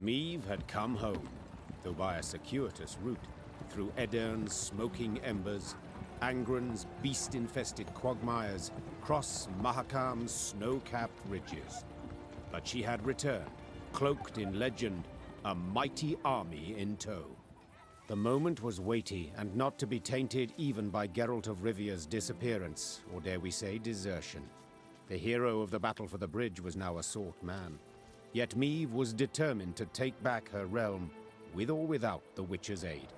Meve had come home, though by a circuitous route, through Edern's smoking embers, Angren's beast-infested quagmires, cross Mahakam's snow-capped ridges. But she had returned, cloaked in legend, a mighty army in tow. The moment was weighty, and not to be tainted even by Geralt of Rivia's disappearance, or dare we say desertion. The hero of the battle for the bridge was now a sought man. Yet Meve was determined to take back her realm, with or without the Witcher's aid.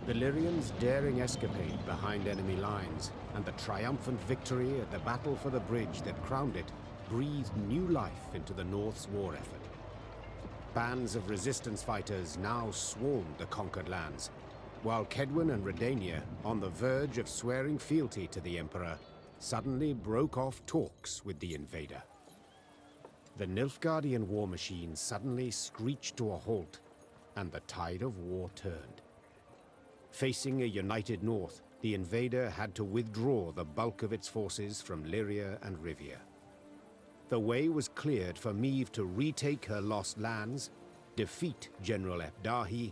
The Lyrians' daring escapade behind enemy lines, and the triumphant victory at the battle for the bridge that crowned it, breathed new life into the North's war effort. Bands of resistance fighters now swarmed the conquered lands, while Kedwen and Redania, on the verge of swearing fealty to the Emperor, suddenly broke off talks with the invader. The Nilfgaardian war machine suddenly screeched to a halt, and the tide of war turned. Facing a united North, the invader had to withdraw the bulk of its forces from Lyria and Rivia. The way was cleared for Meve to retake her lost lands, defeat General Epdahi,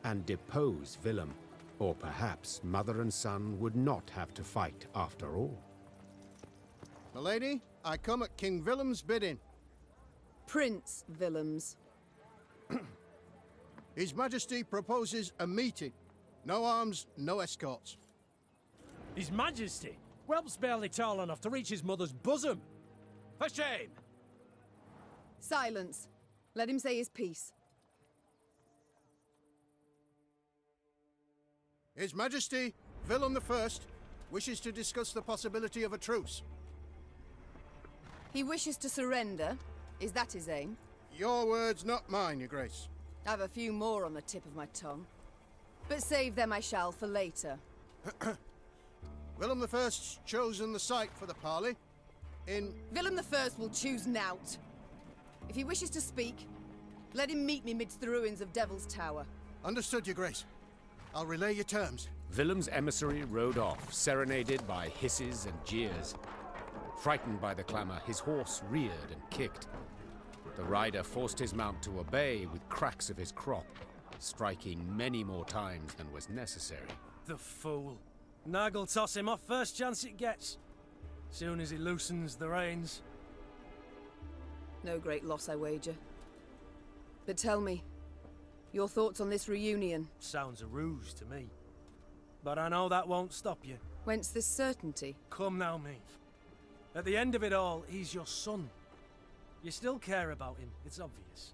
and depose Willem. Or perhaps mother and son would not have to fight after all. Milady, I come at King Willem's bidding. Prince Willems. His Majesty proposes a meeting. No arms, no escorts. His Majesty? Whelp's barely tall enough to reach his mother's bosom. For shame! Silence. Let him say his piece. His Majesty, Willem I, wishes to discuss the possibility of a truce. He wishes to surrender. Is that his aim? Your words, not mine, Your Grace. I've a few more on the tip of my tongue. But save them I shall for later. Willem I's chosen the site for the parley. Willem I will choose nought. If he wishes to speak, let him meet me midst the ruins of Devil's Tower. Understood, Your Grace. I'll relay your terms. Willem's emissary rode off, serenaded by hisses and jeers. Frightened by the clamor, his horse reared and kicked. The rider forced his mount to obey with cracks of his crop, striking many more times than was necessary. The fool. Nag'll toss him off first chance it gets. Soon as he loosens the reins. No great loss, I wager. But tell me, your thoughts on this reunion? Sounds a ruse to me. But I know that won't stop you. Whence this certainty? Come now, Meve. At the end of it all, he's your son. You still care about him, it's obvious.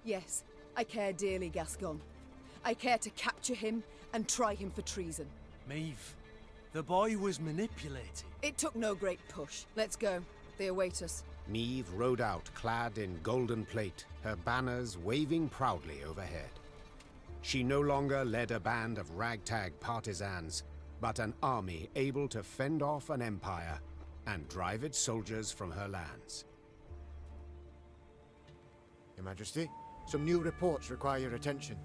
Yes, I care dearly, Gascon. I care to capture him and try him for treason. Meve, the boy was manipulated. It took no great push. Let's go. They await us. Meve rode out clad in golden plate, her banners waving proudly overhead. She no longer led a band of ragtag partisans, but an army able to fend off an empire and drive its soldiers from her lands. Your Majesty, some new reports require your attention.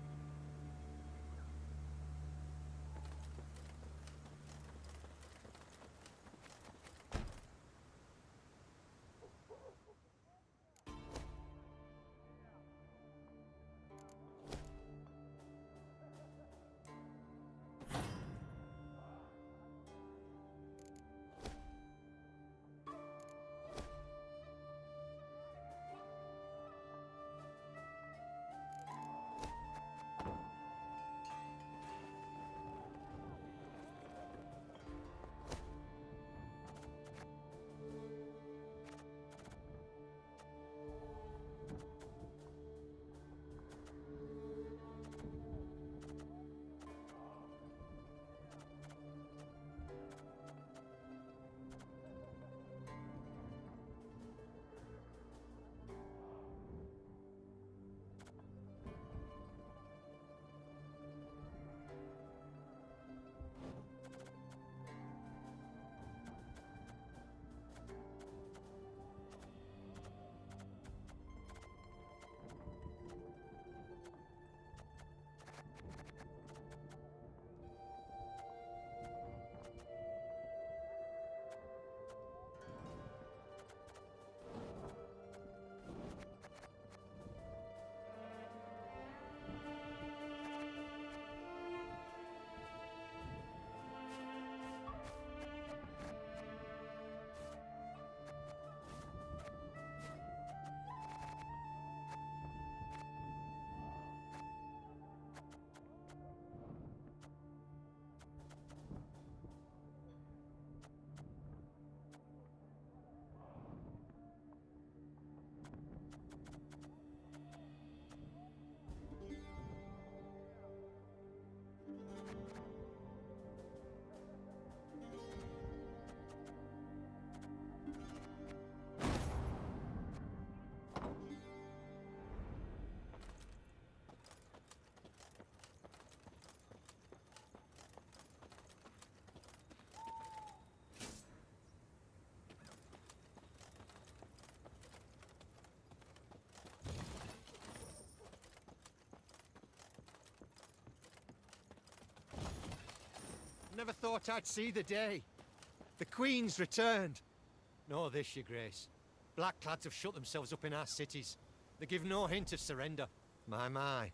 never thought I'd see the day. The Queen's returned. Know this, Your Grace. Blackclads have shut themselves up in our cities. They give no hint of surrender. My.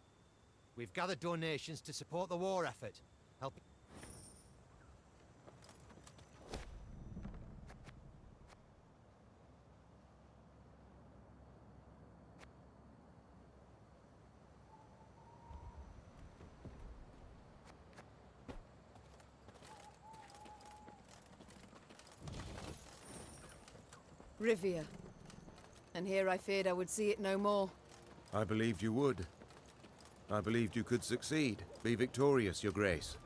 We've gathered donations to support the war effort. Help. Rivia. And here I feared I would see it no more. I believed you would. I believed you could succeed. Be victorious, Your Grace.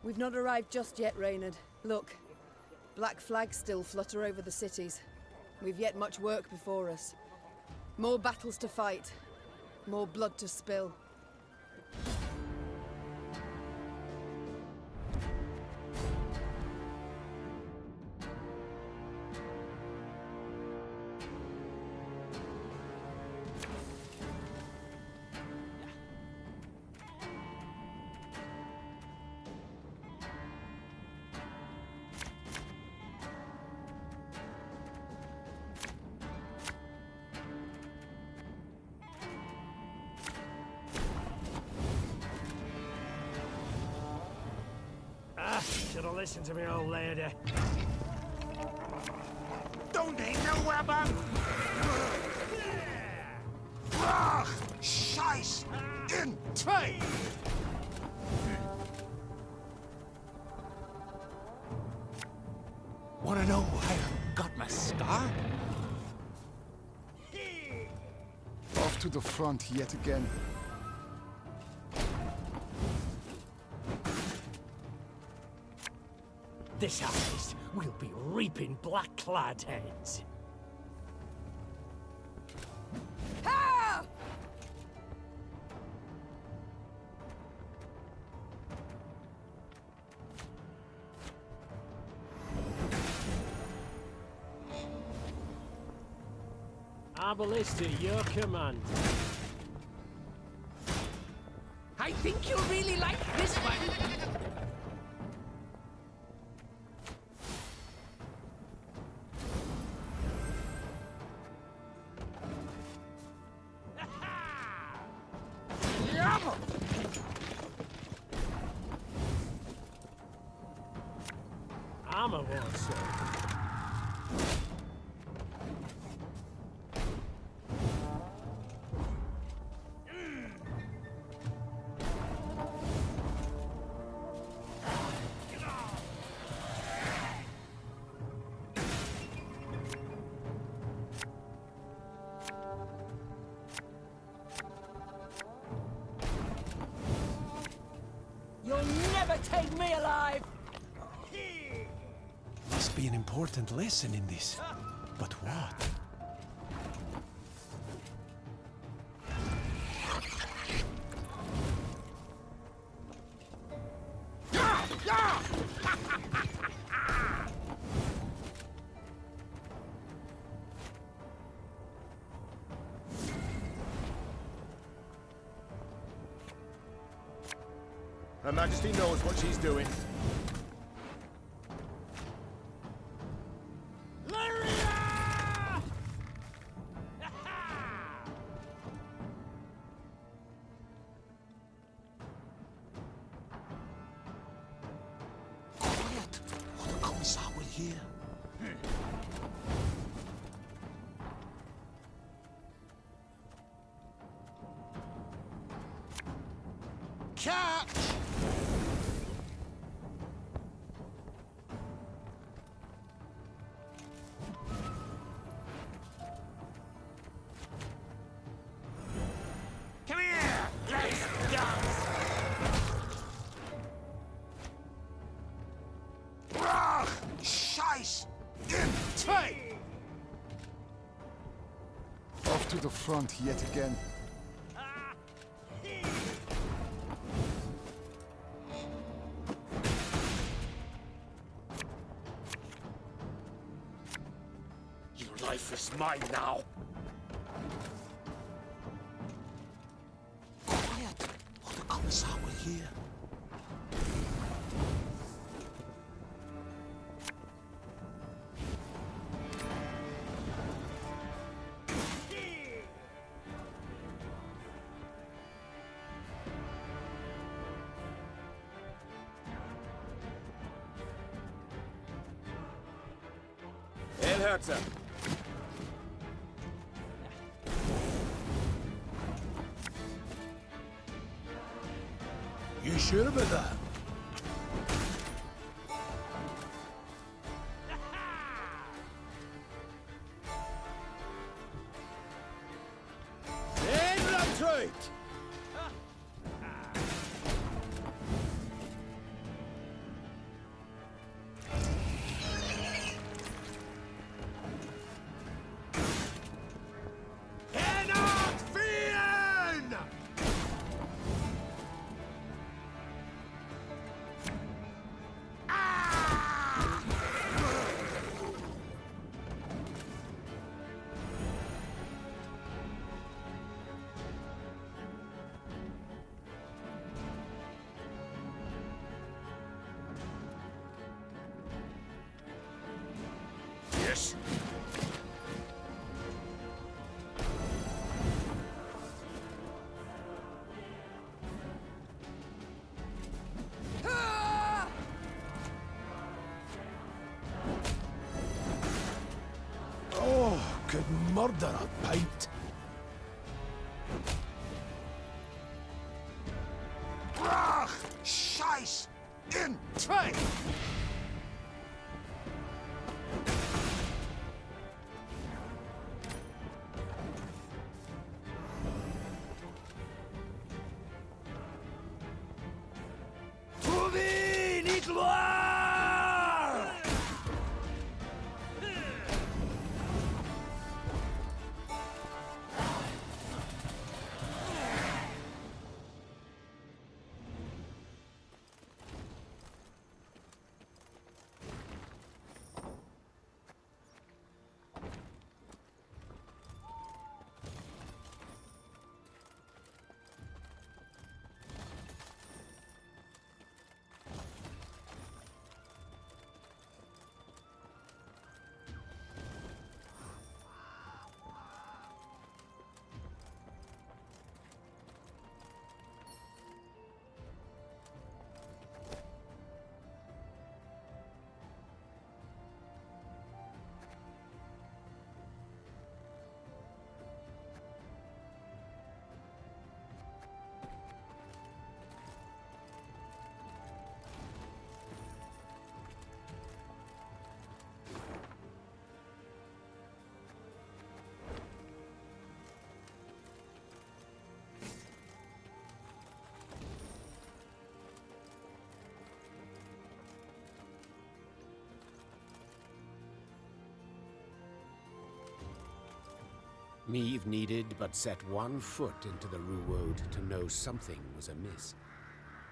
We've not arrived just yet, Reynard. Look, black flags still flutter over the cities. We've yet much work before us. More battles to fight. More blood to spill. Should've listened to me, old lady. Don't need no weapon! Ugh! Scheiß! In trade! Wanna know why I got my scar? Off to the front yet again. This harvest, we'll be reaping black-clad heads. Ha! Ballista, your command. I think you'll really like this one. Armor wars, sir. You'll never take me alive! Must be an important lesson in this. But what? Her Majesty knows what she's doing. Lyria! Quiet, or the Commissar will hear. Catch! Come here! Let's dance! Rach! Scheiß! In trade! Off to the front yet again. Your life is mine now. Quiet, or the Commissar will hear. Herzer. You sure about that? Then that's right! Yes. Oh, could murder a pint. Brach! Scheiß! In train! Meve needed but set one foot into the Ruwode to know something was amiss.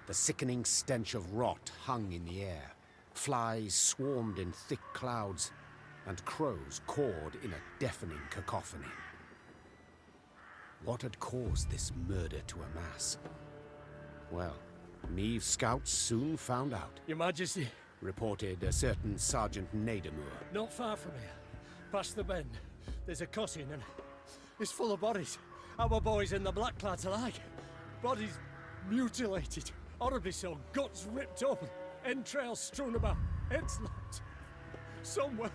The sickening stench of rot hung in the air. Flies swarmed in thick clouds, and crows cawed in a deafening cacophony. What had caused this murder to amass? Well, Meve's scouts soon found out, Your Majesty, reported a certain Sergeant Nadamur. not far from here. Past the bend, there's a cotton and it's full of bodies. Our boys and the Blackclads alike. Bodies mutilated, horribly so, guts ripped open, entrails strewn about, heads locked. Somewhere,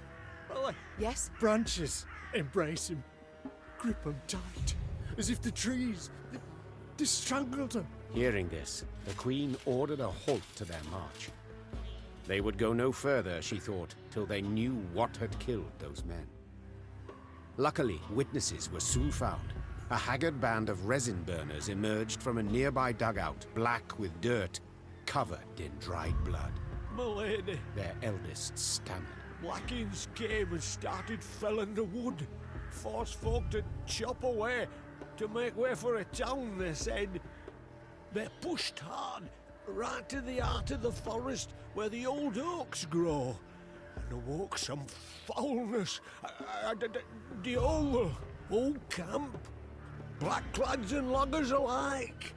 like Yes? branches embrace him, grip him tight, as if the trees, they strangled him. Hearing this, the Queen ordered a halt to their march. They would go no further, she thought, till they knew what had killed those men. Luckily, witnesses were soon found. A haggard band of resin burners emerged from a nearby dugout, black with dirt, covered in dried blood. Milady, Their eldest stammered. Blackins came and started felling the wood. Forced folk to chop away, to make way for a town, they said. They pushed hard, right to the heart of the forest where the old oaks grow, and awoke some foulness. The whole camp, blackclads and loggers alike.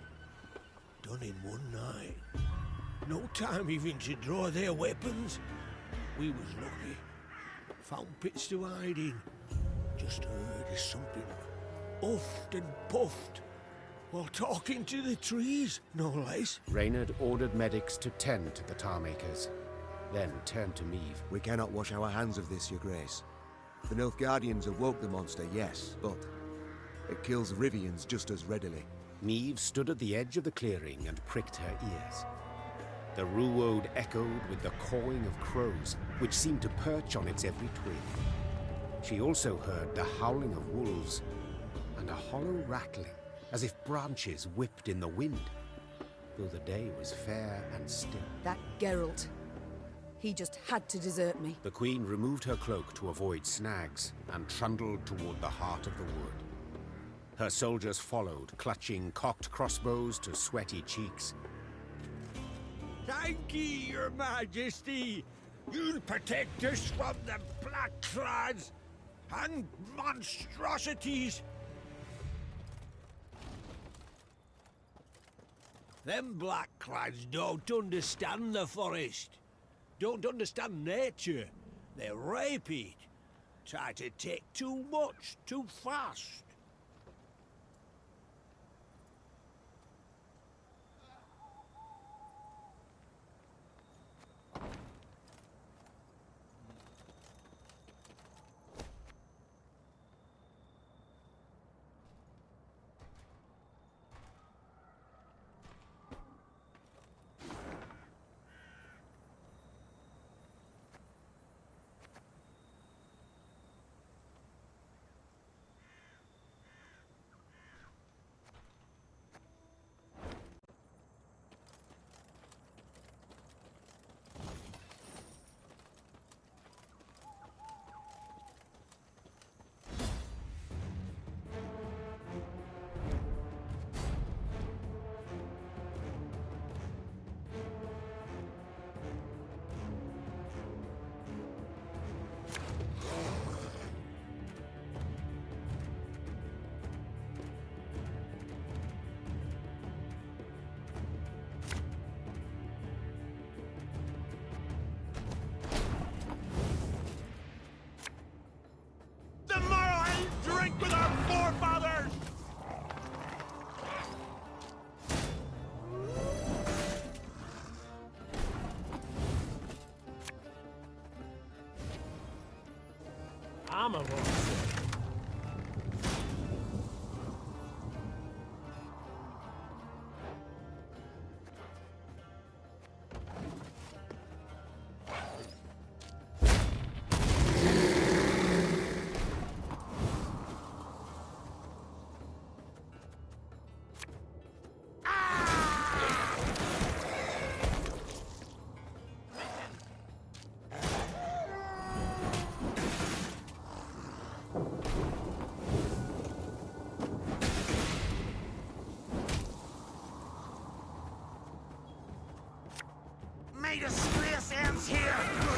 Done in one night. No time even to draw their weapons. We was lucky. Found pits to hide in. Just heard as something huffed and puffed while talking to the trees, no less. Reynard ordered medics to tend to the tar makers, then turned to Meve. We cannot wash our hands of this, Your Grace. The Nilfgaardians awoke the monster, yes, but it kills Rivians just as readily. Meve stood at the edge of the clearing and pricked her ears. The Ruode echoed with the cawing of crows, which seemed to perch on its every twig. She also heard the howling of wolves and a hollow rattling, as if branches whipped in the wind, though the day was fair and still. That Geralt. He just had to desert me. The Queen removed her cloak to avoid snags and trundled toward the heart of the wood. Her soldiers followed, clutching cocked crossbows to sweaty cheeks. Thank ye, your majesty. You'll protect us from the black clads and monstrosities. Them black clads don't understand the forest. Don't understand nature. They rape it. Try to take too much, too fast. Drink with our forefathers! I'm a monster. May the space ends here!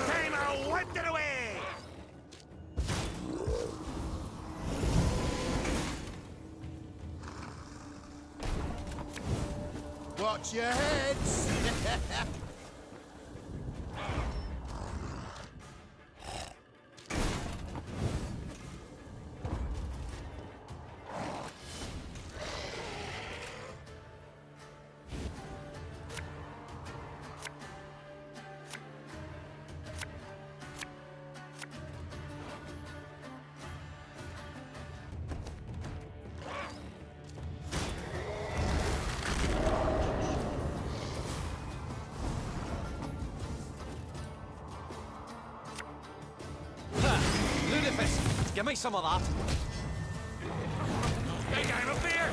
Timer wiped it away! Watch your heads! Give me some of that. Hey, I'm up here!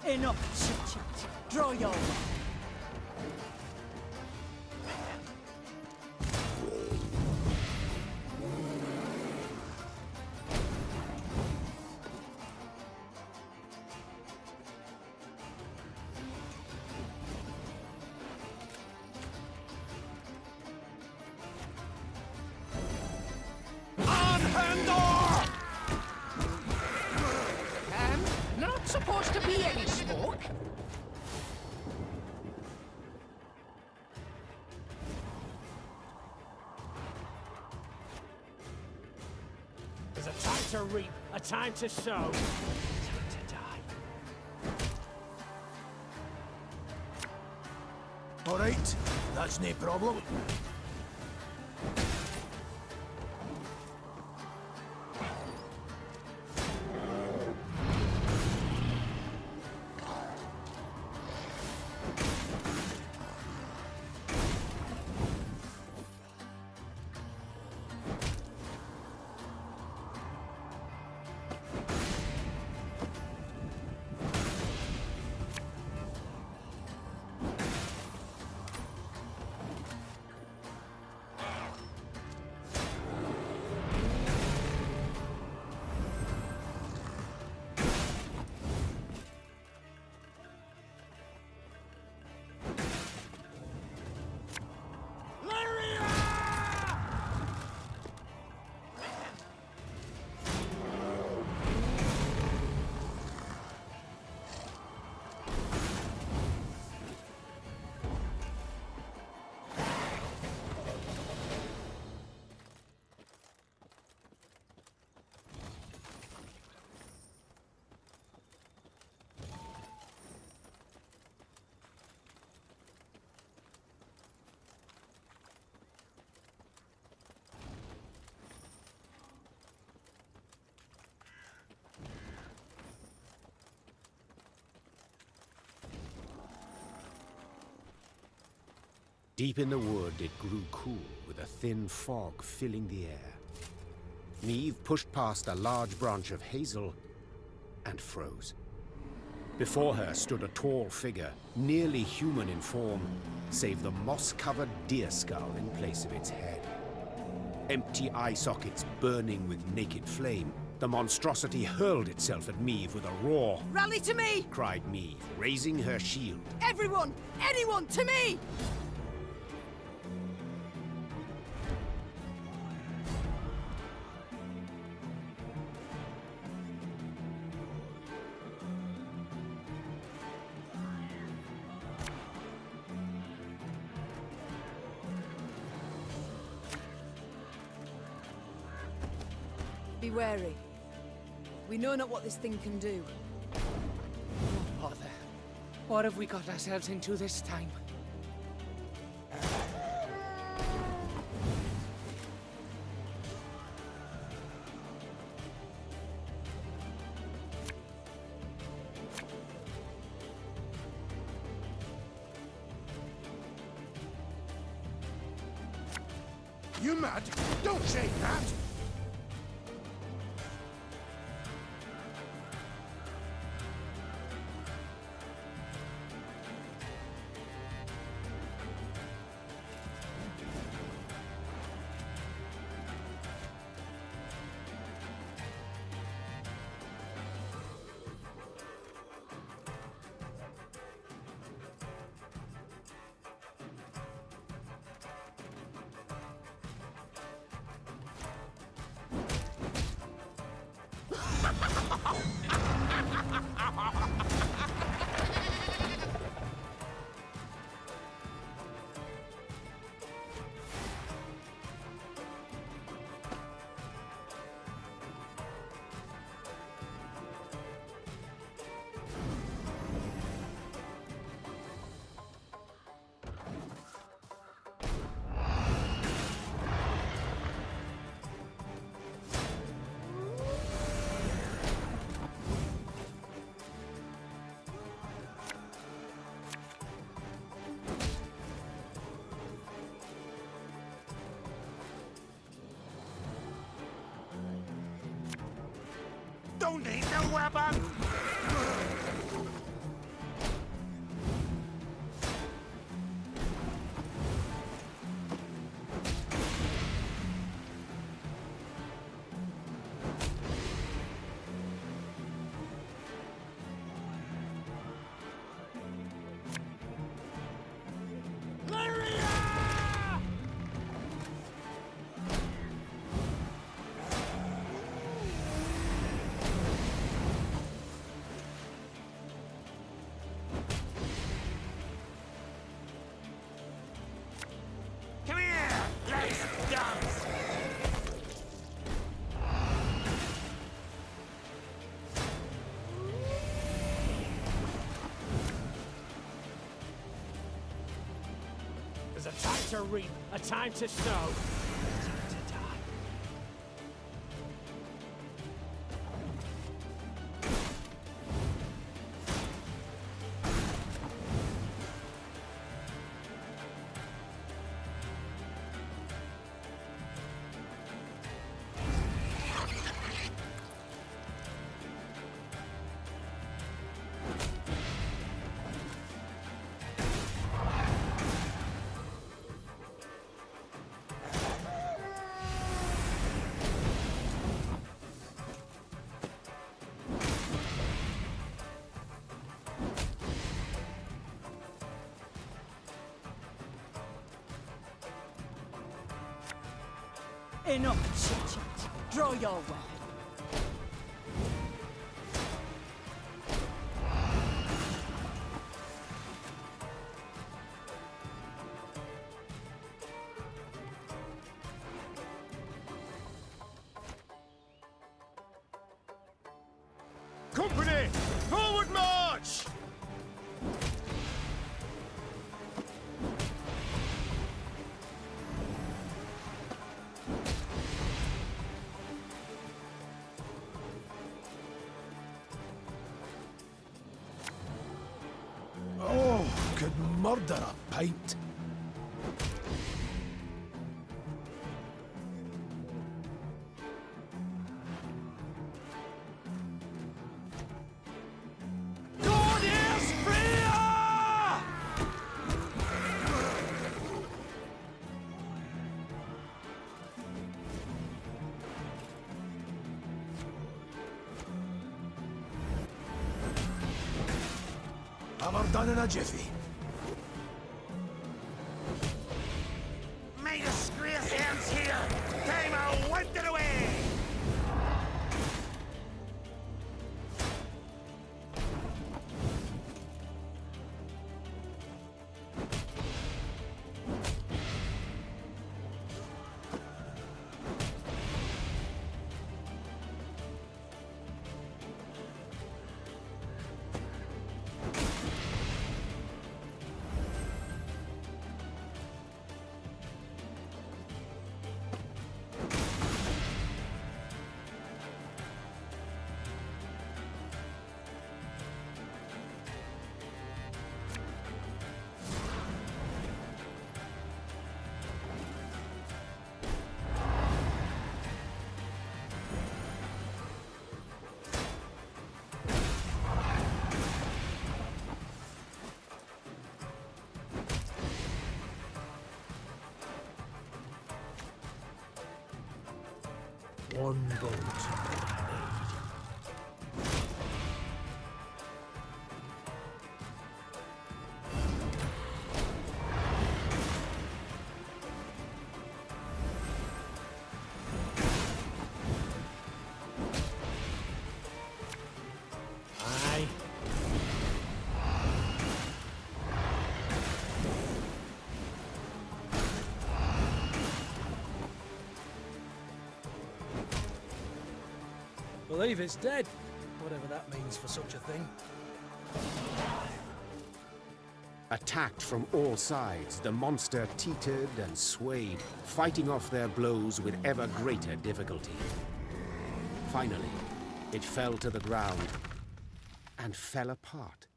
Enough chit-chat. Draw your weapon. Not supposed to be any smoke. There's a time to reap, a time to sow, a time to die. All right, that's no problem. Deep in the wood, it grew cool, with a thin fog filling the air. Meve pushed past a large branch of hazel and froze. Before her stood a tall figure, nearly human in form, save the moss-covered deer skull in place of its head. Empty eye sockets burning with naked flame, the monstrosity hurled itself at Meve with a roar. Rally to me! Cried Meve, raising her shield. Everyone! Anyone, to me! Be wary. We know not what this thing can do. Oh, bother. What have we got ourselves into this time? You mad? Don't say that! Don't need no weapon! a time to reap, a time to sow, a time to die. Enough chit-chat. Draw your weapon. Company, forward march! Oh, could murder a pint. God is Rivia! Hammer done in a jiffy. May disgrace ends here! Time I went it away! One boat. Aye. Believe it's dead, whatever that means for such a thing. Attacked from all sides, the monster teetered and swayed, fighting off their blows with ever greater difficulty. Finally, it fell to the ground and fell apart,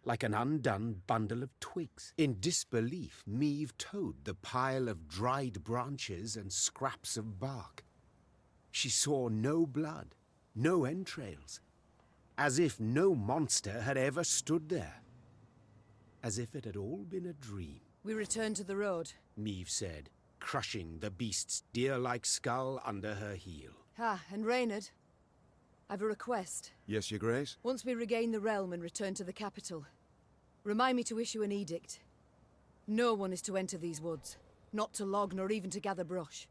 like an undone bundle of twigs. In disbelief, Meve towed the pile of dried branches and scraps of bark. She saw no blood, no entrails, as if no monster had ever stood there. As if it had all been a dream. We return to the road. Meve said, crushing the beast's deer-like skull under her heel. Ah, and Reynard, I've a request. Yes, Your Grace? Once we regain the realm and return to the capital, remind me to issue an edict. No one is to enter these woods, not to log nor even to gather brush.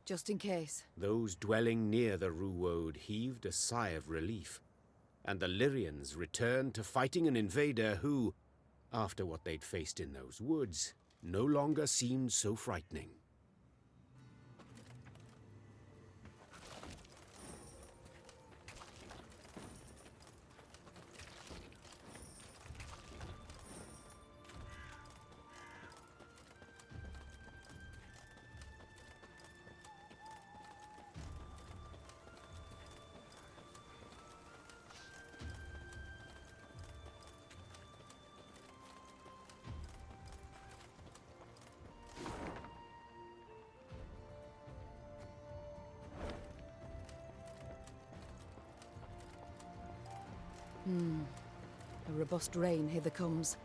Just in case. Those dwelling near the Ruwode heaved a sigh of relief, and the Lyrians returned to fighting an invader who, after what they'd faced in those woods, no longer seemed so frightening. A robust rain hither comes.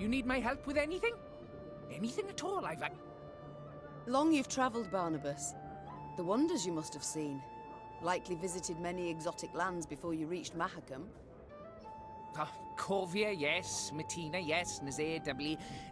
You need my help with anything? Anything at all, I've... Long you've travelled, Barnabas. The wonders you must have seen. Likely visited many exotic lands before you reached Mahakam. Corvia, yes. Matina, yes. Nazir,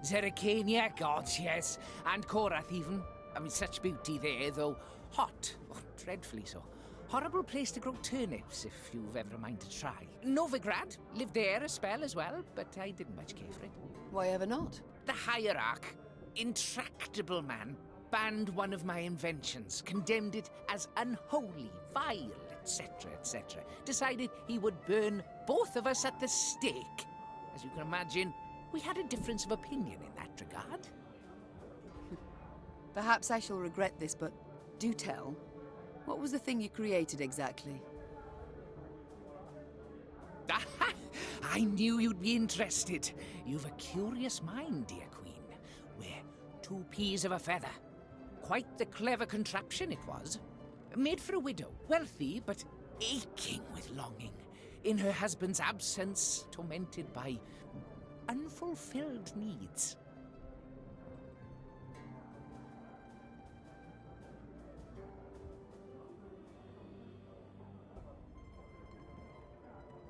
Zericania, gods, yes. And Korath, even. I mean, such beauty there, though hot. Oh, dreadfully so. Horrible place to grow turnips, if you've ever a mind to try. Novigrad. Lived there a spell as well, but I didn't much care for it. Why ever not? The hierarch, intractable man, banned one of my inventions, condemned it as unholy, vile, etc., etc. Decided he would burn both of us at the stake. As you can imagine, we had a difference of opinion in that regard. Perhaps I shall regret this, but do tell. What was the thing you created exactly? Aha! I knew you'd be interested. You've a curious mind, dear Queen. We're 2 peas of a feather. Quite the clever contraption it was. Made for a widow, wealthy but aching with longing. In her husband's absence, tormented by unfulfilled needs.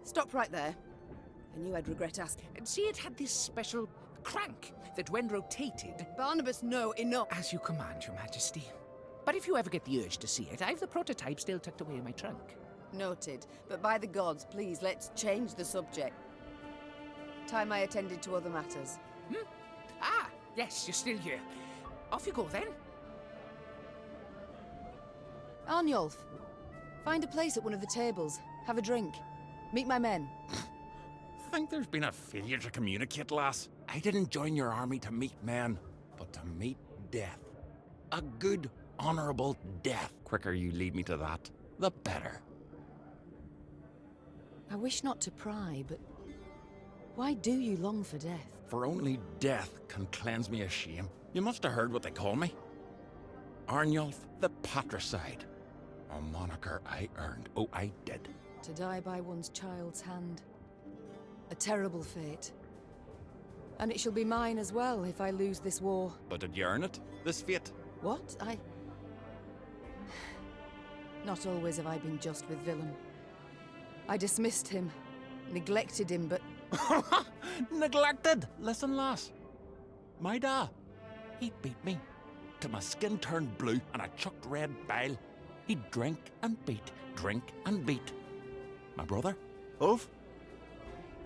Stop right there. I knew I'd regret asking. See, it had this special crank that when rotated... Barnabas, no, enough! As you command, Your Majesty. But if you ever get the urge to see it, I've the prototype still tucked away in my trunk. Noted. But by the gods, please, let's change the subject. Time I attended to other matters. Ah, yes, you're still here. Off you go, then. Arnulf, find a place at one of the tables. Have a drink. Meet my men. Think there's been a failure to communicate, lass. I didn't join your army to meet men, but to meet death. A good, honourable death. Quicker you lead me to that, the better. I wish not to pry, but why do you long for death? For only death can cleanse me of shame. You must have heard what they call me. Arnulf the Patricide. A moniker I earned. Oh, I did. To die by one's child's hand. A terrible fate. And it shall be mine as well if I lose this war. But did you earn it? This fate? What? Not always have I been just with Willem. I dismissed him, neglected him, but... Neglected? Listen, lass. My da, he beat me. Till my skin turned blue and I chucked red bile. He'd drink and beat, drink and beat. My brother, Ulf,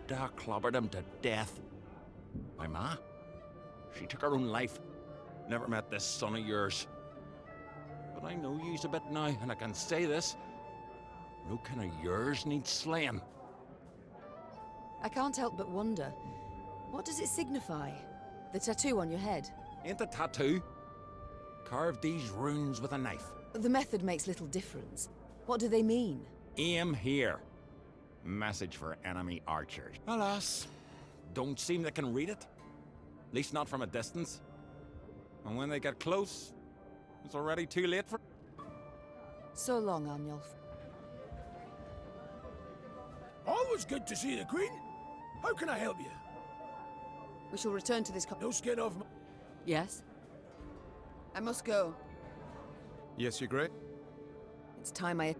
da clobbered him to death. My ma, she took her own life. Never met this son of yours. But I know you's a bit now, and I can say this. No kin of yours needs slaying. I can't help but wonder, what does it signify? The tattoo on your head? Ain't a tattoo. Carved these runes with a knife. The method makes little difference. What do they mean? Aim here. Message for enemy archers. Alas, don't seem they can read it. At least not from a distance. And when they get close, it's already too late for... So long, Arnulf. Always good to see the Queen. How can I help you? We shall return to this... No skin off my... Yes? I must go. Yes, Your Grace? It's time I...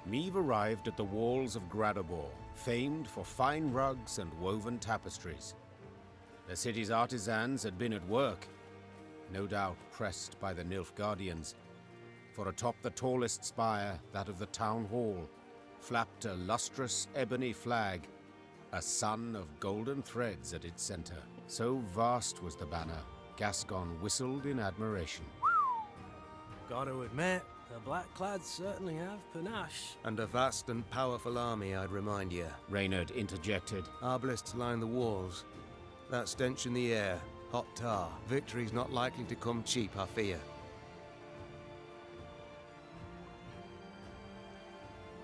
Meve arrived at the walls of Gradabor, famed for fine rugs and woven tapestries. The city's artisans had been at work, no doubt pressed by the Nilfgaardians. for atop the tallest spire, that of the town hall, flapped a lustrous ebony flag, a sun of golden threads at its center. So vast was the banner, Gascon whistled in admiration. Gotta admit, the Blackclads certainly have panache. And a vast and powerful army, I'd remind you. Reynard interjected. Arbalists line the walls. That stench in the air, hot tar. Victory's not likely to come cheap, I fear.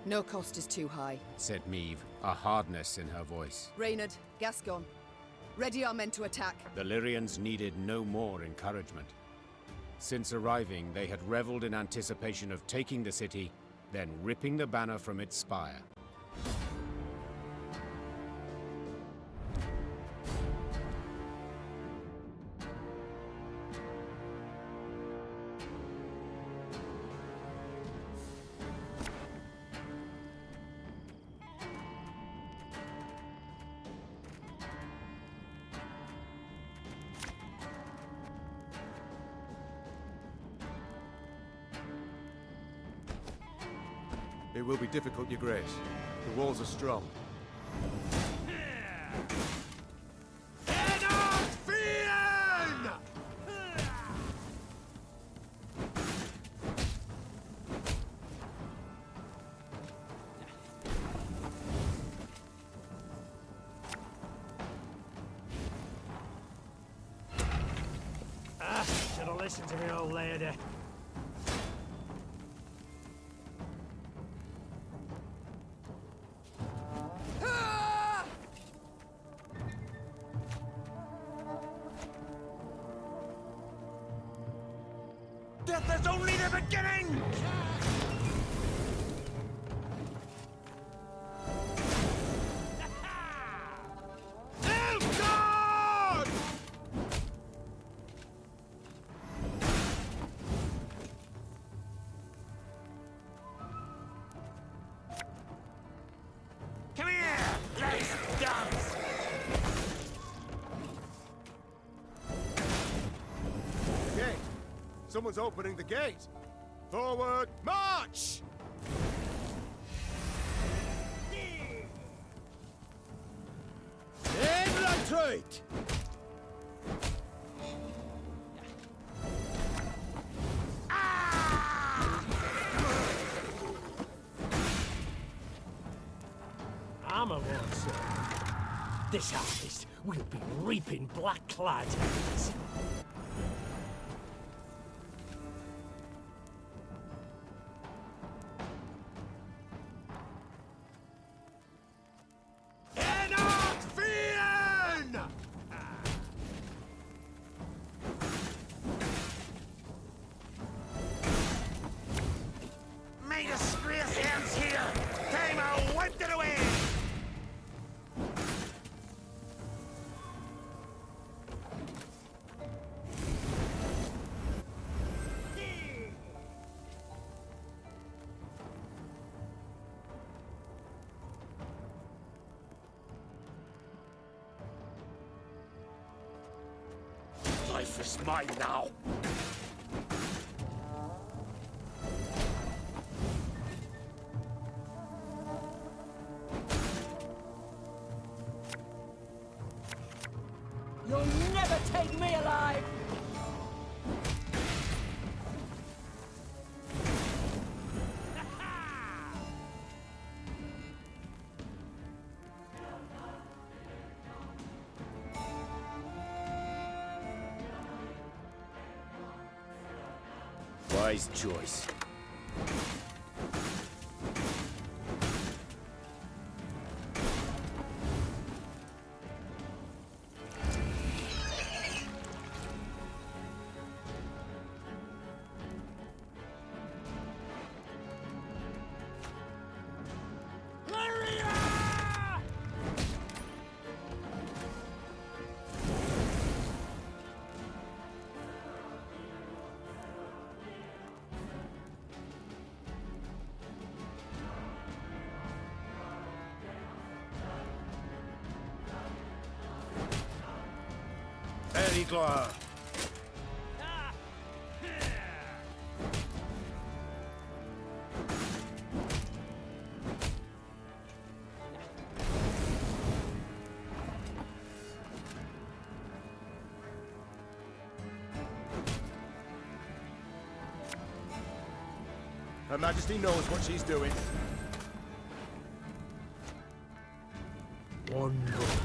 No cost is too high, said Meve, a hardness in her voice. Reynard, Gascon, ready our men to attack. The Lyrians needed no more encouragement. Since arriving, they had reveled in anticipation of taking the city, then ripping the banner from its spire. It will be difficult, Your Grace. The walls are strong. Should have listened to me, old lady. Death is only the beginning! Come here! Let's dance! Gate! Someone's opening the gate! Forward, march! Infiltrate! I'm a one, sir. This harvest will be reaping Blackclad heads. May the disgrace ends here! Time I wiped it away! Life is mine now. You'll never take me alive! Wise choice. Very glad. Her Majesty knows what she's doing. One vote.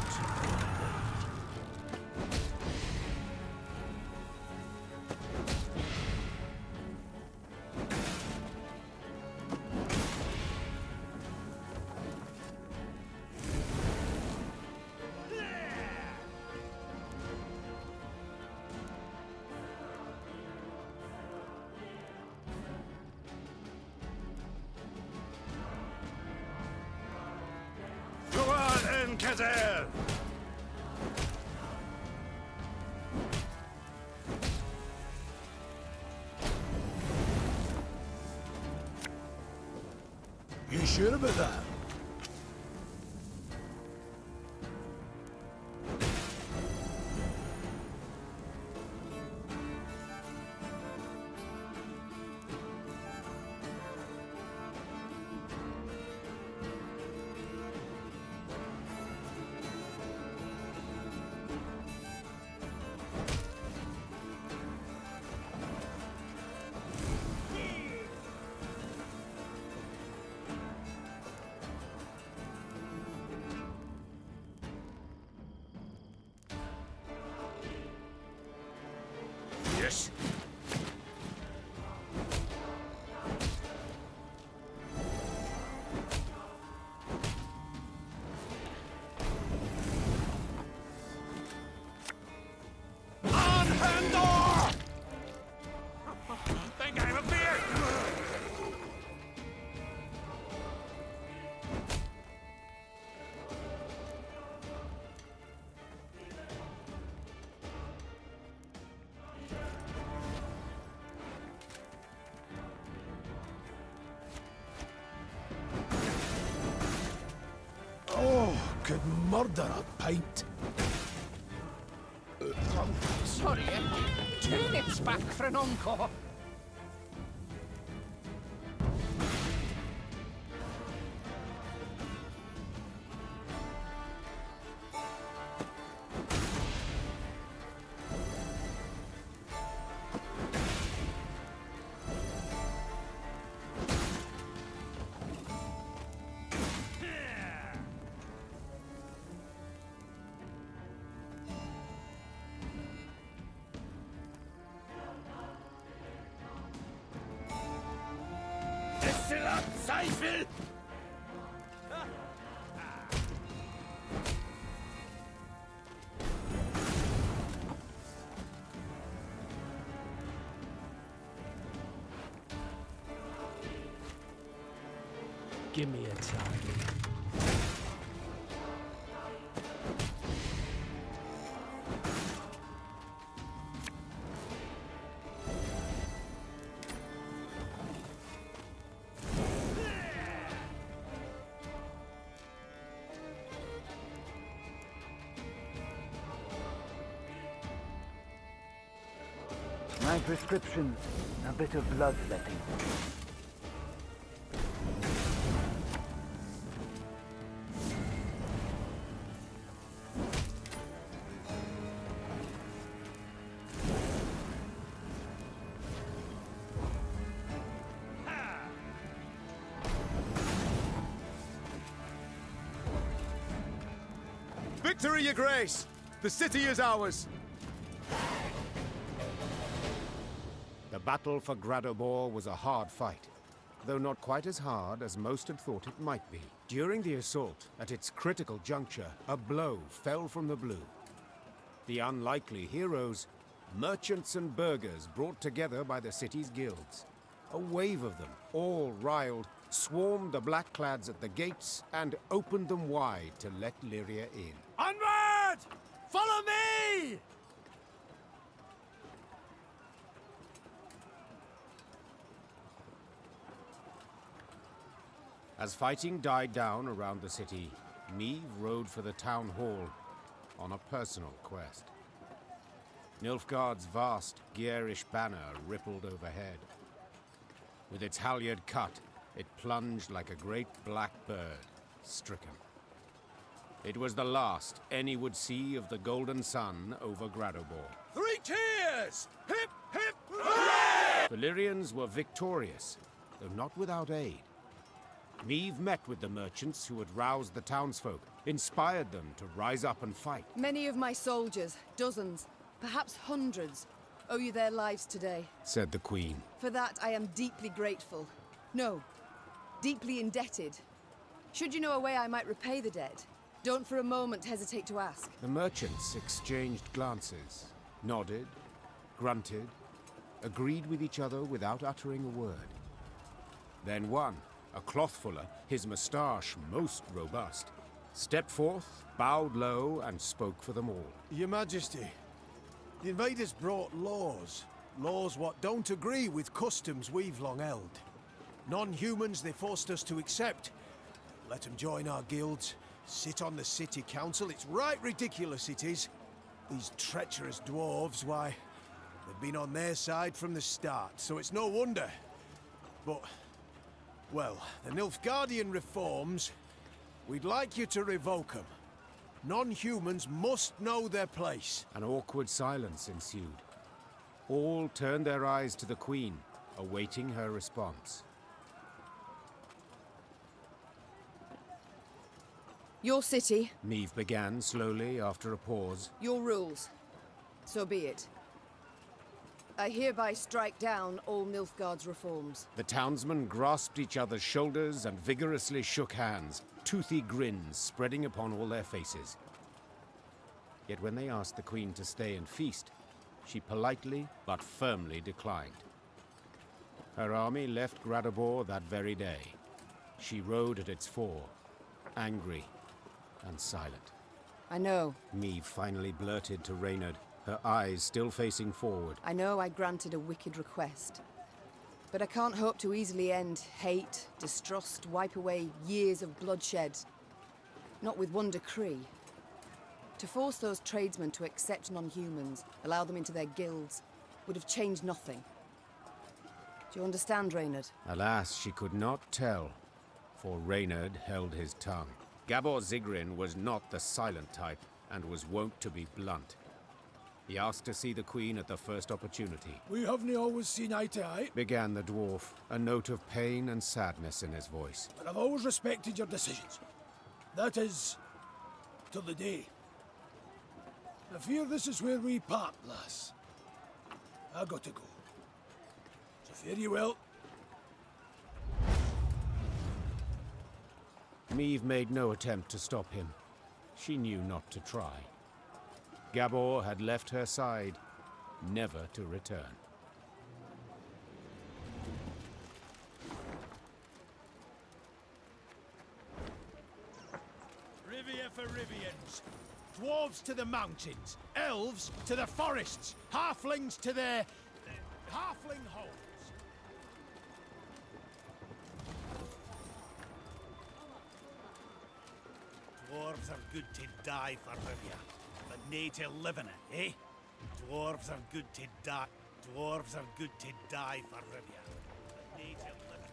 Kazel! You sure about that? Yes. On Handor! Think I have a beer? Oh, could murder a pint. Sorry, turnips back for an encore. Destillat Zweifel! Give me a target. My prescription, a bit of bloodletting. Victory, Your Grace! The city is ours! The battle for Gradobor was a hard fight, though not quite as hard as most had thought it might be. During the assault, at its critical juncture, a blow fell from the blue. The unlikely heroes, merchants and burghers brought together by the city's guilds. A wave of them, all riled, swarmed the blackclads at the gates and opened them wide to let Lyria in. Onward! Follow me! As fighting died down around the city, Meve rode for the town hall on a personal quest. Nilfgaard's vast, garish banner rippled overhead. With its halyard cut, it plunged like a great black bird, stricken. It was the last any would see of the golden sun over Gradobor. 3 cheers! Hip, hip, The Lyrians were victorious, though not without aid. Meve met with the merchants who had roused the townsfolk, inspired them to rise up and fight. Many of my soldiers, dozens, perhaps hundreds, owe you their lives today. Said the Queen. For that, I am deeply grateful. No, deeply indebted. Should you know a way I might repay the debt, don't for a moment hesitate to ask. The merchants exchanged glances, nodded, grunted, agreed with each other without uttering a word. Then one, a clothfuller, his moustache most robust, stepped forth, bowed low, and spoke for them all. Your Majesty, the invaders brought laws. Laws what don't agree with customs we've long held. Non-humans they forced us to accept. Let them join our guilds, sit on the city council. It's right ridiculous it is. These treacherous dwarves, why, they've been on their side from the start, so it's no wonder. But, well, the Nilfgaardian reforms, we'd like you to revoke them. Non-humans must know their place. An awkward silence ensued. All turned their eyes to the Queen, awaiting her response. Your city. Meve began slowly after a pause. Your rules. So be it. I hereby strike down all Nilfgaard's reforms. The townsmen grasped each other's shoulders and vigorously shook hands, toothy grins spreading upon all their faces. Yet when they asked the Queen to stay and feast, she politely but firmly declined. Her army left Gradabor that very day. She rode at its fore, angry and silent. I know. Meve finally blurted to Reynard, her eyes still facing forward. I know I granted a wicked request. But I can't hope to easily end hate, distrust, wipe away years of bloodshed. Not with one decree. To force those tradesmen to accept non-humans, allow them into their guilds, would have changed nothing. Do you understand, Reynard? Alas, she could not tell, for Reynard held his tongue. Gabor Zigrin was not the silent type, and was wont to be blunt. He asked to see the Queen at the first opportunity. We haven't always seen eye to eye. Began the dwarf, a note of pain and sadness in his voice. But I've always respected your decisions. That is, till the day. I fear this is where we part, lass. I got to go. So fare you well. Meve made no attempt to stop him. She knew not to try. Gabor had left her side, never to return. Rivia for Rivians. Dwarves to the mountains, elves to the forests, halflings to their halfling holes. Dwarves are good to die for Rivia, but nae to live in it, eh? Dwarves are good to die. Dwarves are good to die for Rivia, but nae to live in it.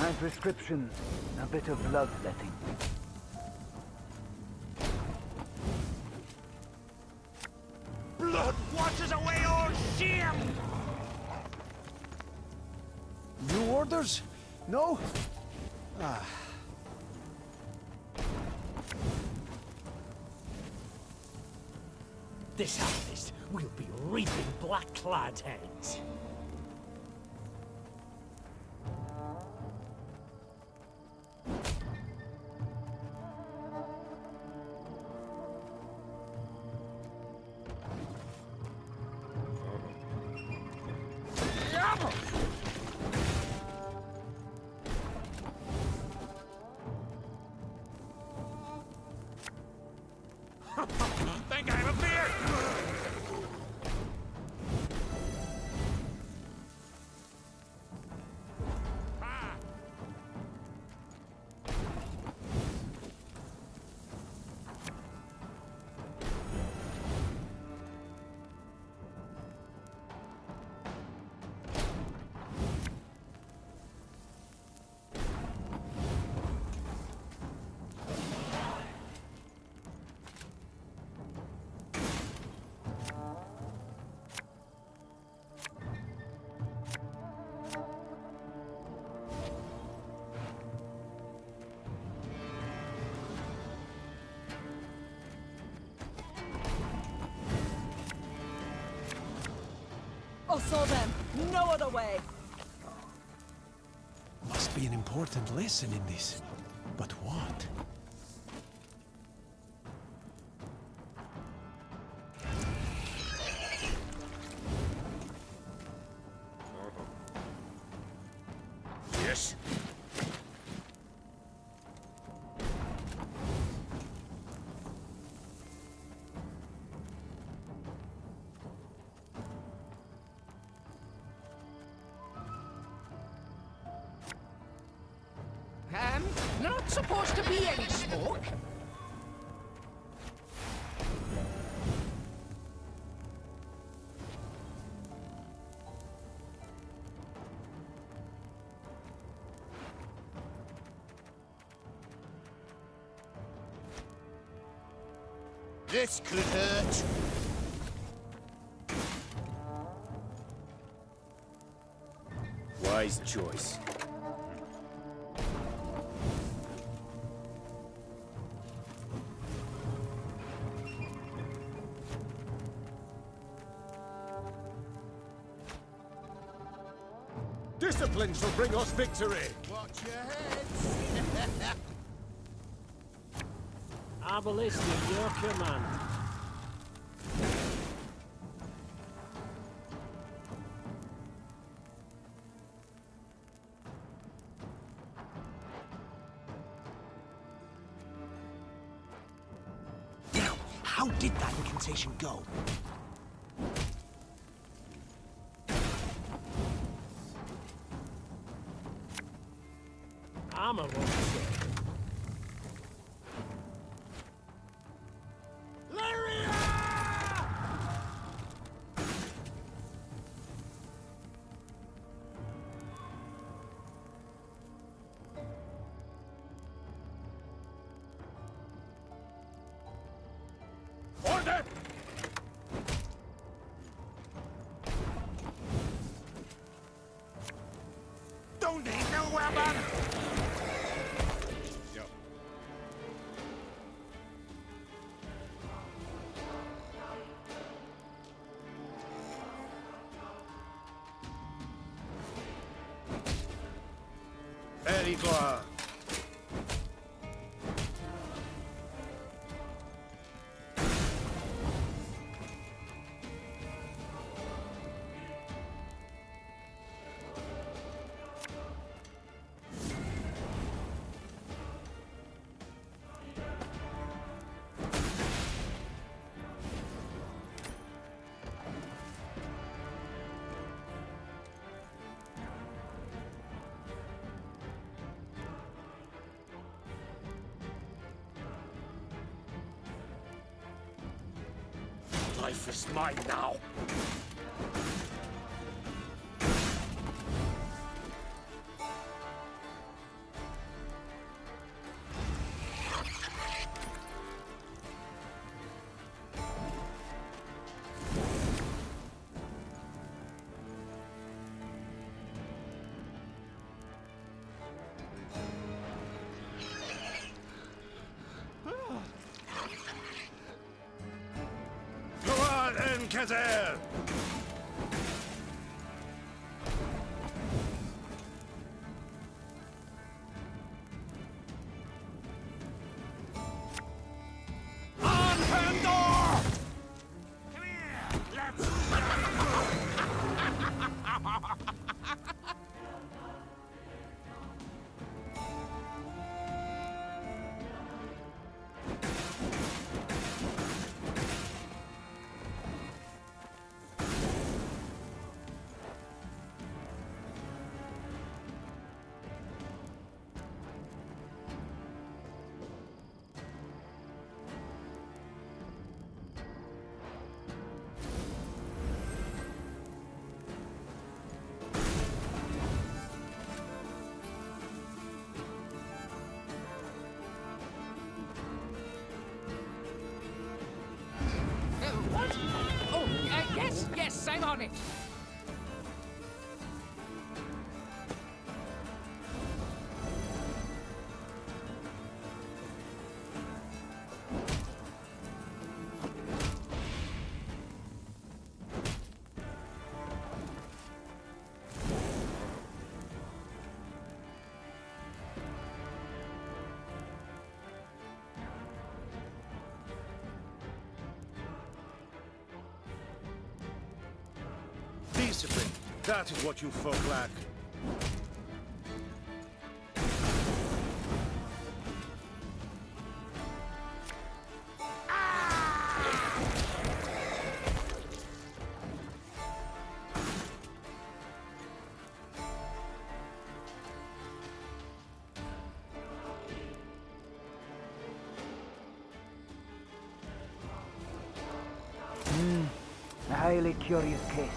My prescription, a bit of bloodletting. Blood washes away all shame! New orders? No? Ah. This harvest, we'll be reaping black-clad heads. Think I have a beard! I saw them. No other way. Must be an important lesson in this. But what? Yes? Not supposed to be any smoke. This could hurt. Wise choice. Discipline shall bring us victory! Watch your heads! Arbalist at your command. Now, how did that incantation go? Armor won't stay. Lyria! Order! Don't need no weapon! Territoire. Life is mine now. Eden Kazer! On Pandor! Come here! Let's What? Oh, yes, I'm on it. Discipline. That is what you folk lack. A highly curious case.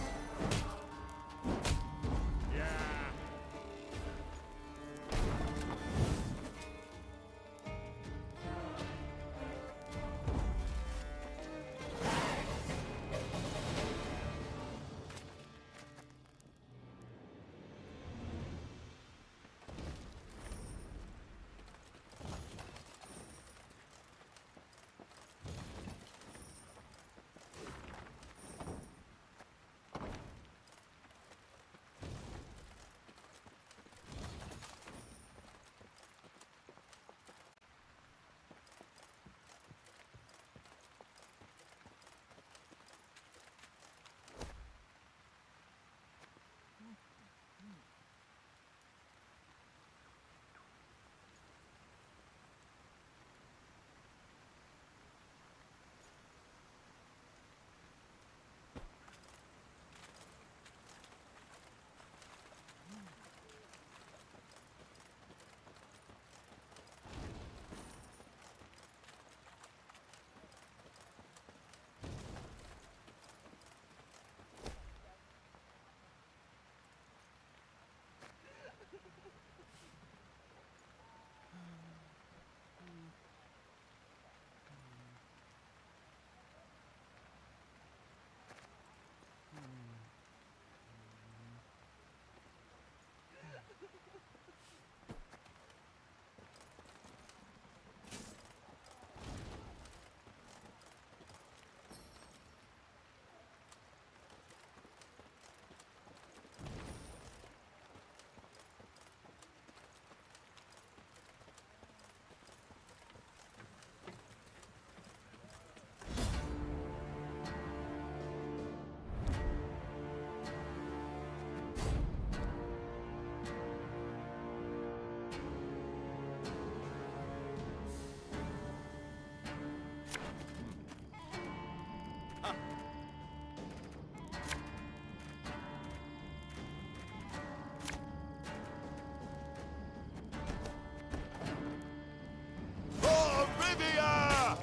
For Rivia!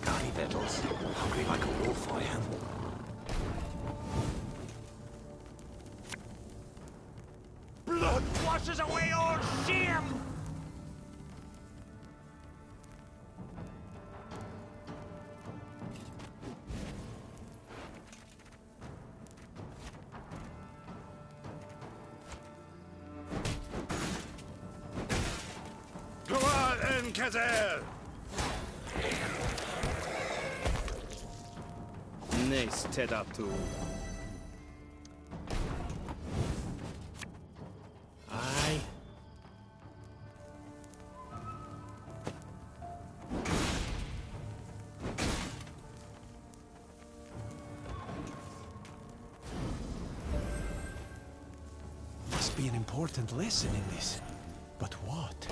Gardy Vittles, hungry like a wolf I am. Blood washes away all shame! Ankazel! Nice Tedatu. Aye. Must be an important lesson in this. But what?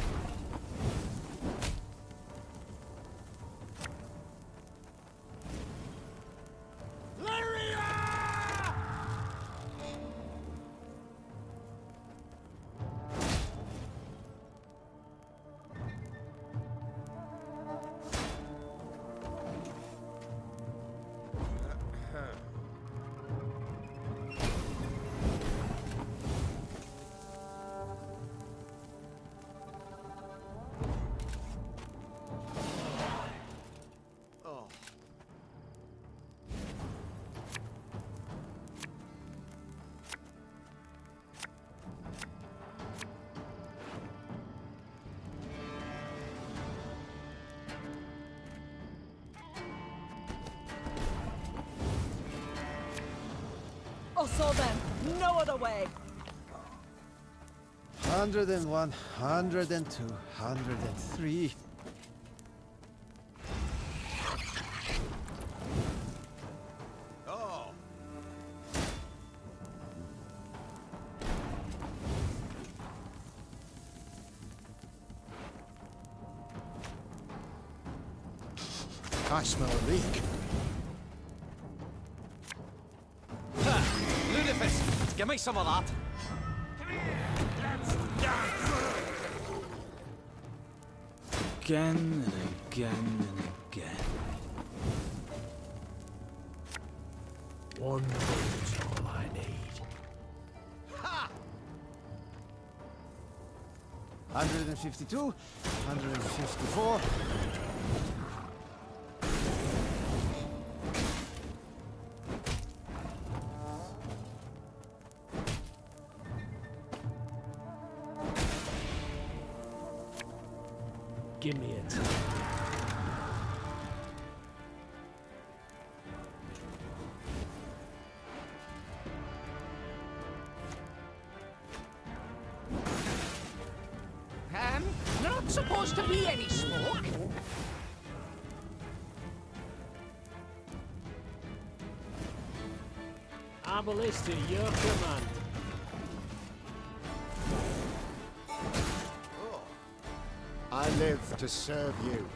I saw them. No other way. 101, 102, 103. Oh. I smell a leak. Ludicrous! Give me some of that. Again and again and again. One move's all I need. Ha! 152, 154. Give me it. Not supposed to be any smoke. Arbalest to your command. I live to serve you.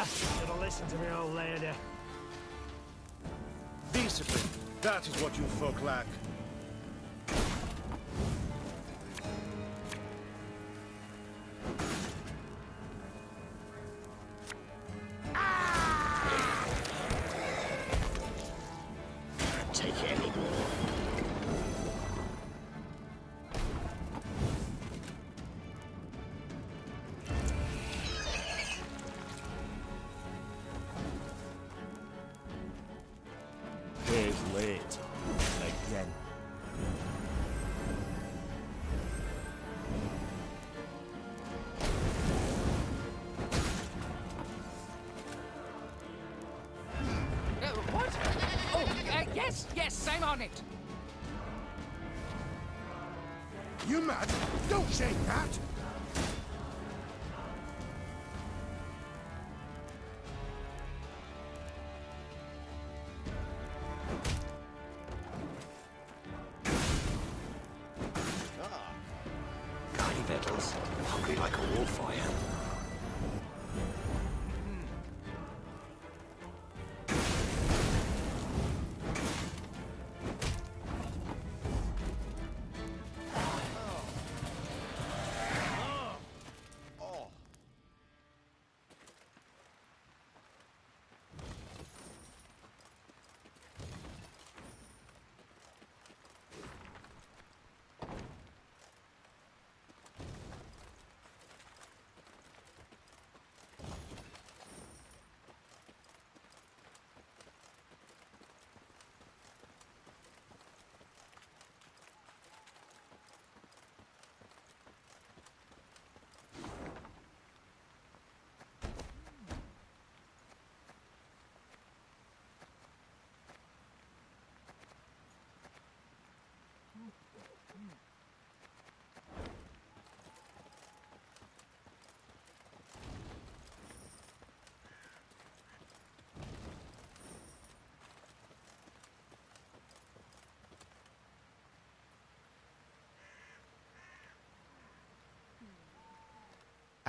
Should have listened to me, old lady. Discipline. That is what you folk lack. Take it anymore. Here's late. Again. What? Oh, yes, I'm on it. You mad? Don't shake that! Guy battles, hungry like a wolf I am.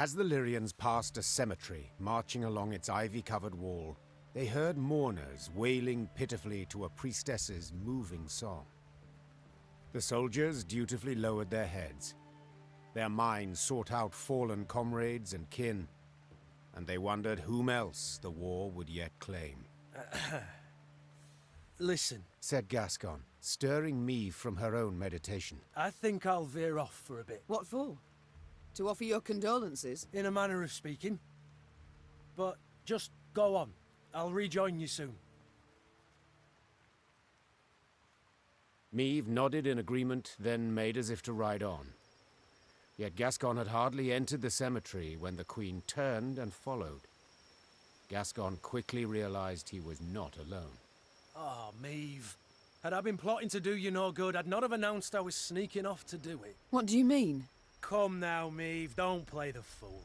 As the Lyrians passed a cemetery marching along its ivy-covered wall, they heard mourners wailing pitifully to a priestess's moving song. The soldiers dutifully lowered their heads. Their minds sought out fallen comrades and kin, and they wondered whom else the war would yet claim. Listen, said Gascon, stirring Meve from her own meditation. I think I'll veer off for a bit. What for? To offer your condolences? In a manner of speaking. But just go on. I'll rejoin you soon. Meve nodded in agreement, then made as if to ride on. Yet Gascon had hardly entered the cemetery when the Queen turned and followed. Gascon quickly realized he was not alone. Oh, Meve. Had I been plotting to do you no good, I'd not have announced I was sneaking off to do it. What do you mean? Come now, Meve, don't play the fool.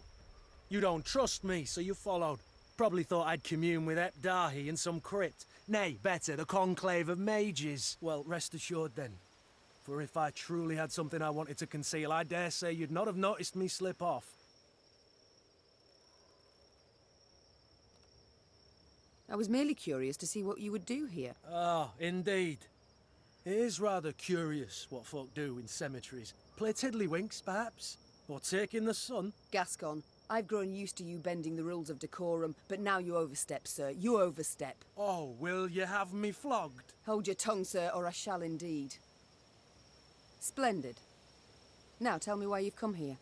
You don't trust me, so you followed. Probably thought I'd commune with Epdahi in some crypt. Nay, better, the conclave of mages. Well, rest assured then. For if I truly had something I wanted to conceal, I dare say you'd not have noticed me slip off. I was merely curious to see what you would do here. Ah, indeed. It is rather curious what folk do in cemeteries. Play tiddlywinks, perhaps? Or take in the sun? Gascon, I've grown used to you bending the rules of decorum, but now you overstep, sir. You overstep. Oh, will you have me flogged? Hold your tongue, sir, or I shall indeed. Splendid. Now tell me why you've come here.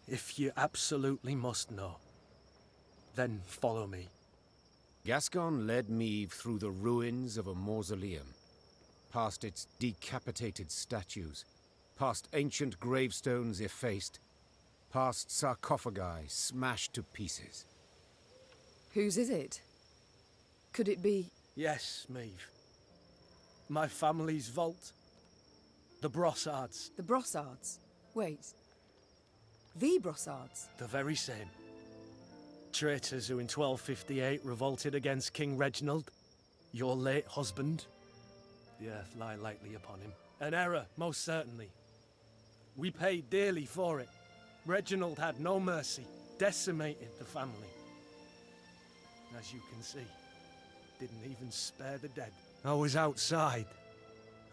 If you absolutely must know, then follow me. Gascon led Meve through the ruins of a mausoleum, past its decapitated statues, past ancient gravestones effaced, past sarcophagi smashed to pieces. Whose is it? Could it be... Yes, Meve. My family's vault. The Brossards. The Brossards? Wait. The Brossards? The very same. Traitors who in 1258 revolted against King Reginald, your late husband. The earth lie lightly upon him. An error, most certainly. We paid dearly for it. Reginald had no mercy, decimated the family. As you can see, didn't even spare the dead. I was outside,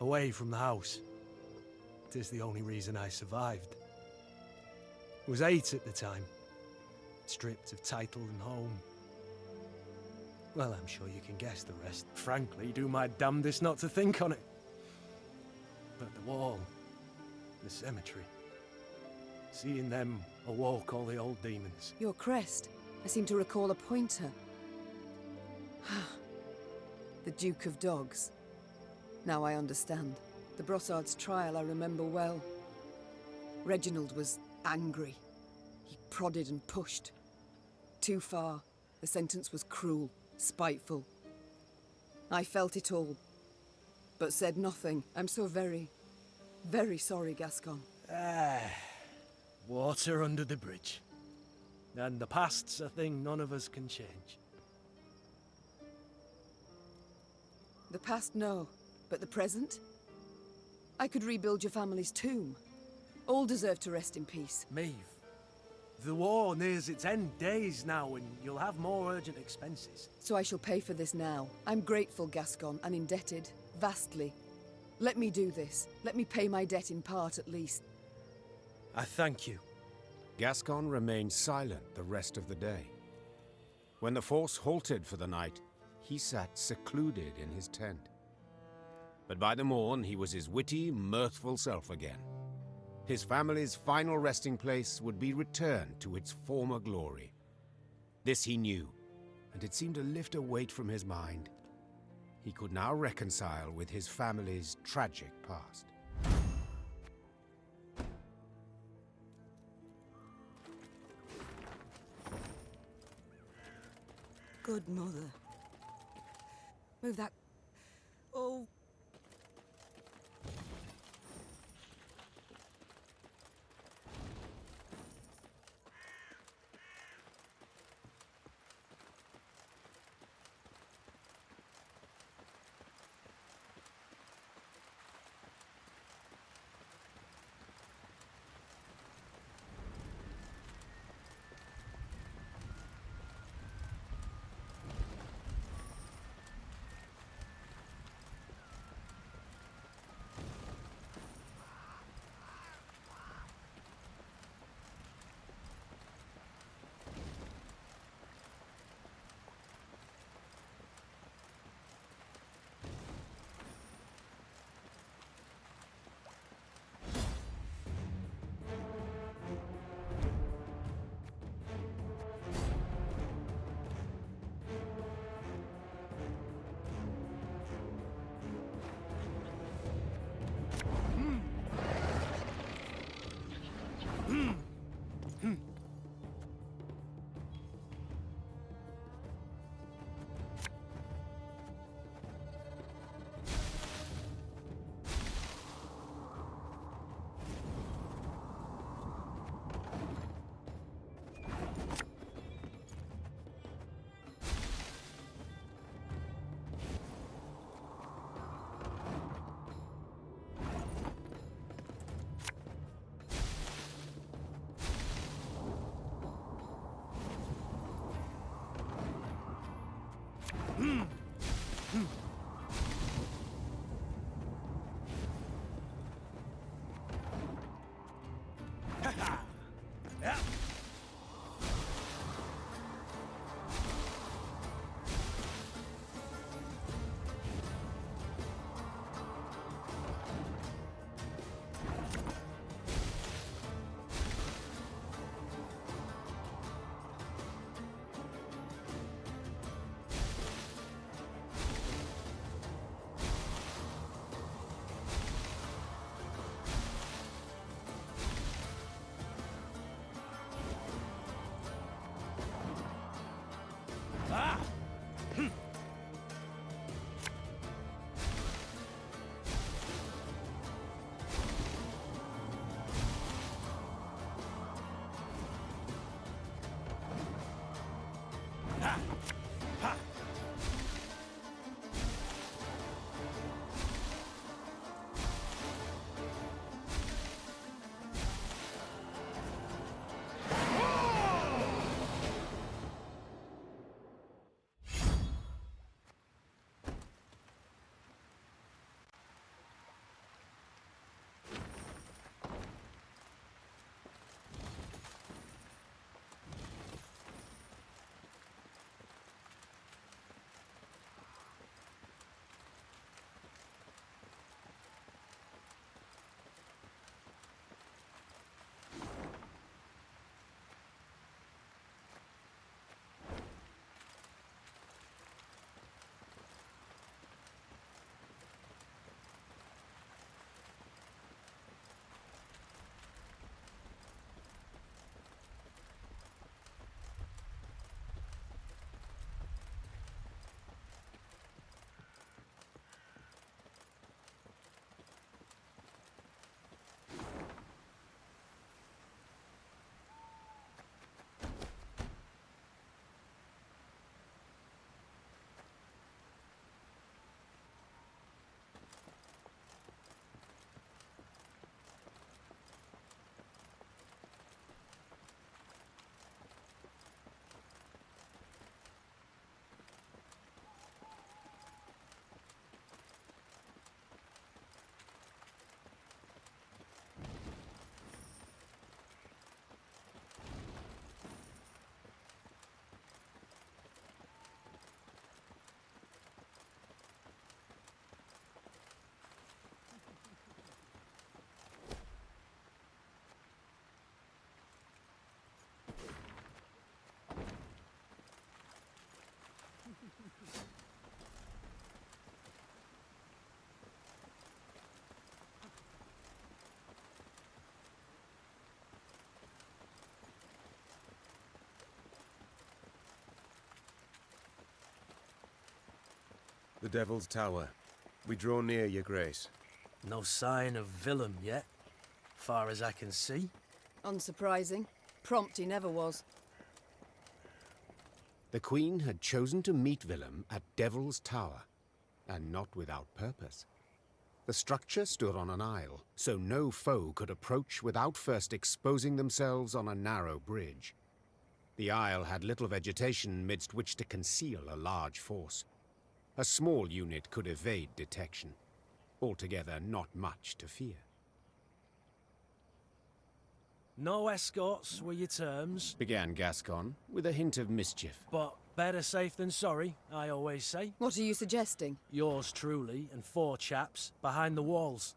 away from the house. It is the only reason I survived. Was 8 at the time, stripped of title and home. Well, I'm sure you can guess the rest. Frankly, do my damnedest not to think on it. But the wall, the cemetery, seeing them awoke all the old demons. Your crest. I seem to recall a pointer. The Duke of Dogs. Now I understand. The Brossard's trial I remember well. Reginald was angry. He prodded and pushed. Too far. The sentence was cruel, spiteful. I felt it all, but said nothing. I'm so very, very sorry, Gascon. Water under the bridge. And the past's a thing none of us can change. The past, no. But the present? I could rebuild your family's tomb. All deserve to rest in peace. Meve, the war nears its end days now, and you'll have more urgent expenses. So I shall pay for this now. I'm grateful, Gascon, and indebted. Vastly. Let me do this. Let me pay my debt in part, at least. I thank you. Gascon remained silent the rest of the day. When the force halted for the night, he sat secluded in his tent. But by the morn, he was his witty, mirthful self again. His family's final resting place would be returned to its former glory. This he knew, and it seemed to lift a weight from his mind. He could now reconcile with his family's tragic past. Good mother. Move that... Oh... The Devil's Tower. We draw near, Your Grace. No sign of Willem yet, far as I can see. Unsurprising. Prompt he never was. The Queen had chosen to meet Willem at Devil's Tower, and not without purpose. The structure stood on an isle, so no foe could approach without first exposing themselves on a narrow bridge. The isle had little vegetation midst which to conceal a large force. A small unit could evade detection. Altogether, not much to fear. No escorts were your terms, began Gascon, with a hint of mischief. but better safe than sorry, I always say. What are you suggesting? Yours truly and 4 chaps behind the walls.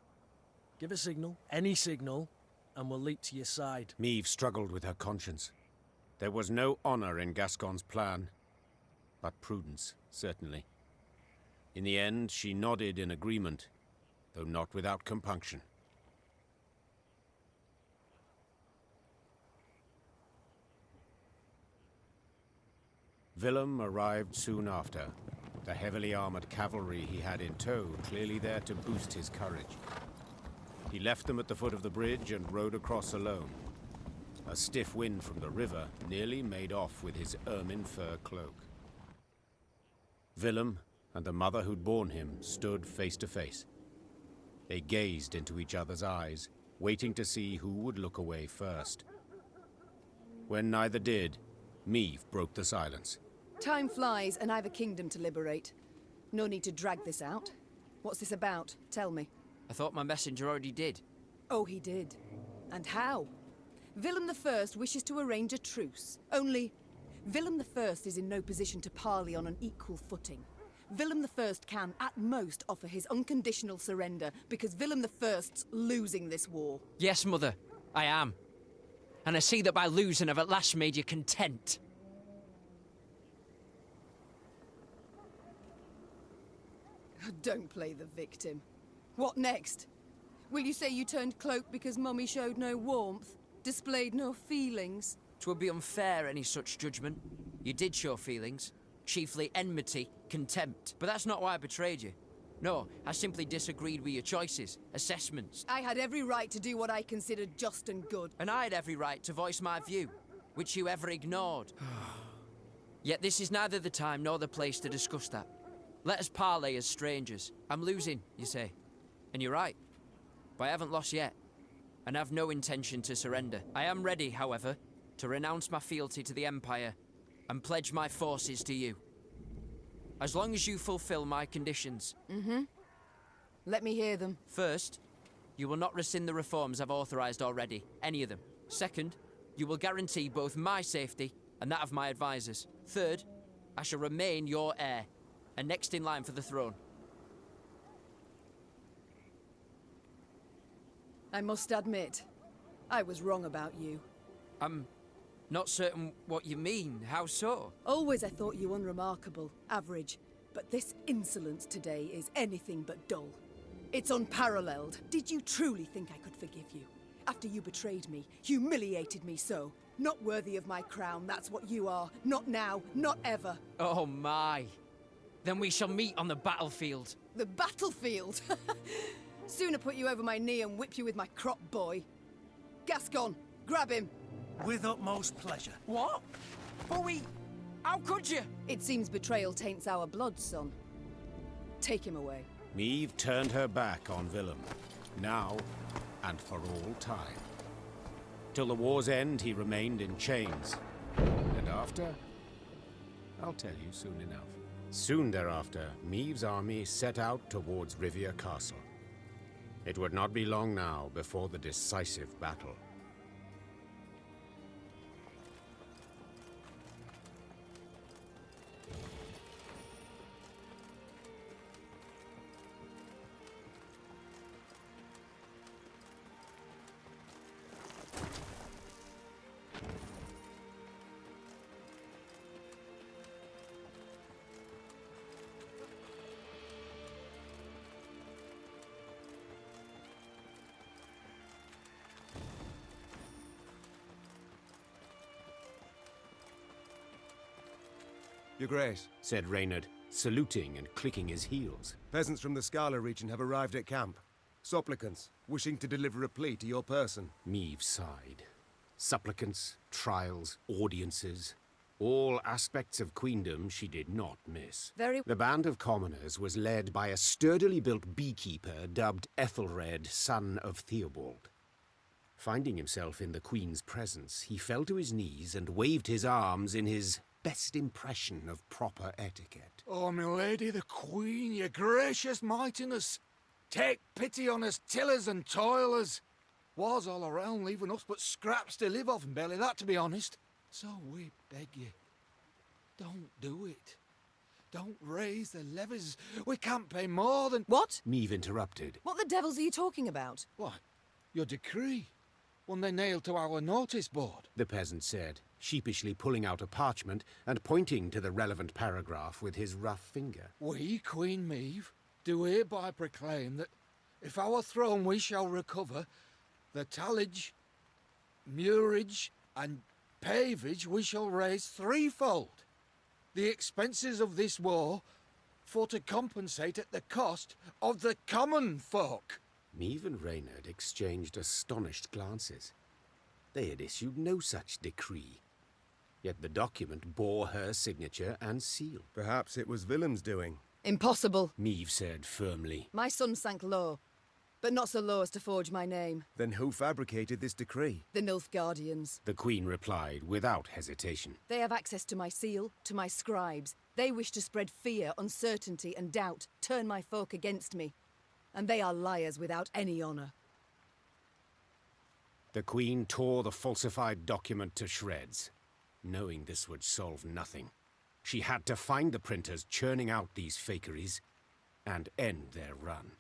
Give a signal, any signal, and we'll leap to your side. Meve struggled with her conscience. There was no honor in Gascon's plan, but prudence, certainly. In the end, she nodded in agreement, though not without compunction. Willem arrived soon after, the heavily armored cavalry he had in tow clearly there to boost his courage. He left them at the foot of the bridge and rode across alone. A stiff wind from the river nearly made off with his ermine fur cloak. Willem and the mother who'd borne him stood face to face. They gazed into each other's eyes, waiting to see who would look away first. When neither did, Meve broke the silence. Time flies, and I've a kingdom to liberate. No need to drag this out. What's this about? Tell me. I thought my messenger already did. Oh, he did. And how? Willem I wishes to arrange a truce. Only, Willem I is in no position to parley on an equal footing. Willem I can, at most, offer his unconditional surrender, because Willem I's losing this war. Yes, Mother, I am. And I see that by losing I've at last made you content. Don't play the victim. What next? Will you say you turned cloak because Mummy showed no warmth, displayed no feelings? 'Twould be unfair, any such judgment. You did show feelings. chiefly enmity, contempt. But that's not why I betrayed you. No, I simply disagreed with your choices, assessments. I had every right to do what I considered just and good. And I had every right to voice my view, which you ever ignored. Yet this is neither the time nor the place to discuss that. Let us parley as strangers. I'm losing, you say. And you're right. But I haven't lost yet, and have no intention to surrender. I am ready, however, to renounce my fealty to the Empire and pledge my forces to you. As long as you fulfill my conditions. Mm-hmm. Let me hear them. First, you will not rescind the reforms I've authorized already, any of them. Second, you will guarantee both my safety and that of my advisors. Third, I shall remain your heir, and next in line for the throne. I must admit, I was wrong about you. I'm not certain what you mean. How so? Always I thought you unremarkable, average. But this insolence today is anything but dull. It's unparalleled. Did you truly think I could forgive you? After you betrayed me, humiliated me so. Not worthy of my crown, that's what you are. Not now, not ever. Oh my. Then we shall meet on the battlefield. The battlefield? Sooner put you over my knee and whip you with my crop, boy. Gascon, grab him. With utmost pleasure. What? But how could you? It seems betrayal taints our blood, son. Take him away. Meve turned her back on Willem, now and for all time. Till the war's end, he remained in chains. And after? I'll tell you soon enough. Soon thereafter, Meve's army set out towards Rivia Castle. It would not be long now before the decisive battle. Your Grace, said Reynard, saluting and clicking his heels. Peasants from the Scala region have arrived at camp. Supplicants, wishing to deliver a plea to your person. Meve sighed. Supplicants, trials, audiences. All aspects of queendom she did not miss. The band of commoners was led by a sturdily built beekeeper dubbed Ethelred, son of Theobald. Finding himself in the Queen's presence, he fell to his knees and waved his arms in his best impression of proper etiquette. Oh, my lady the Queen, your gracious mightiness, take pity on us tillers and toilers. Wars all around, leaving us but scraps to live off, and barely that, to be honest. So we beg you, don't do it. Don't raise the levies. We can't pay more than... What? Meve interrupted. What the devils are you talking about? What? Your decree? One they nailed to our notice board. The peasant said, sheepishly pulling out a parchment and pointing to the relevant paragraph with his rough finger. We, Queen Meve, do hereby proclaim that if our throne we shall recover, the tallage, murage, and pavage we shall raise threefold. The expenses of this war for to compensate at the cost of the common folk. Meve and Reynard exchanged astonished glances. They had issued no such decree. Yet the document bore her signature and seal. Perhaps it was Willem's doing. Impossible, Meve said firmly. My son sank low, but not so low as to forge my name. Then who fabricated this decree? The Nilfgaardians. The Queen replied without hesitation. They have access to my seal, to my scribes. They wish to spread fear, uncertainty, and doubt, turn my folk against me. And they are liars without any honor. The Queen tore the falsified document to shreds. Knowing this would solve nothing, she had to find the printers churning out these fakeries and end their run.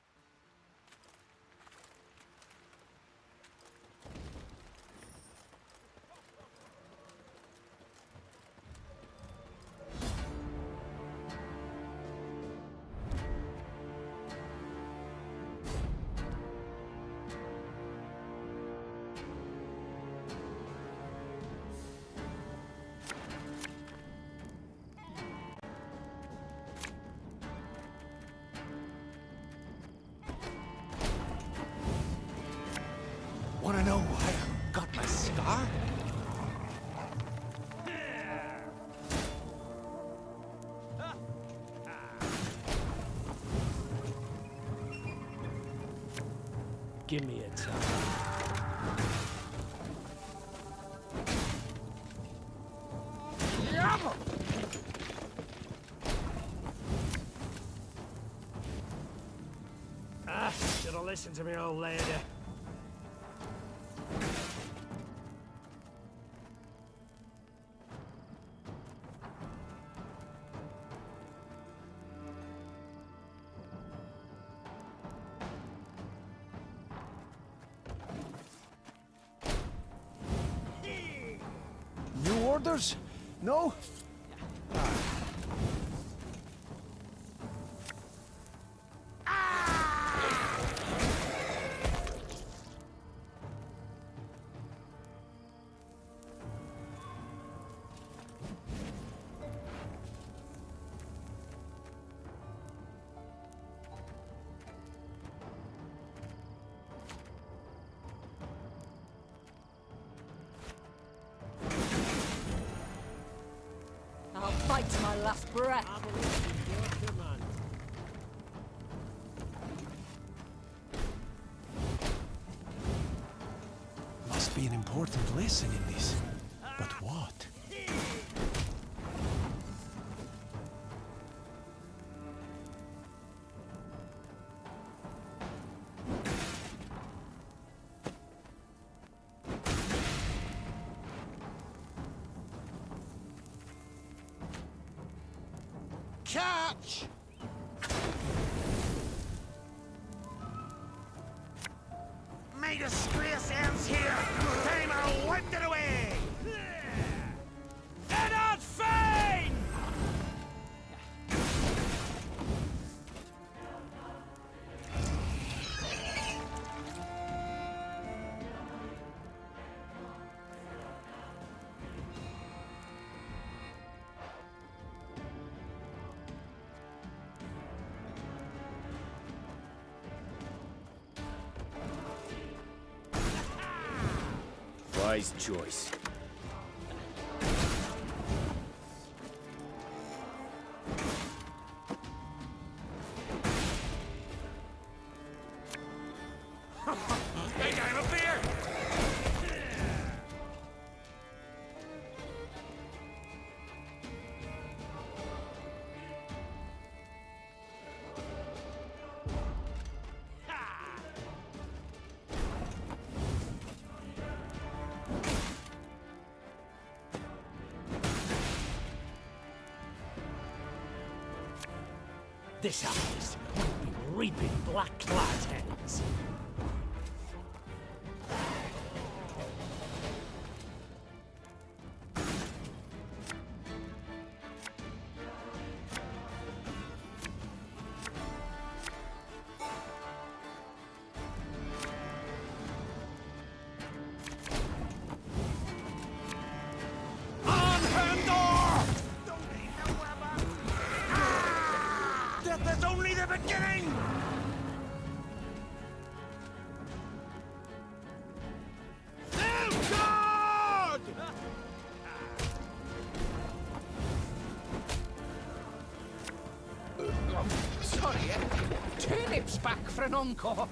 Give me a time. Should have listened to me old lady. New orders? No? I'll fight to my last breath. Must be an important lesson in this. But what? Catch! May disgrace ends here! Tamer wiped it away! Eddard Fane! Wise choice. Hey, I'm up here! This harvest will be reaping black-clad heads. Death is only the beginning! God! Sorry, turnips back for an encore.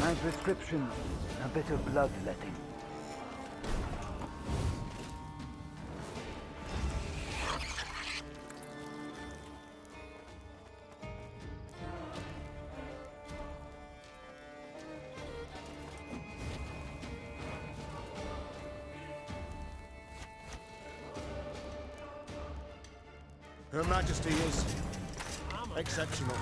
My prescription, a bit of bloodletting. Her Majesty is exceptional.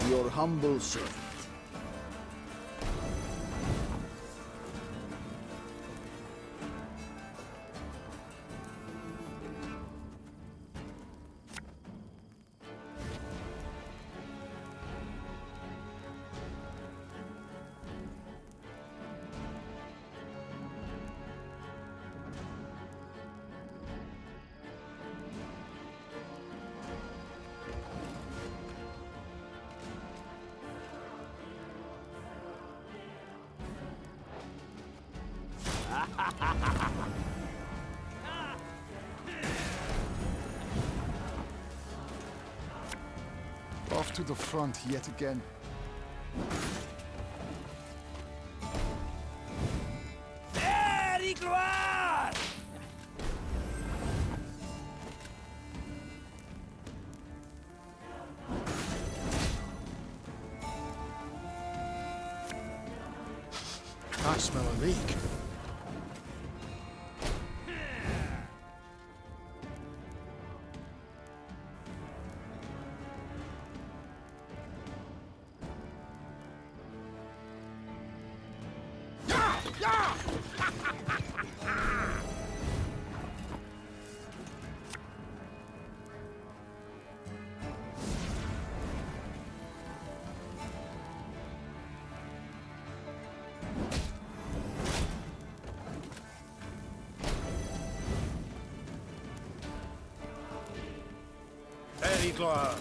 Your humble servant. Off to the front yet again. Very gloire! I smell a leak. Very gloire.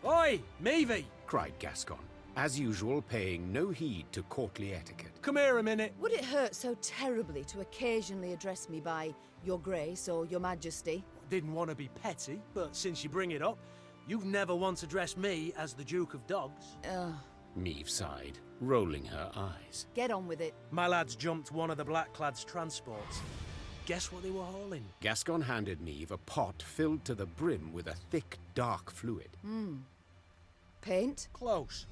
Oi, Meve! Cried Gascon, as usual paying no heed to courtly etiquette. Come here a minute. Would it hurt so terribly to occasionally address me by Your Grace or Your Majesty? Didn't want to be petty, but since you bring it up, you've never once addressed me as the Duke of Dogs. Ugh. Meve sighed, rolling her eyes. Get on with it. My lads jumped one of the Blackclads' transports. Guess what they were hauling? Gascon handed Meve a pot filled to the brim with a thick, dark fluid. Paint? Close.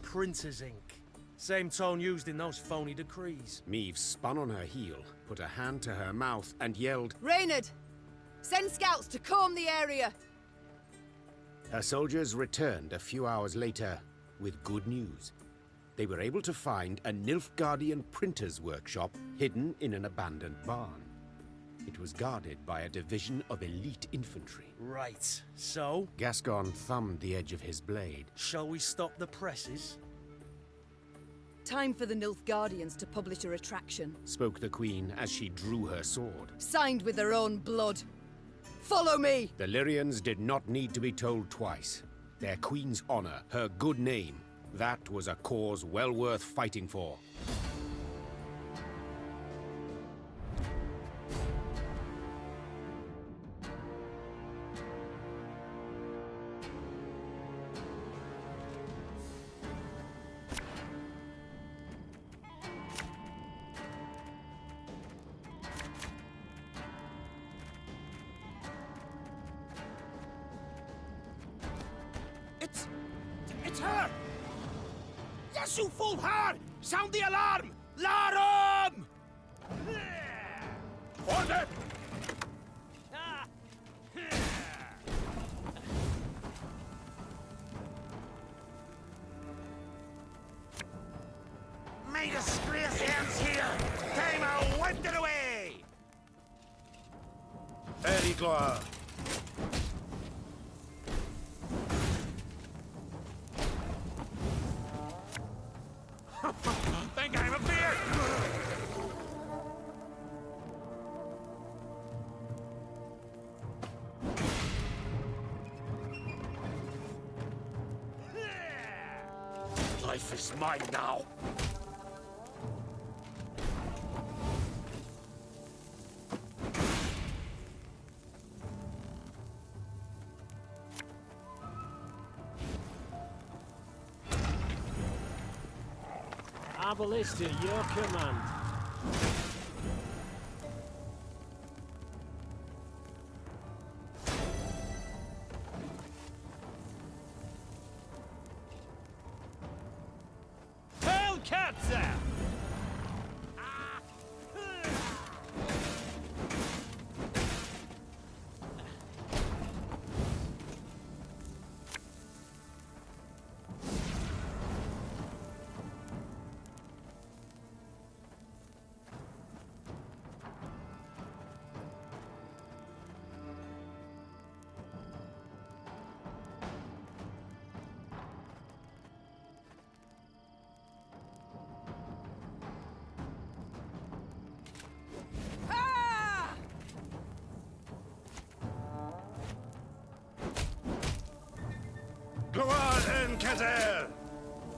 Printer's ink. Same tone used in those phony decrees. Meve spun on her heel, put a hand to her mouth, and yelled, Reynard! Send scouts to comb the area! Her soldiers returned a few hours later with good news. They were able to find a Nilfgaardian printer's workshop hidden in an abandoned barn. It was guarded by a division of elite infantry. Right, so? Gascon thumbed the edge of his blade. Shall we stop the presses? Time for the Nilfgaardians to publish a retraction. Spoke the Queen as she drew her sword. Signed with their own blood. Follow me! The Lyrians did not need to be told twice. Their queen's honor, her good name, that was a cause well worth fighting for. It's her! Yes, you fool her! Sound the alarm! Larum! Order! May disgrace ends here! Time I wiped it away! Eddie Gloire. Think I'm a beard! Life is mine now. Ballista, your command. Hellcatzer! Gloire and Kazer!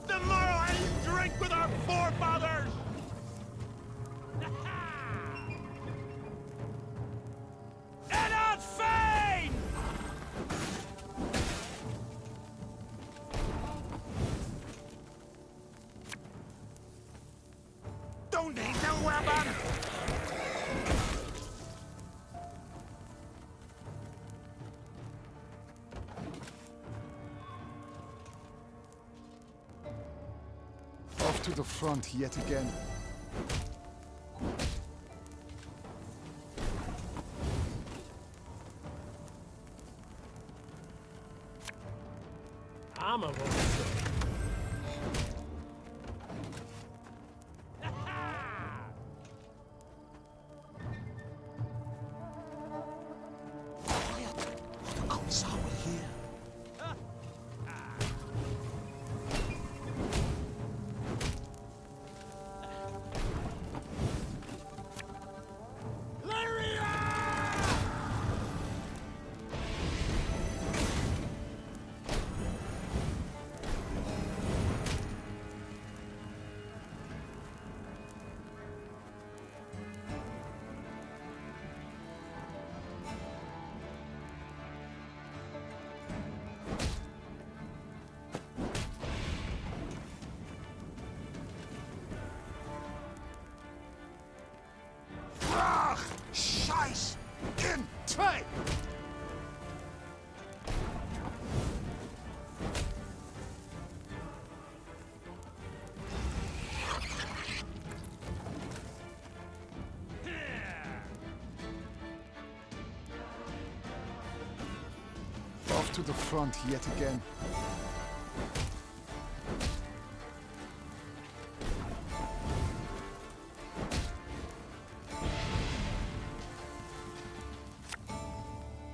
Tomorrow I'll drink with our forefathers! Eddard Fane! Don't need no weapon! Off to the front yet again. I'm a woman. Scheiß! In zwei! Off to the front yet again.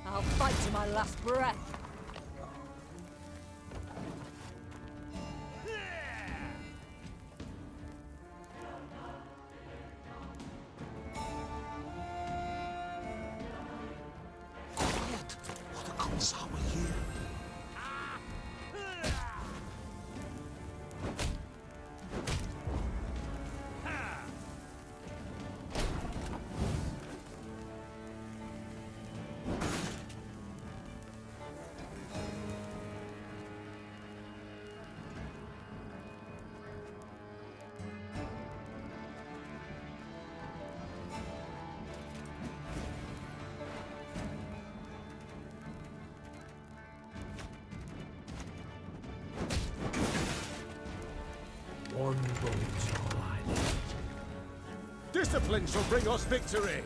I'll fight to my last breath. Quiet! What a comes our here? One bullet's all I need. Discipline shall bring us victory!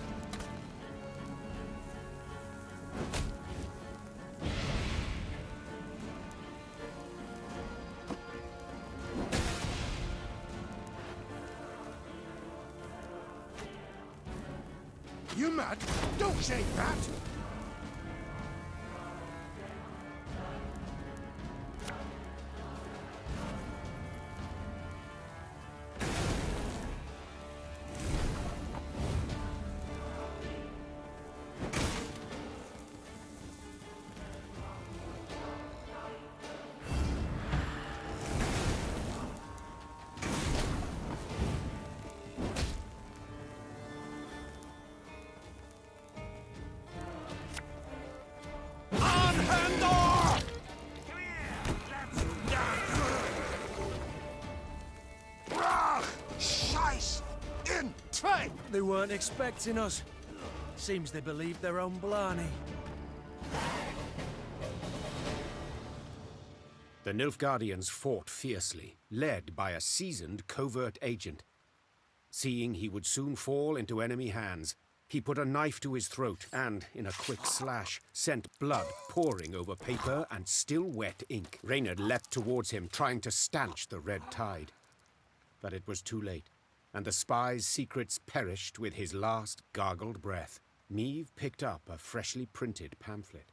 You mad? Don't shake that! They weren't expecting us. Seems they believed their own blarney. The Nilfgaardians fought fiercely, led by a seasoned covert agent. Seeing he would soon fall into enemy hands, he put a knife to his throat and, in a quick slash, sent blood pouring over paper and still wet ink. Reynard leapt towards him, trying to stanch the red tide. But it was too late, and the spy's secrets perished with his last gargled breath. Meve picked up a freshly printed pamphlet.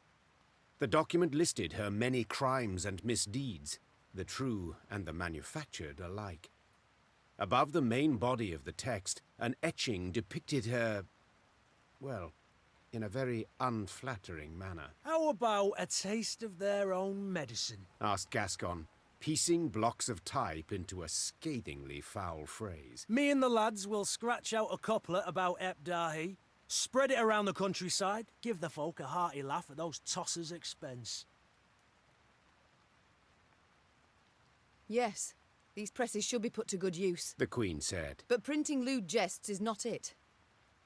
The document listed her many crimes and misdeeds, the true and the manufactured alike. Above the main body of the text, an etching depicted her, well, in a very unflattering manner. How about a taste of their own medicine? Asked Gascon, piecing blocks of type into a scathingly foul phrase. Me and the lads will scratch out a couplet about Ep Dahi, spread it around the countryside, give the folk a hearty laugh at those tossers' expense. Yes, these presses should be put to good use. The Queen said. But printing lewd jests is not it.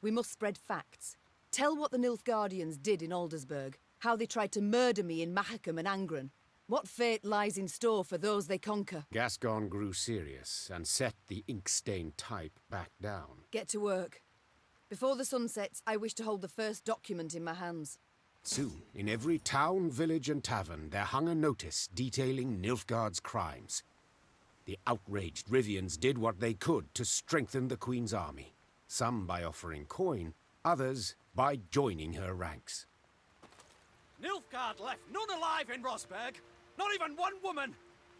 We must spread facts. Tell what the Nilfgaardians did in Aldersburg, how they tried to murder me in Mahakam and Angren. What fate lies in store for those they conquer? Gascon grew serious and set the ink-stained type back down. Get to work. Before the sun sets, I wish to hold the first document in my hands. Soon, in every town, village and tavern, there hung a notice detailing Nilfgaard's crimes. The outraged Rivians did what they could to strengthen the Queen's army. Some by offering coin, others by joining her ranks. Nilfgaard left none alive in Rosberg, not even one woman,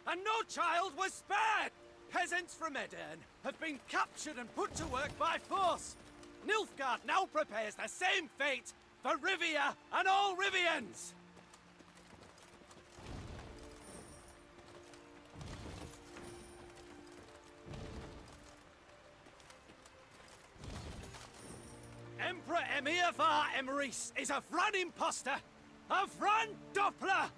and no child was spared! Peasants from Edern have been captured and put to work by force. Nilfgaard now prepares the same fate for Rivia and all Rivians! Emperor Emir var Emrys is a Vran imposter! A Vran Doppler!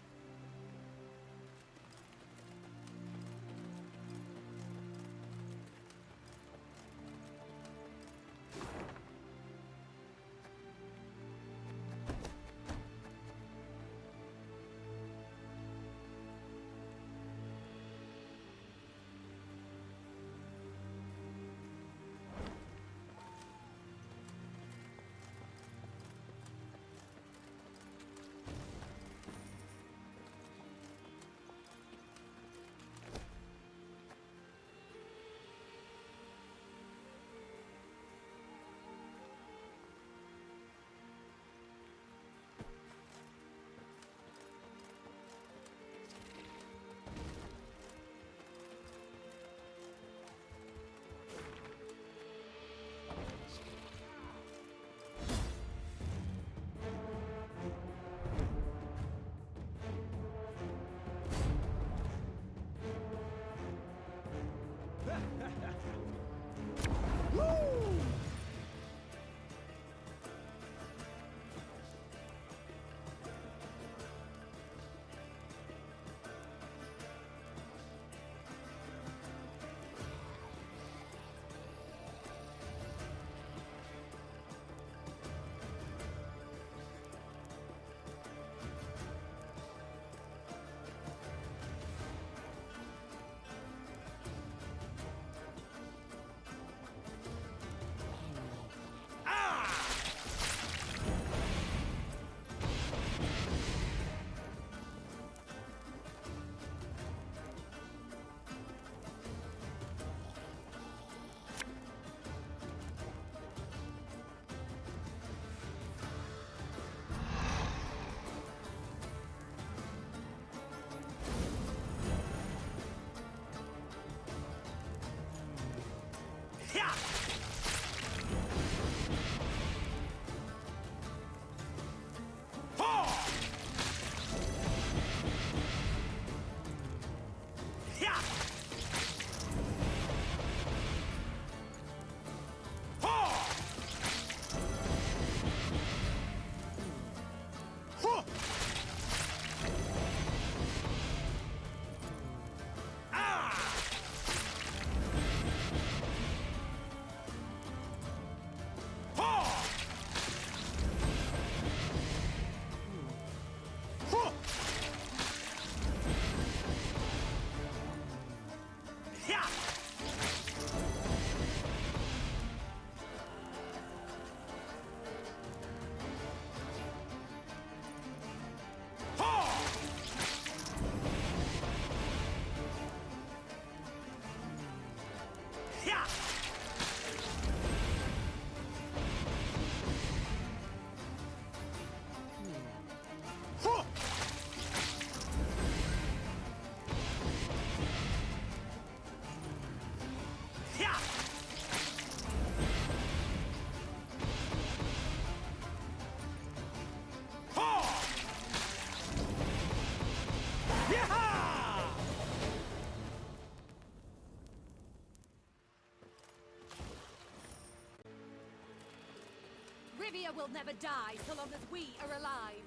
Rivia will never die so long as we are alive.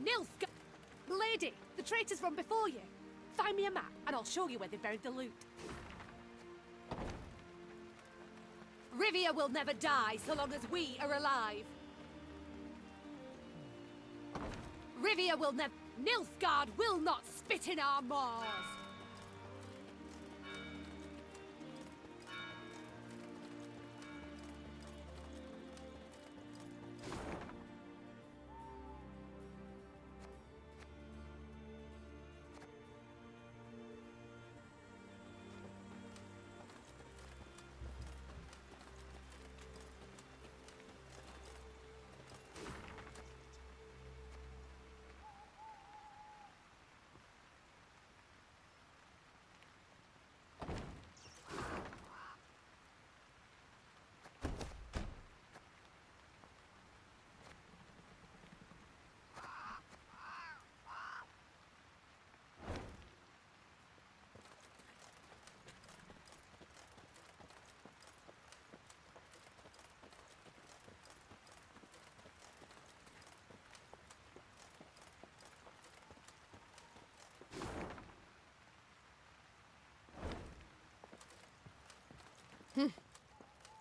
Nilfgaard! Lady, the traitors run before you. Find me a map, and I'll show you where they buried the loot. Rivia will never die so long as we are alive. Rivia will never... Nilfgaard will not spit in our maws!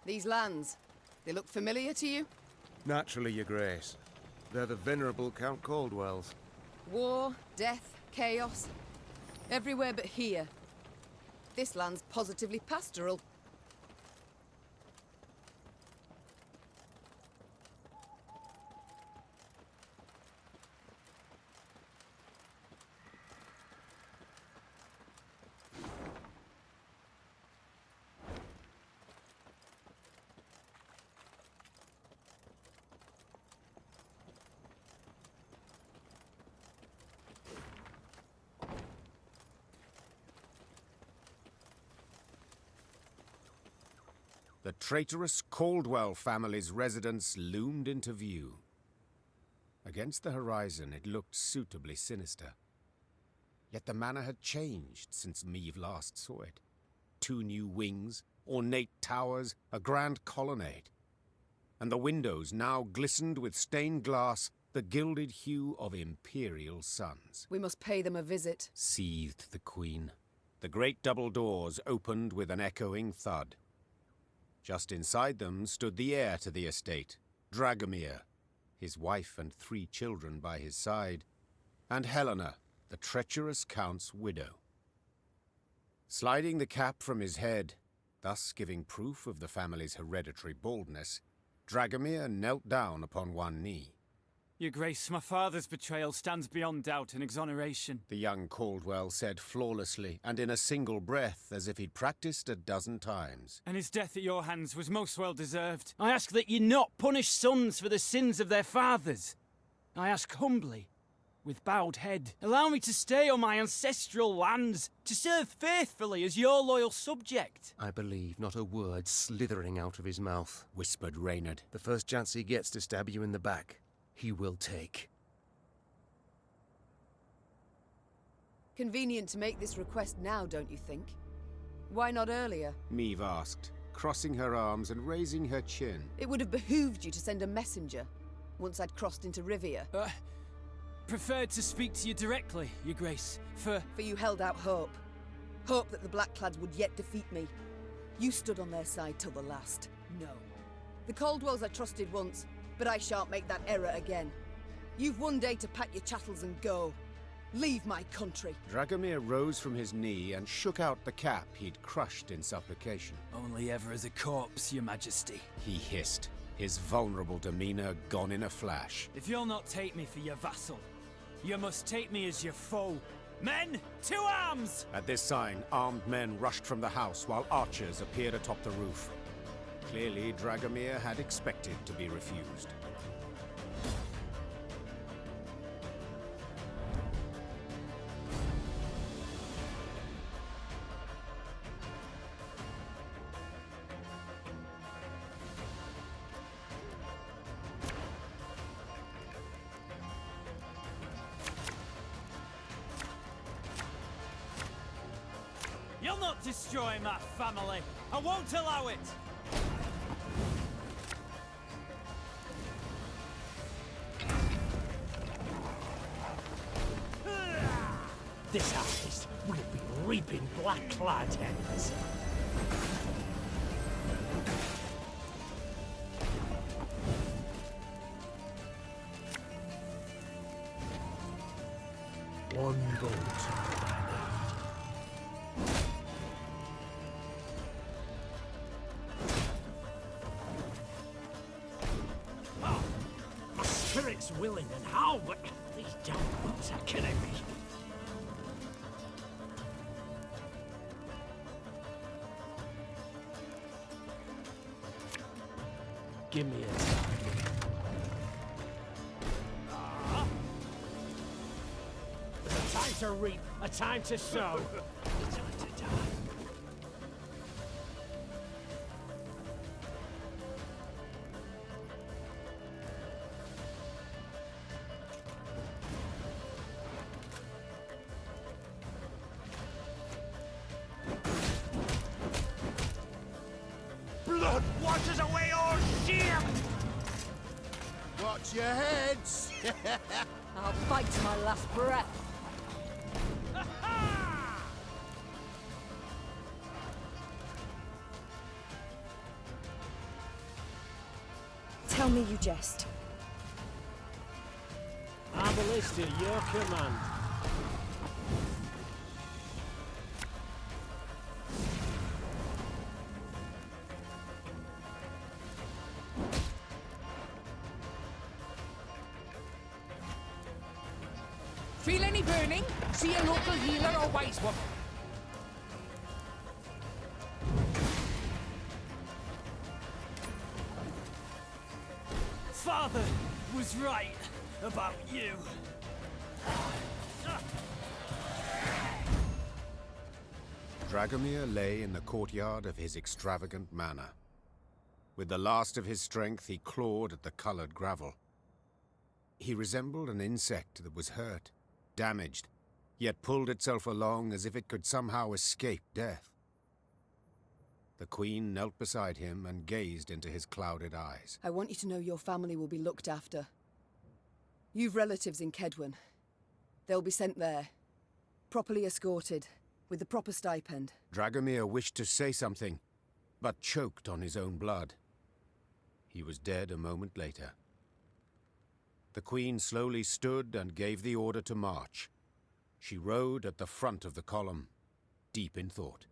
These lands, they look familiar to you? Naturally, Your Grace. They're the venerable Count Caldwell's. War, death, chaos. Everywhere but here. This land's positively pastoral. The traitorous Caldwell family's residence loomed into view. Against the horizon, it looked suitably sinister. Yet the manor had changed since Meve last saw it. 2 new wings, ornate towers, a grand colonnade. And the windows now glistened with stained glass, the gilded hue of imperial suns. We must pay them a visit, Seethed the queen. The great double doors opened with an echoing thud. Just inside them stood the heir to the estate, Dragomir, his wife and 3 children by his side, and Helena, the treacherous count's widow. Sliding the cap from his head, thus giving proof of the family's hereditary baldness, Dragomir knelt down upon one knee. Your Grace, my father's betrayal stands beyond doubt and exoneration. The young Caldwell said flawlessly, and in a single breath, as if he'd practiced a dozen times. And his death at your hands was most well deserved. I ask that ye not punish sons for the sins of their fathers. I ask humbly, with bowed head, allow me to stay on my ancestral lands, to serve faithfully as your loyal subject. I believe not a word slithering out of his mouth, whispered Reynard. The first chance he gets to stab you in the back, he will take. Convenient to make this request now, don't you think? Why not earlier? Meve asked, crossing her arms and raising her chin. It would have behooved you to send a messenger, once I'd crossed into Rivia. Preferred to speak to you directly, Your Grace, For you held out hope. Hope that the Blackclads would yet defeat me. You stood on their side till the last. No. The Caldwells I trusted once, but I shan't make that error again. You've one day to pack your chattels and go. Leave my country. Dragomir rose from his knee and shook out the cap he'd crushed in supplication. Only ever as a corpse, Your Majesty. He hissed, his vulnerable demeanor gone in a flash. If you'll not take me for your vassal, you must take me as your foe. Men, to arms! At this sign, armed men rushed from the house while archers appeared atop the roof. Clearly, Dragomir had expected to be refused. You'll not not destroy my family! I won't allow it! This harvest will be reaping black-clad heads. One bolt I need. Oh, my spirit's willing and how, but these damn boots are killing me. Give me a time. There's a time to reap, a time to sow, a time to die. Blood washes away all shame! Watch your heads! I'll fight to my last breath. Tell me you jest. Arbalista, your command. Feel any burning? See a local healer or wise woman? Father was right about you. Dragomir lay in the courtyard of his extravagant manor. With the last of his strength, he clawed at the colored gravel. He resembled an insect that was hurt, damaged, yet pulled itself along as if it could somehow escape death. The Queen knelt beside him and gazed into his clouded eyes. I want you to know your family will be looked after. You've relatives in Kedwen. They'll be sent there, properly escorted, with the proper stipend. Dragomir wished to say something, but choked on his own blood. He was dead a moment later. The Queen slowly stood and gave the order to march. She rode at the front of the column, deep in thought.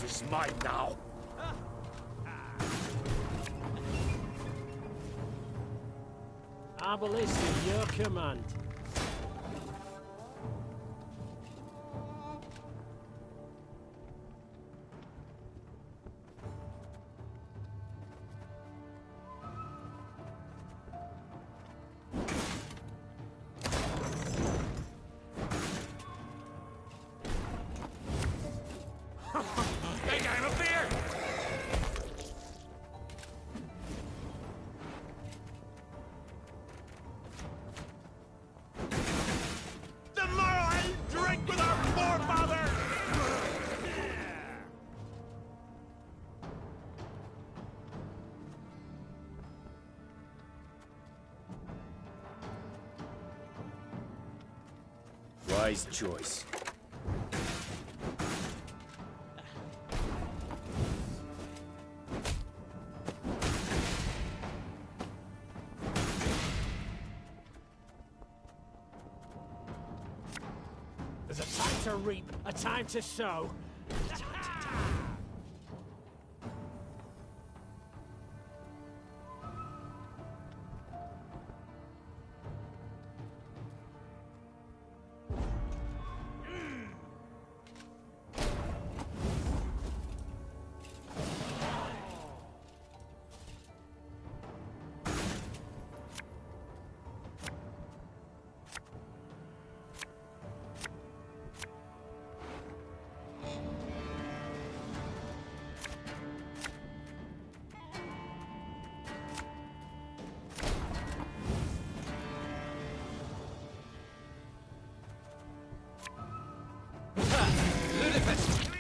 is mine now. Arbalest, your command. They got him up there! The moral I drink with our forefathers! Wise choice. There's a time to reap, a time to sow.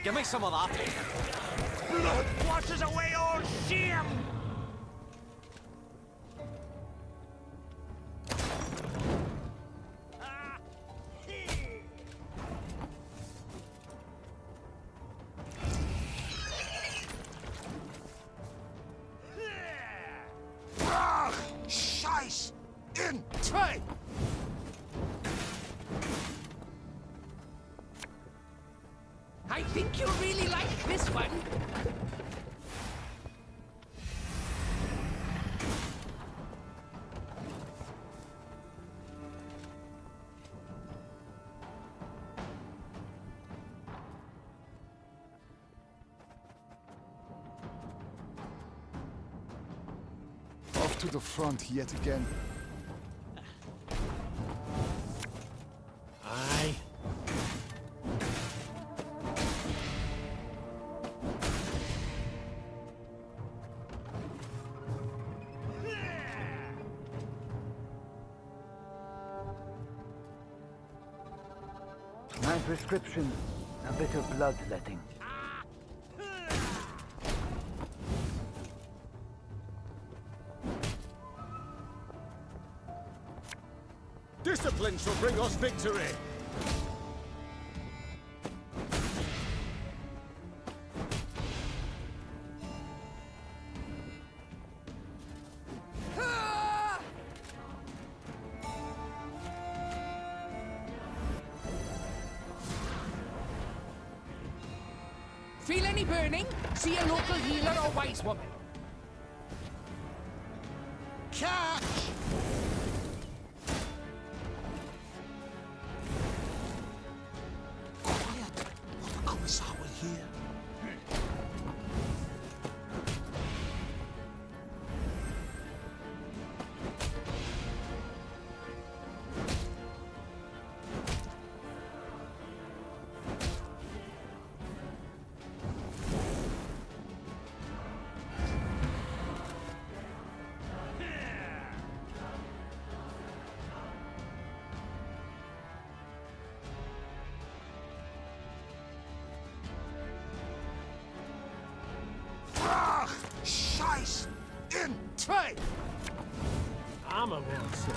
Give me some of that. Blood washes away all shame! Scheiß! In Trade! I think you'll really like this one. Off to the front yet again. Aye. My prescription, a bit of bloodletting. Discipline shall bring us victory! Feel any burning? See a local healer or wise woman. Catch! Quiet! Or the commissar will hear. Scheiß! In Trade! I'm a man, sir.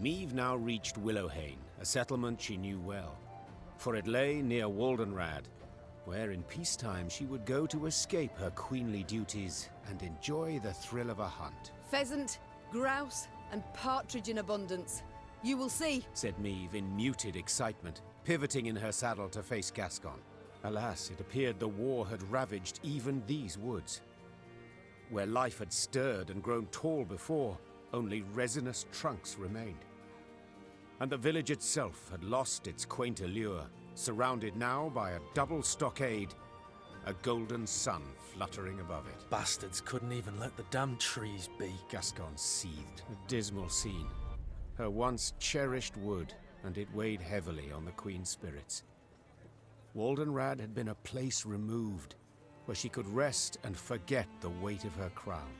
Meve now reached Willowhain, a settlement she knew well, for it lay near Waldenrad, where in peacetime she would go to escape her queenly duties and enjoy the thrill of a hunt. Pheasant, grouse, and partridge in abundance. You will see, said Meve in muted excitement, pivoting in her saddle to face Gascon. Alas, it appeared the war had ravaged even these woods. Where life had stirred and grown tall before, only resinous trunks remained. And the village itself had lost its quaint allure, surrounded now by a double stockade, a golden sun fluttering above it. Bastards couldn't even let the damn trees be. Gascon seethed, a dismal scene. Her once cherished wood, and it weighed heavily on the Queen's spirits. Waldenrad had been a place removed, where she could rest and forget the weight of her crown.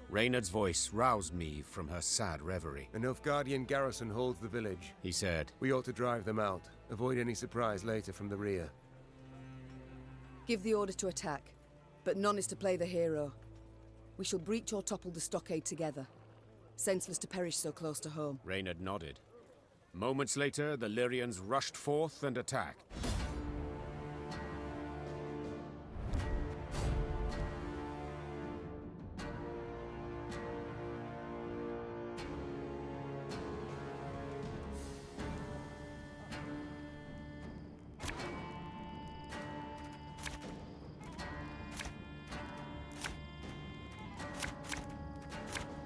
Reynard's voice roused Meve from her sad reverie. A Nilfgaardian garrison holds the village, he said. We ought to drive them out. Avoid any surprise later from the rear. give the order to attack, but none is to play the hero. We shall breach or topple the stockade together. Senseless to perish so close to home. Reynard nodded. Moments later, the Lyrians rushed forth and attacked.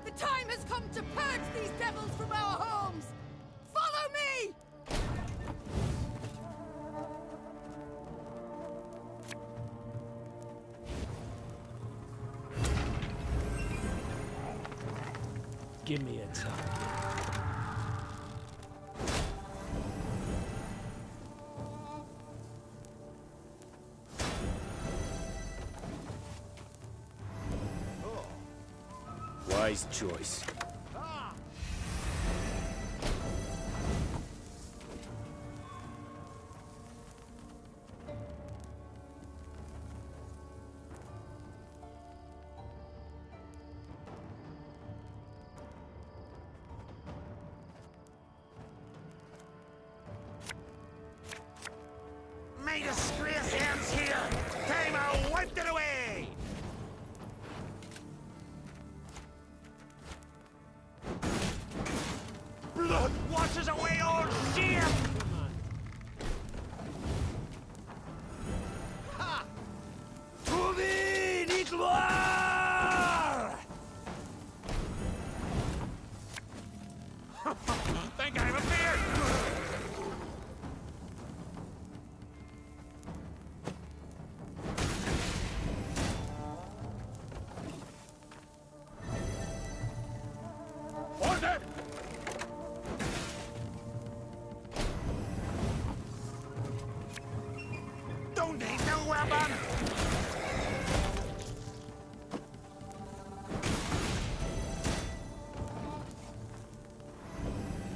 The time has come to purge these devils from our homes! Follow me! Give me a target. Wise choice. May disgrace ends here! Time I wiped it away! Blood washes away all shame! Ha! Trouvé l'histoire! Think I'm a beard! Order! Don't need no weapon!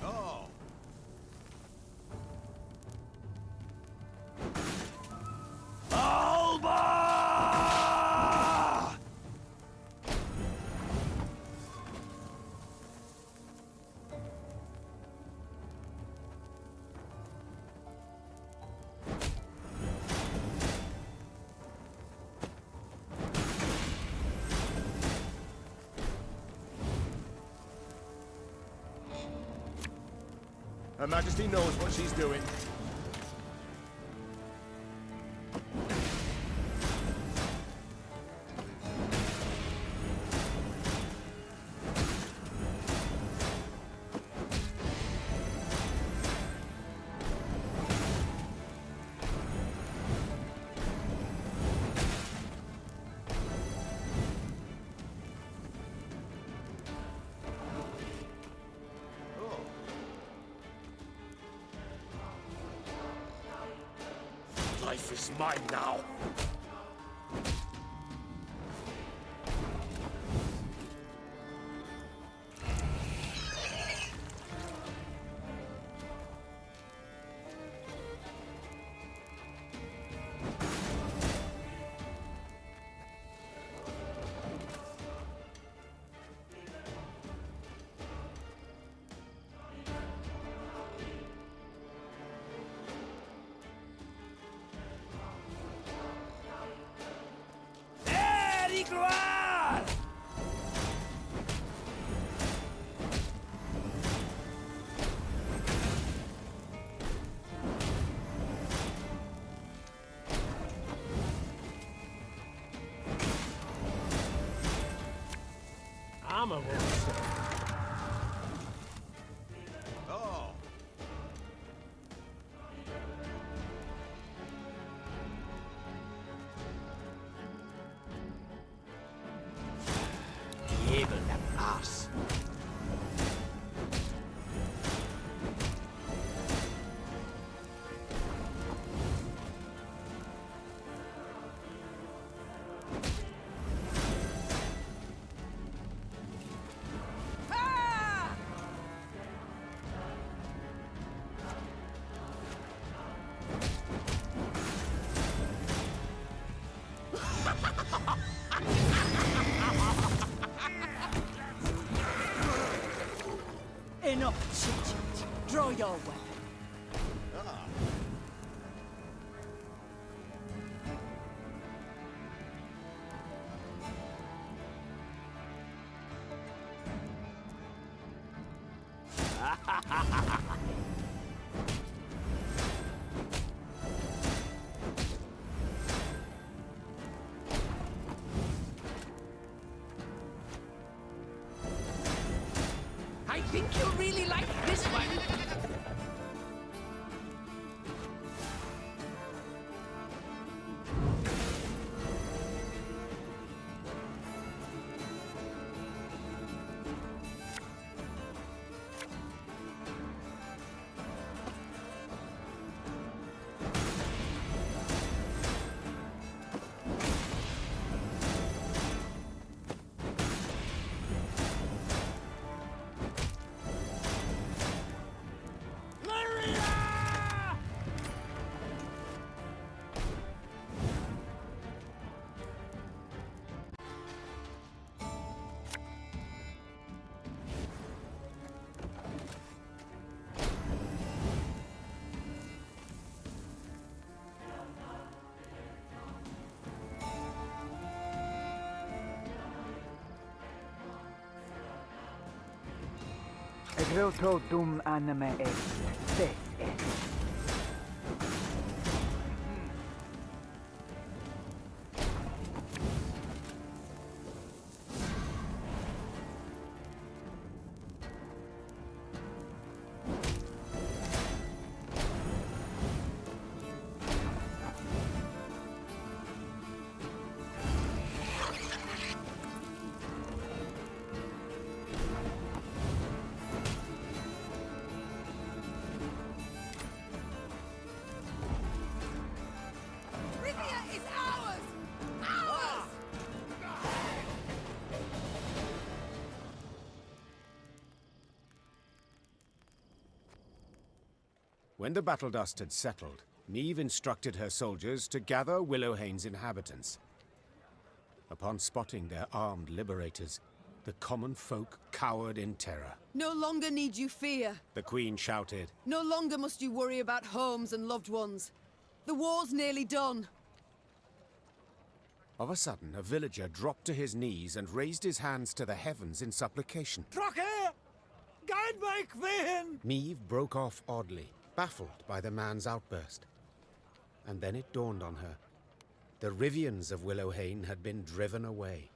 Oh. Alba! Her Majesty knows what she's doing. Life is mine now. hammer won't stay. Oh. Be able to pass. Enough chit-chat. Draw your weapon. Ah. I think you'll really like this one. Egreto dum anime est, des est. Rivia is ours! Ours! When the battle dust had settled, Meve instructed her soldiers to gather Willowhane's inhabitants. Upon spotting their armed liberators, the common folk cowered in terror. No longer need you fear. The Queen shouted. No longer must you worry about homes and loved ones. The war's nearly done. Of a sudden, a villager dropped to his knees and raised his hands to the heavens in supplication. Drake! Guide back then! Meve broke off oddly, baffled by the man's outburst. And then it dawned on her. The Rivians of Willowhane had been driven away.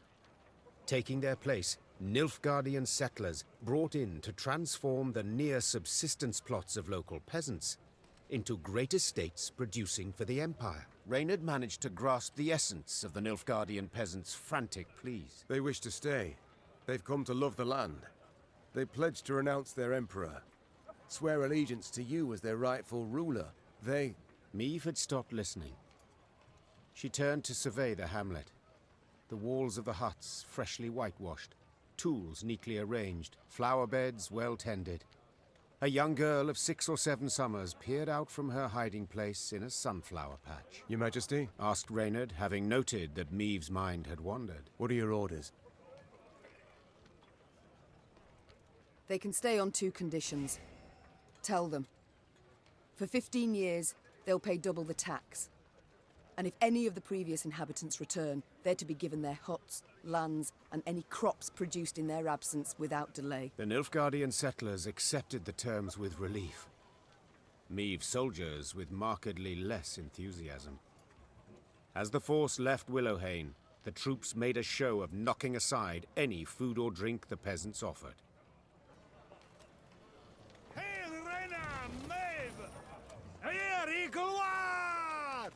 Taking their place, Nilfgaardian settlers brought in to transform the near-subsistence plots of local peasants into great estates producing for the Empire. Reynard managed to grasp the essence of the Nilfgaardian peasants' frantic pleas. They wish to stay. They've come to love the land. They pledged to renounce their emperor, swear allegiance to you as their rightful ruler. Meve had stopped listening. She turned to survey the hamlet. The walls of the huts freshly whitewashed, tools neatly arranged, flower beds well tended. A young girl of 6 or 7 summers peered out from her hiding place in a sunflower patch. Your Majesty? Asked Reynard, having noted that Meve's mind had wandered. What are your orders? They can stay on 2 conditions. Tell them. For 15 years, they'll pay double the tax. And if any of the previous inhabitants return, they're to be given their huts, lands, and any crops produced in their absence without delay. The Nilfgaardian settlers accepted the terms with relief. Meve's soldiers with markedly less enthusiasm. As the force left Willowhane, the troops made a show of knocking aside any food or drink the peasants offered. Hail Reina, Meve! Here, Eagle One!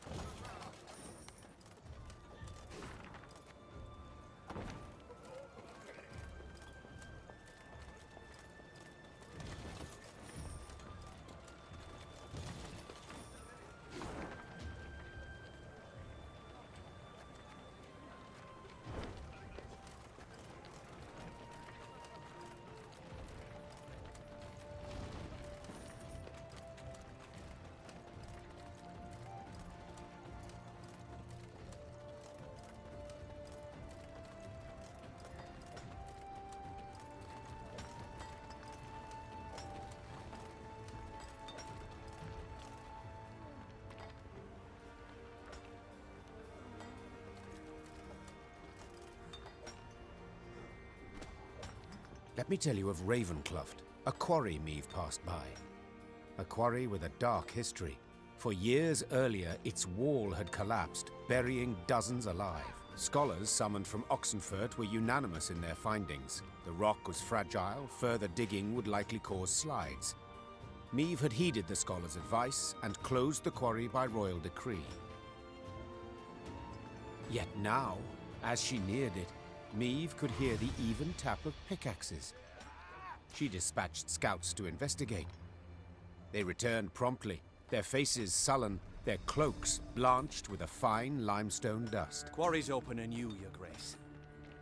Let me tell you of Ravencloft, a quarry Meve passed by. A quarry with a dark history. For years earlier, its wall had collapsed, burying dozens alive. Scholars summoned from Oxenfurt were unanimous in their findings. The rock was fragile, further digging would likely cause slides. Meve had heeded the scholars' advice and closed the quarry by royal decree. Yet now, as she neared it, Meve could hear the even tap of pickaxes. She dispatched scouts to investigate. They returned promptly, their faces sullen, their cloaks blanched with a fine limestone dust. Quarry's open anew, Your Grace.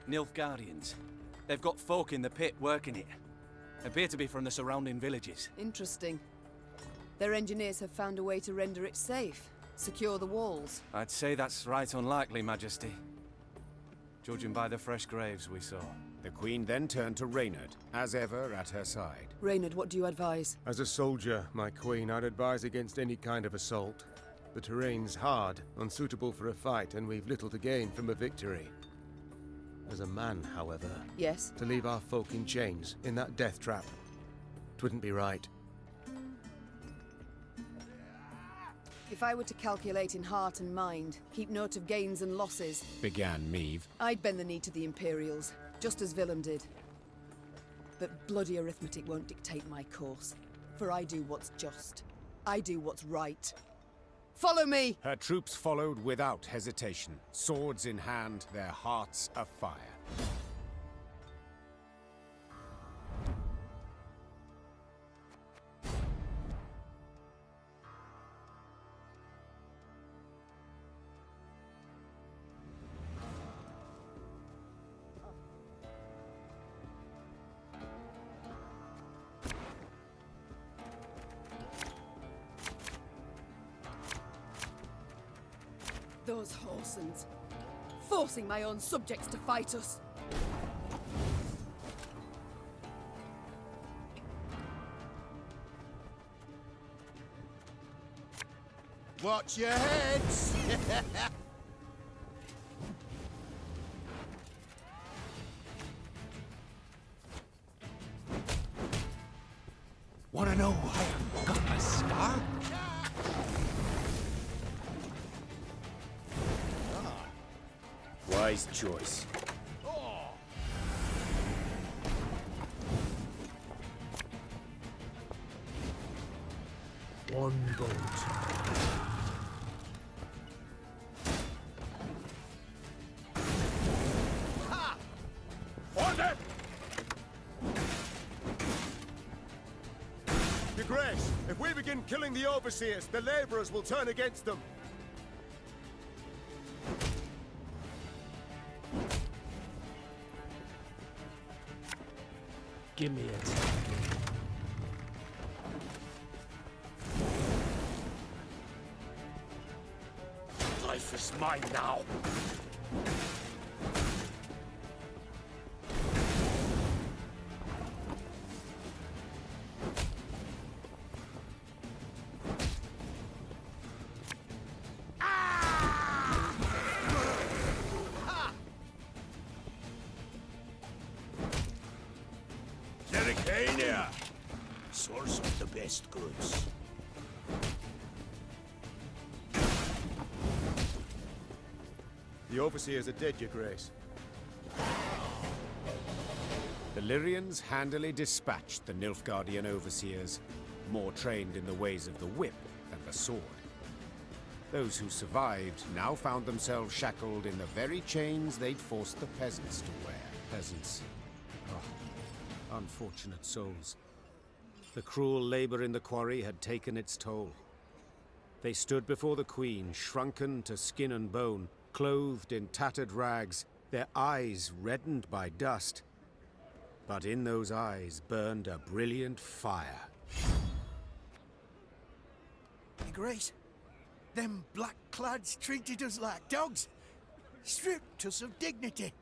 Nilfgaardians. They've got folk in the pit working it. Appear to be from the surrounding villages. Interesting. Their engineers have found a way to render it safe, secure the walls. I'd say that's right unlikely, Majesty. Judging by the fresh graves we saw. The Queen then turned to Reynard, as ever at her side. Reynard, what do you advise? As a soldier, my Queen, I'd advise against any kind of assault. The terrain's hard, unsuitable for a fight, and we've little to gain from a victory. As a man, however... Yes? To leave our folk in chains, in that death trap. 'Twouldn't be right. If I were to calculate in heart and mind, keep note of gains and losses... began Meve. I'd bend the knee to the Imperials, just as Willem did. But bloody arithmetic won't dictate my course. For I do what's just. I do what's right. Follow me! Her troops followed without hesitation, swords in hand, their hearts afire. Those Horsons, forcing my own subjects to fight us. Watch your heads! Wanna know why I got my scar? Wise choice. One boat. Order! Your Grace, if we begin killing the overseers, the laborers will turn against them. Give me it. Life is mine now. Zericania! Source of the best goods. The overseers are dead, Your Grace. The Lyrians handily dispatched the Nilfgaardian overseers, more trained in the ways of the whip than the sword. Those who survived now found themselves shackled in the very chains they'd forced the peasants to wear. Peasants. Oh, unfortunate souls. The cruel labor in the quarry had taken its toll. They stood before the Queen, shrunken to skin and bone, clothed in tattered rags, their eyes reddened by dust. But in those eyes burned a brilliant fire. Your Grace, them black-clads treated us like dogs, stripped us of dignity.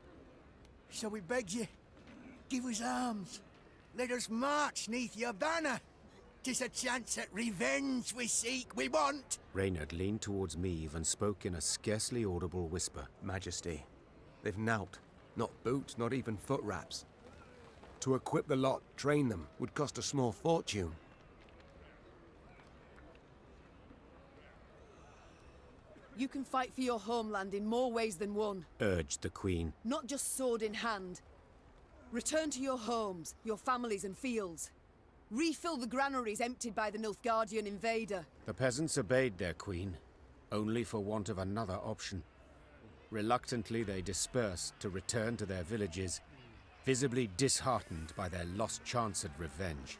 So we beg you, give us arms. Let us march neath your banner. 'Tis a chance at revenge we seek, we want. Reynard leaned towards Meve and spoke in a scarcely audible whisper. Majesty, they've nowt. Not boots, not even foot wraps. To equip the lot, train them, would cost a small fortune. You can fight for your homeland in more ways than one. Urged the Queen. Not just sword in hand. Return to your homes, your families and fields. Refill the granaries emptied by the Nilfgaardian invader. The peasants obeyed their Queen, only for want of another option. Reluctantly they dispersed to return to their villages, visibly disheartened by their lost chance at revenge.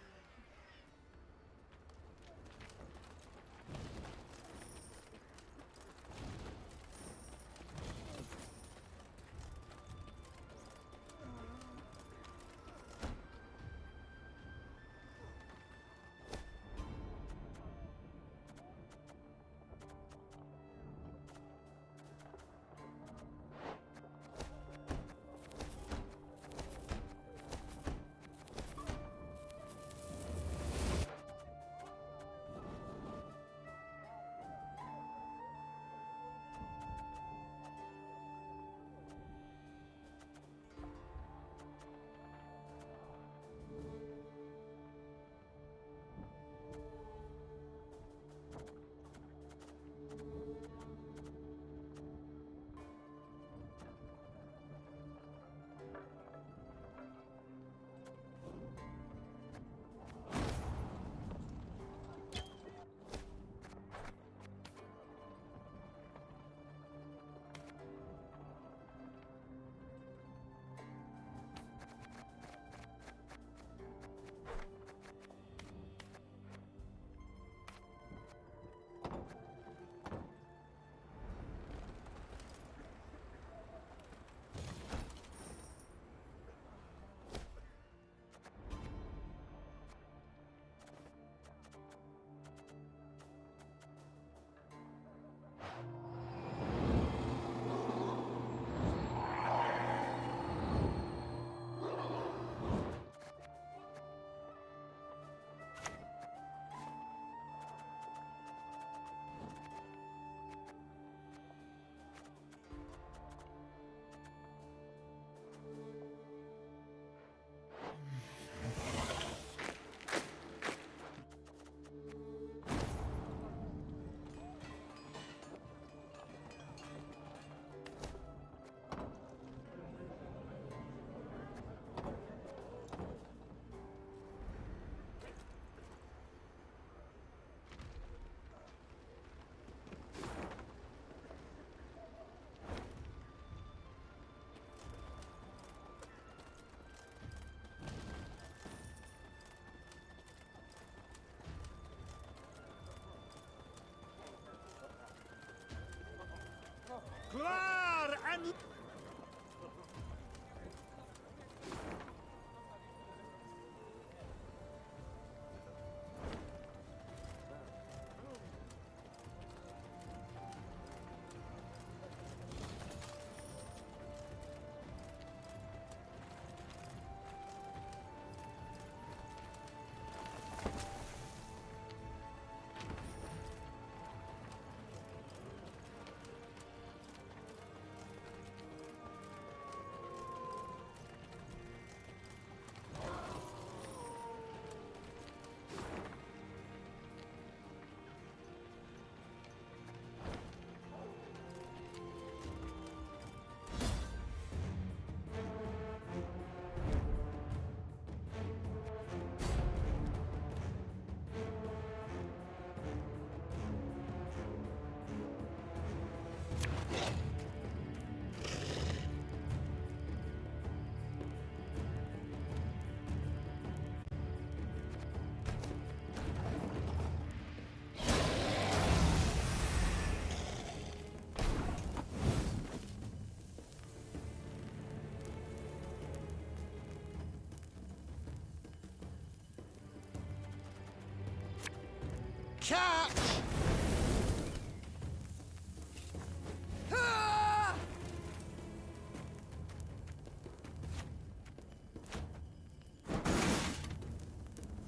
catch!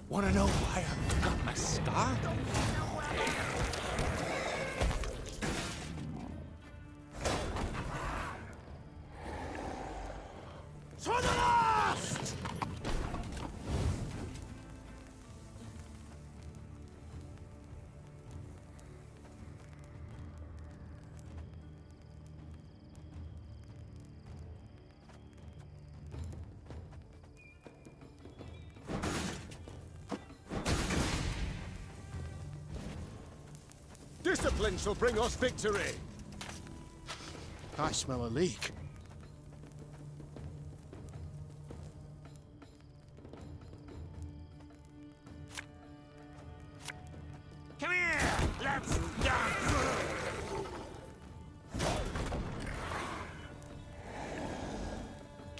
Wanna know why I've got my scar? To the last! Discipline shall bring us victory! I smell a leak. Come here! Let's dance!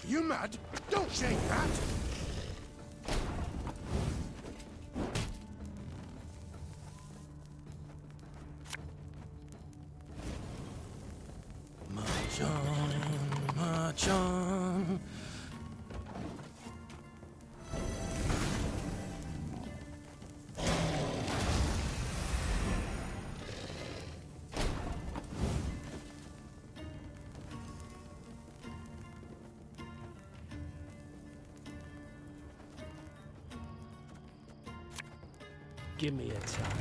You mad? Don't shake that! March on, march on. Give me a target.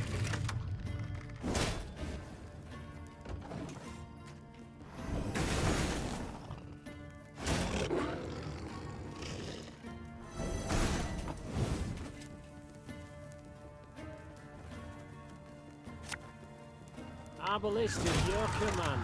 Arbalist is your command.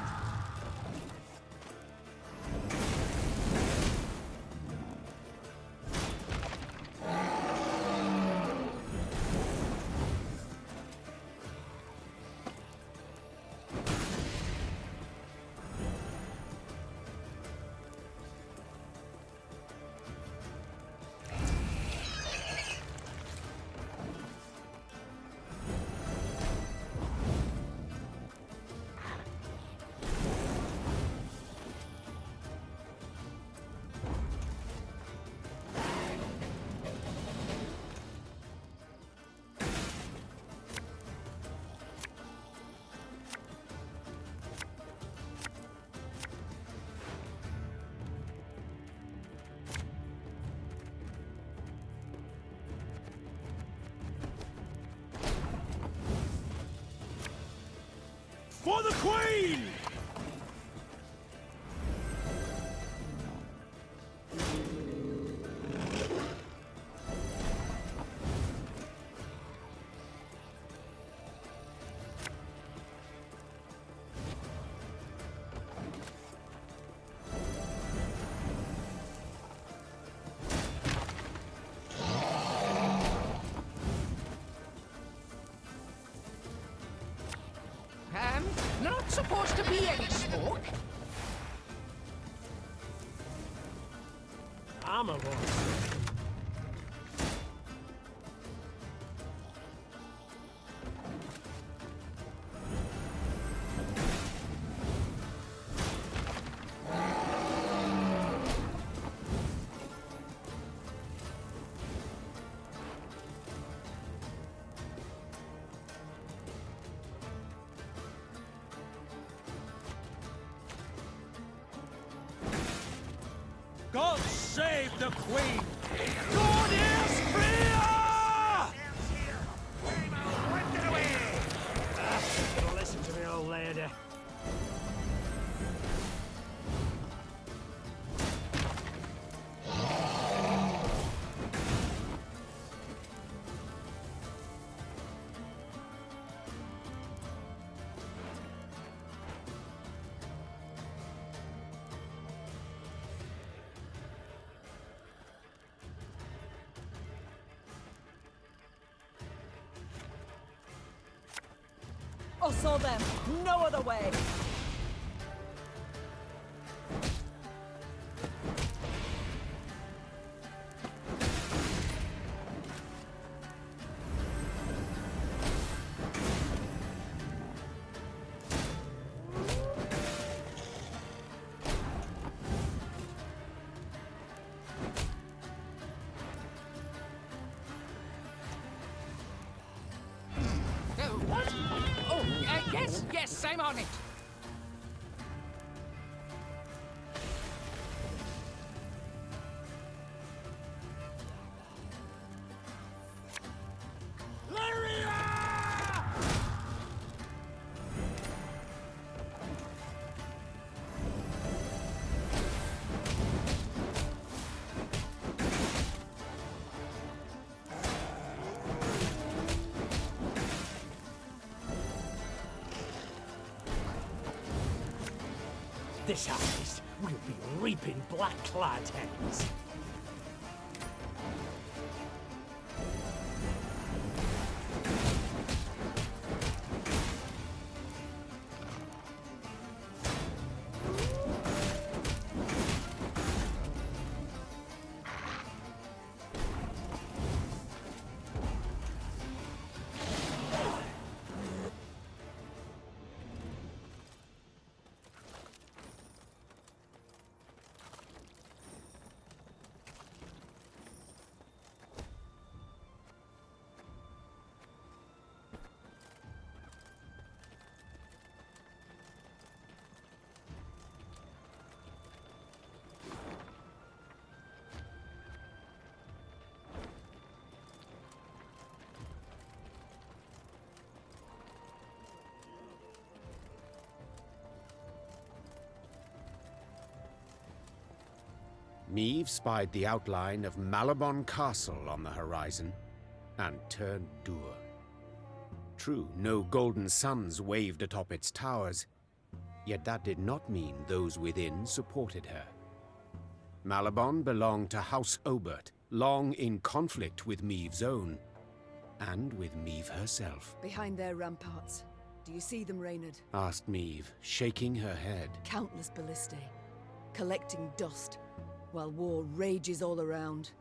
For the Queen! Not supposed to be any smoke. I'm a boss. God save the Queen! God is Rivia! Listen to me, old lady. Saw them. No other way. Yes, yes, I'm on it. This harvest, we'll be reaping black-clad heads. Meve spied the outline of Malabon Castle on the horizon and turned dour. True, no golden suns waved atop its towers, yet that did not mean those within supported her. Malabon belonged to House Obert, long in conflict with Meve's own, and with Meve herself. Behind their ramparts. Do you see them, Reynard? Asked Meve, shaking her head. Countless ballistae, collecting dust, while war rages all around.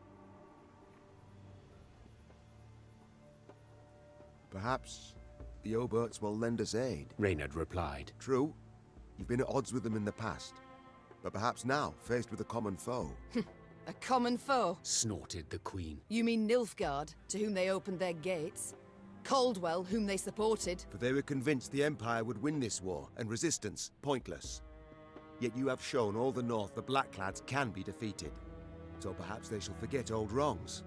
Perhaps the Oberts will lend us aid, Reynard replied. True, you've been at odds with them in the past, but perhaps now, faced with a common foe. A common foe? Snorted the Queen. You mean Nilfgaard, to whom they opened their gates? Caldwell, whom they supported? For they were convinced the Empire would win this war, and resistance pointless. Yet you have shown all the North the Blackclads can be defeated. So perhaps they shall forget old wrongs.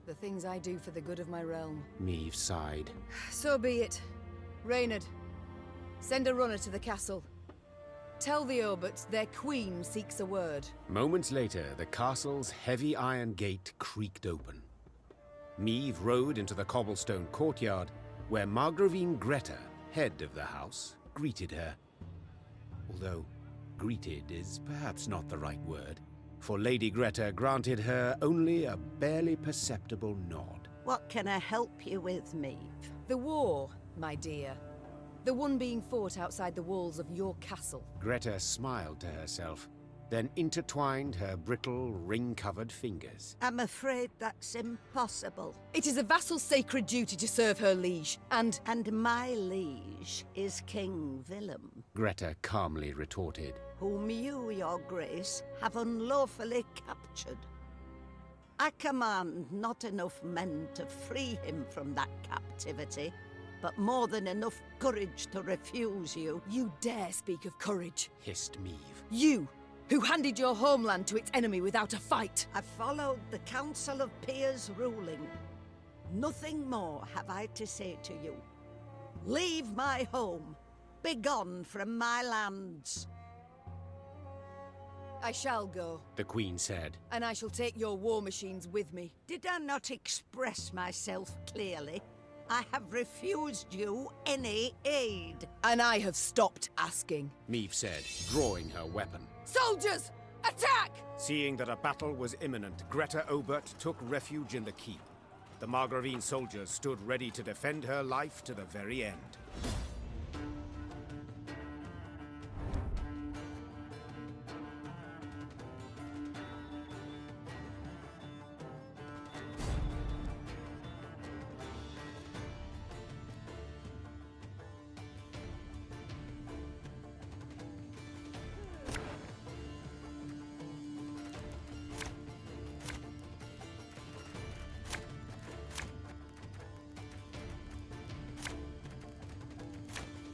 The things I do for the good of my realm. Meve sighed. So be it. Reynard, send a runner to the castle. Tell the Oberts their queen seeks a word. Moments later, the castle's heavy iron gate creaked open. Meve rode into the cobblestone courtyard, where Margravine Greta, head of the house, greeted her. Although greeted is perhaps not the right word, for Lady Greta granted her only a barely perceptible nod. What can I help you with, Meve? The war, my dear. The one being fought outside the walls of your castle. Greta smiled to herself, then intertwined her brittle, ring-covered fingers. I'm afraid that's impossible. It is a vassal's sacred duty to serve her liege, and... And my liege is King Willem. Greta calmly retorted. Whom you, your grace, have unlawfully captured. I command not enough men to free him from that captivity, but more than enough courage to refuse you. You dare speak of courage? Hissed Meve. You, who handed your homeland to its enemy without a fight. I followed the Council of Peers' ruling. Nothing more have I to say to you. Leave my home. Begone from my lands. I shall go, the Queen said. And I shall take your war machines with me. Did I not express myself clearly? I have refused you any aid. And I have stopped asking, Meve said, drawing her weapon. Soldiers, attack! Seeing that a battle was imminent, Greta Obert took refuge in the keep. The Margravine soldiers stood ready to defend her life to the very end.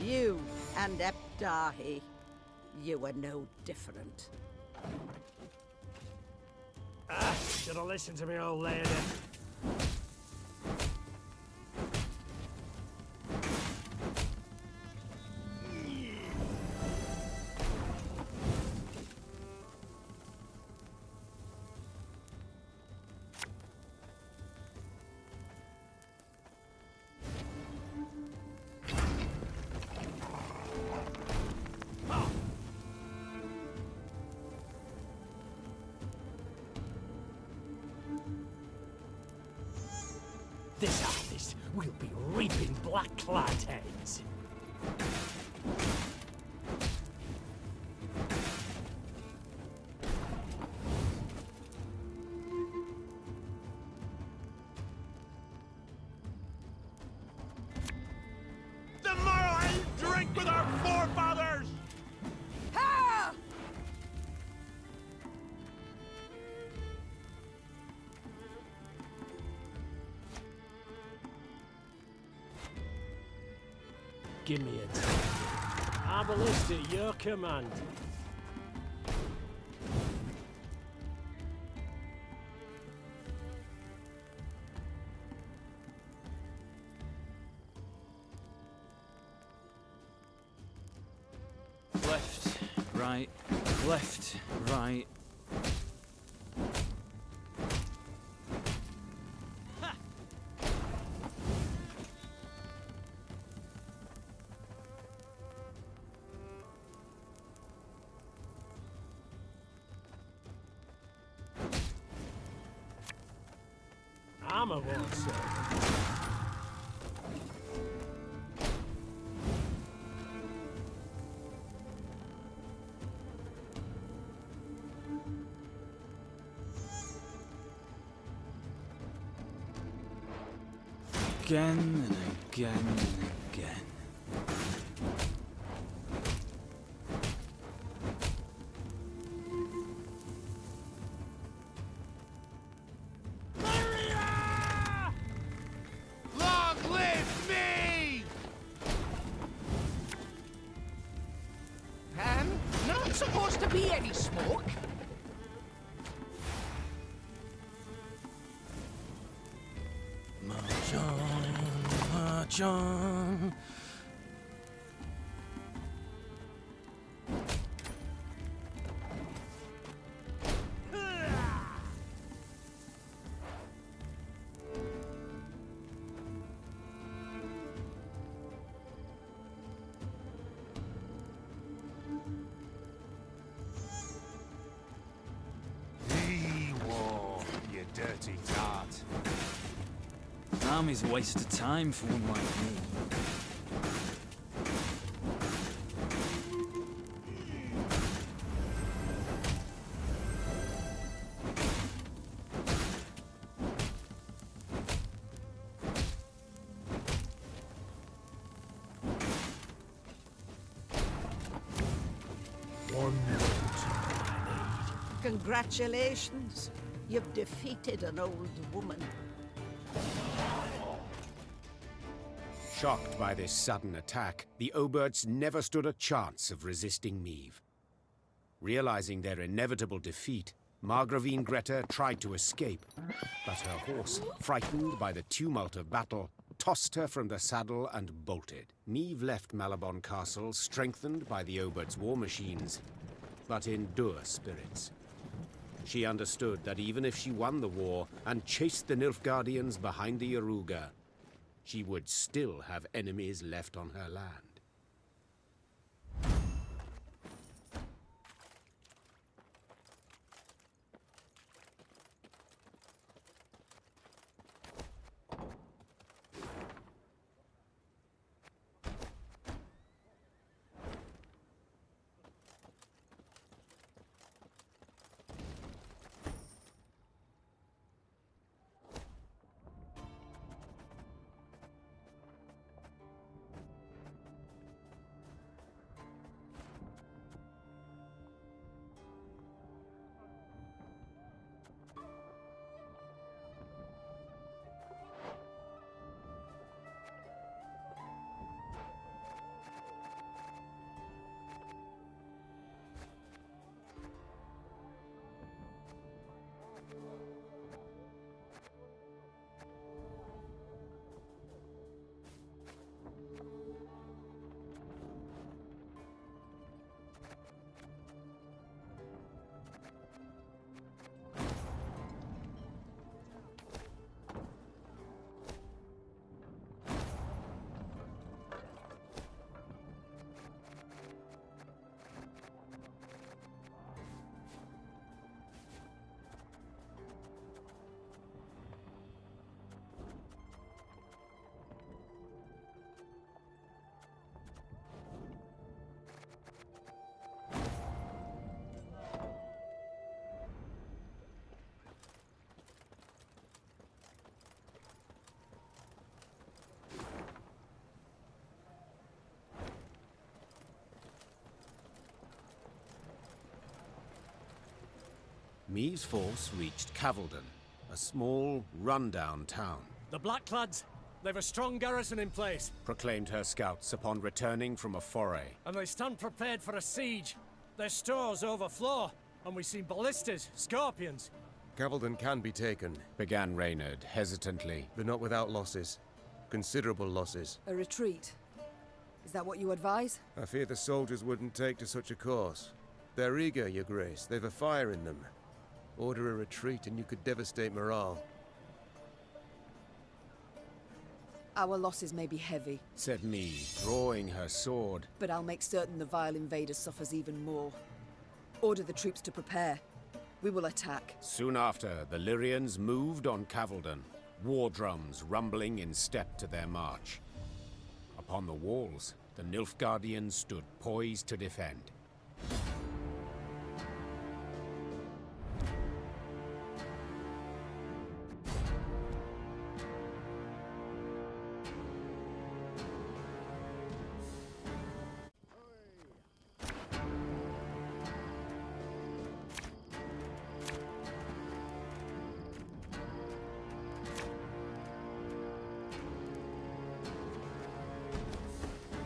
You and Epdahi, you were no different. Should have listened to me, old lady. This harvest will be reaping black-clad heads. Tomorrow I'll drink with our forefathers! Ha! Give me a time. I'm a list at your command. Left, right, left, right. I'm a warsaw. Again and again and again. Long live me! Pan, not supposed to be any smoke. March on, march on. War, you dirty tart. Army's a waste of time for one like me. One vote I need. Congratulations. You've defeated an old woman. Shocked by this sudden attack, the Oberts never stood a chance of resisting Meve. Realizing their inevitable defeat, Margravine Greta tried to escape, but her horse, frightened by the tumult of battle, tossed her from the saddle and bolted. Meve left Malabon Castle strengthened by the Oberts' war machines, but in dour spirits. She understood that even if she won the war and chased the Nilfgaardians behind the Yaruga, she would still have enemies left on her land. Meve's force reached Cavaldon, a small, run-down town. The Blackclads, they've a strong garrison in place. Proclaimed her scouts upon returning from a foray. And they stand prepared for a siege. Their stores overflow, and we've seen ballistas, scorpions. Cavaldon can be taken, began Reynard hesitantly. but not without losses. Considerable losses. A retreat. Is that what you advise? I fear the soldiers wouldn't take to such a course. They're eager, Your Grace. They've a fire in them. Order a retreat and you could devastate morale. Our losses may be heavy, said Meve, drawing her sword. but I'll make certain the vile invader suffers even more. Order the troops to prepare. We will attack. Soon after, the Lyrians moved on Cavaldon, war drums rumbling in step to their march. Upon the walls, the Nilfgaardians stood poised to defend.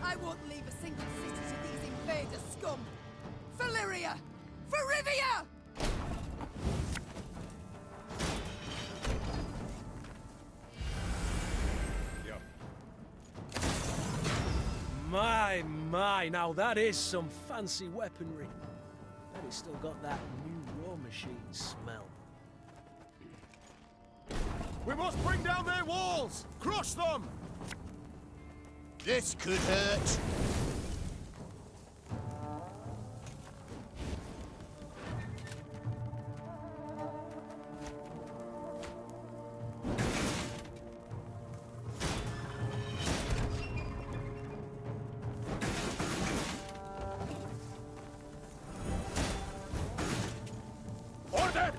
I won't leave a single city to these invader scum! For Lyria! For Rivia! My, now that is some fancy weaponry. And it's still got that new war machine smell. We must bring down their walls! Crush them! This could hurt. Ordered!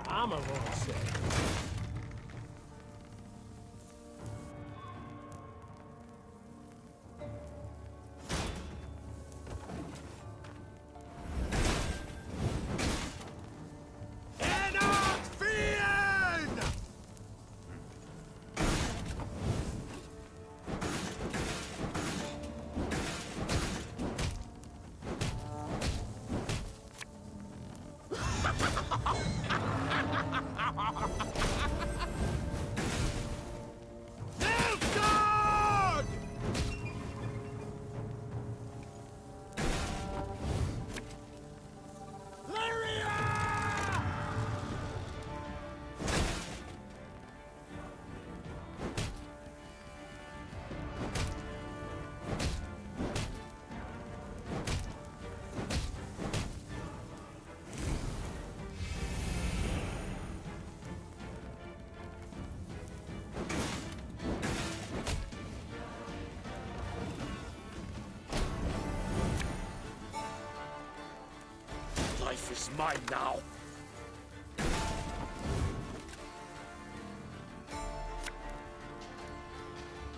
I'm a wrong set. Life is mine now.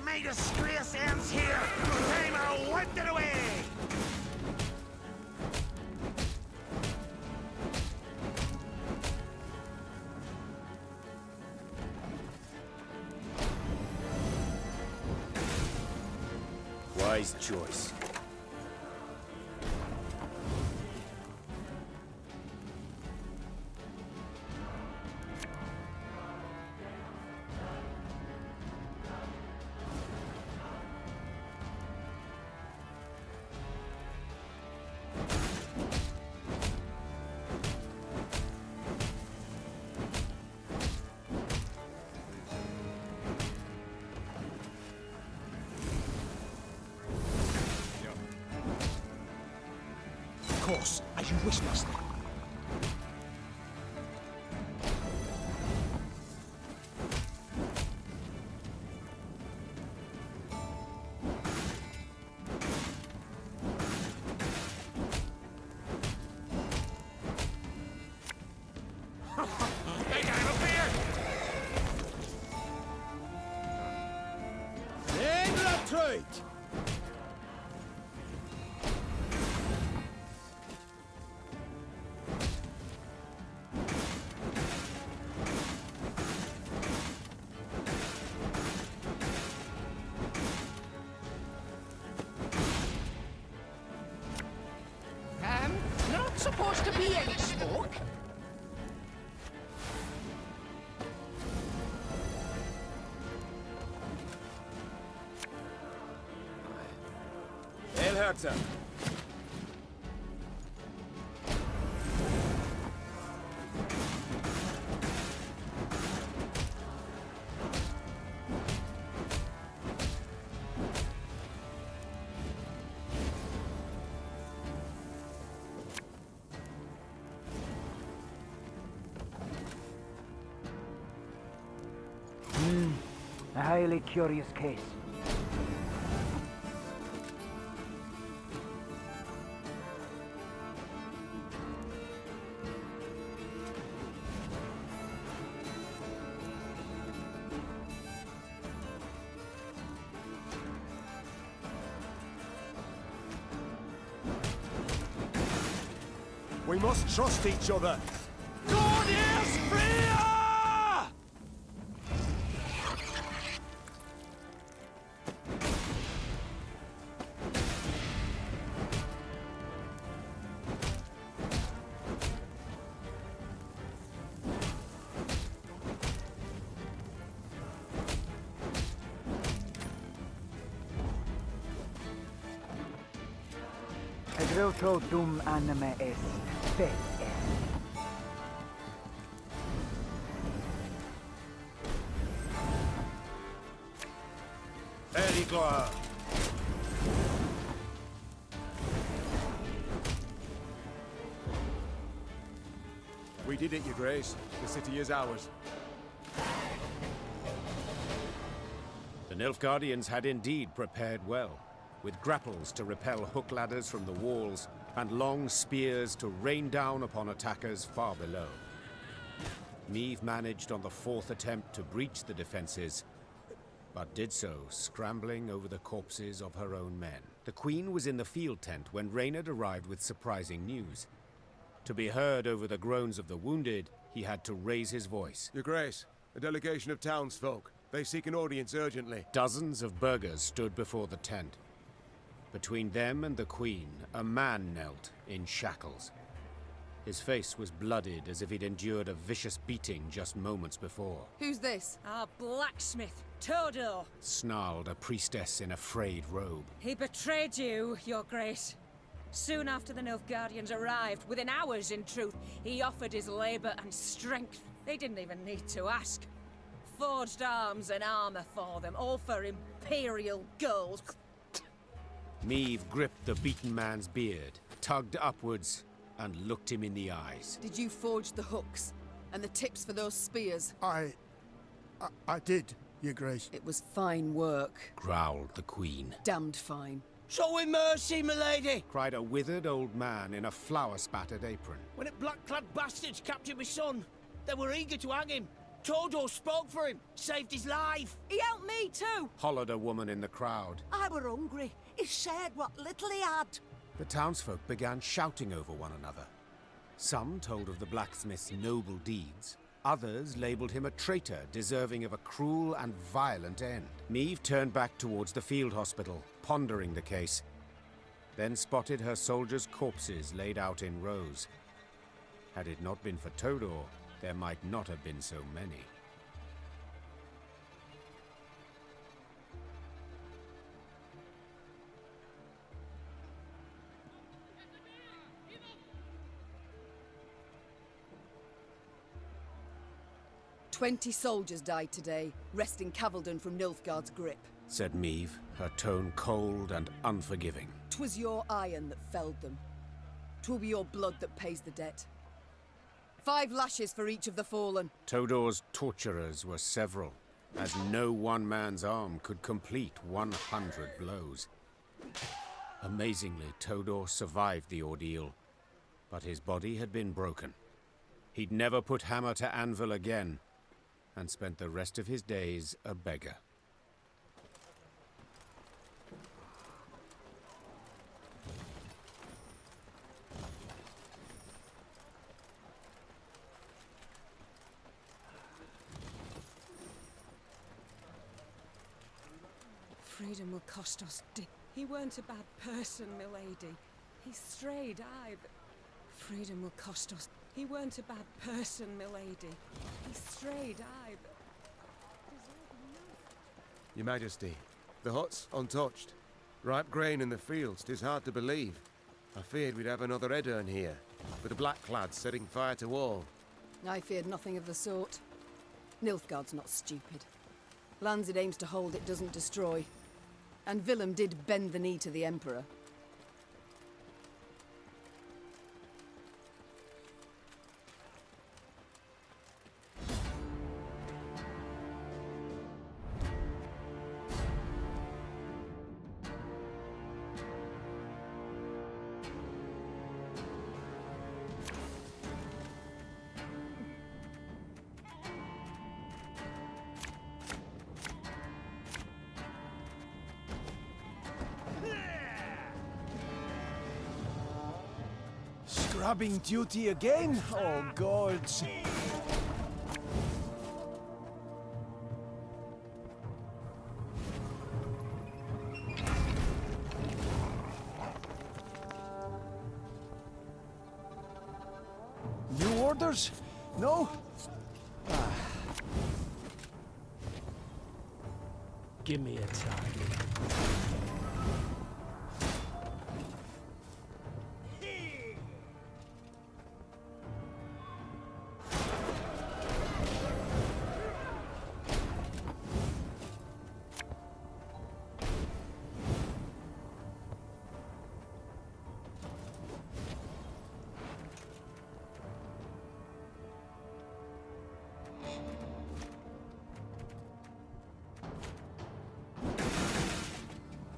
May disgrace ends here! Time I whipped it away! Wise choice. Of course, as you wish, master. They got up here! Then Straight! Not supposed to be any smoke. Elherzer! A highly curious case. We must trust each other! God is Rivia! Edroto dum anima est, fe est. Early gloire. We did it, Your Grace. The city is ours. The Nilfgaardians had indeed prepared well, with grapples to repel hook ladders from the walls and long spears to rain down upon attackers far below. Meve managed on the fourth attempt to breach the defenses, but did so scrambling over the corpses of her own men. The Queen was in the field tent when Reynard arrived with surprising news. To be heard over the groans of the wounded, he had to raise his voice. Your Grace, a delegation of townsfolk. They seek an audience urgently. Dozens of burghers stood before the tent. Between them and the Queen, a man knelt in shackles. His face was blooded as if he'd endured a vicious beating just moments before. Who's this? Our blacksmith, Todor. Snarled a priestess in a frayed robe. He betrayed you, Your Grace. Soon after the Nilfgaardians arrived, within hours in truth, he offered his labor and strength. They didn't even need to ask. Forged arms and armor for them, all for imperial gold. Meve gripped the beaten man's beard, tugged upwards, and looked him in the eyes. Did you forge the hooks and the tips for those spears? I did, Your Grace. It was fine work. Growled the Queen. Damned fine. Show him mercy, milady! Cried a withered old man in a flour-spattered apron. When the black-clad bastards captured my son, they were eager to hang him. Todor spoke for him, saved his life. He helped me too! Hollered a woman in the crowd. I were hungry. He shared what little he had. The townsfolk began shouting over one another. Some told of the blacksmith's noble deeds. Others labelled him a traitor, deserving of a cruel and violent end. Meve turned back towards the field hospital, pondering the case, then spotted her soldiers' corpses laid out in rows. Had it not been for Todor, there might not have been so many. "20 soldiers died today, wresting Cavaldon from Nilfgaard's grip," said Meve, her tone cold and unforgiving. "'Twas your iron that felled them. 'Twill be your blood that pays the debt. 5 lashes for each of the fallen." Todor's torturers were several, as no one man's arm could complete 100 blows. Amazingly, Todor survived the ordeal, but his body had been broken. He'd never put hammer to anvil again, and spent the rest of his days a beggar. Freedom will cost us He weren't a bad person, milady. He strayed, aye, but freedom will cost us. He weren't a bad person, milady. He strayed, aye, but Your Majesty, the hut's untouched. Ripe grain in the fields, 'tis hard to believe. I feared we'd have another Edirn here, with the Blackclads setting fire to all. I feared nothing of the sort. Nilfgaard's not stupid. Lands it aims to hold, it doesn't destroy. And Willem did bend the knee to the Emperor. Scrubbing duty again? Oh, gods. New orders? No? Give me a target.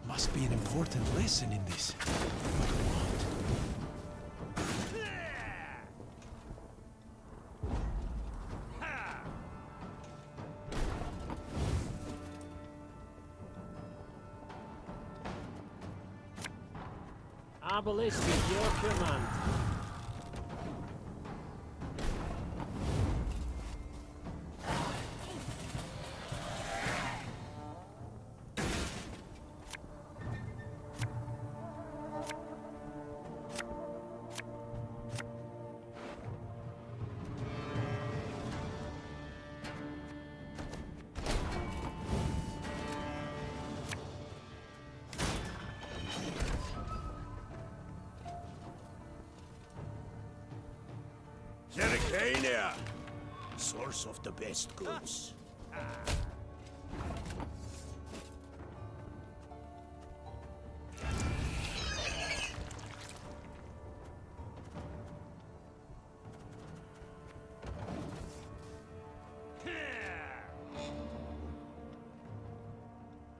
Must be an important lesson in this. Obelisk at your command. Zericania! Source of the best goods.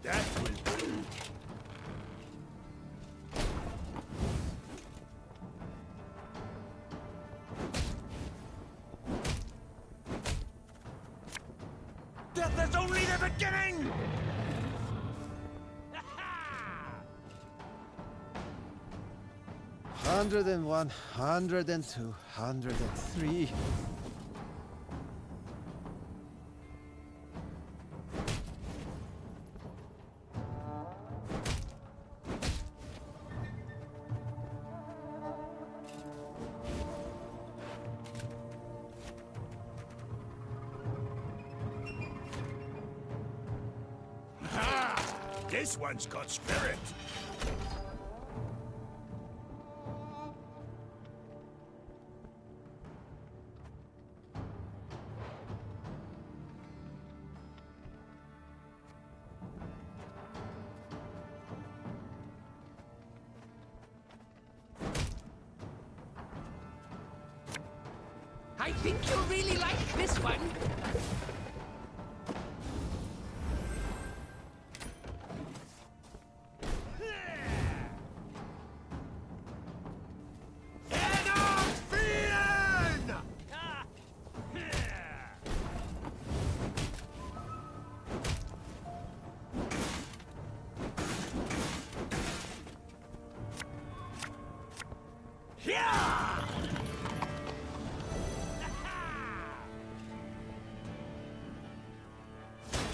That will do. Death is only the beginning! 101, 102, 103. This one's got spirit. I think you'll really like this one.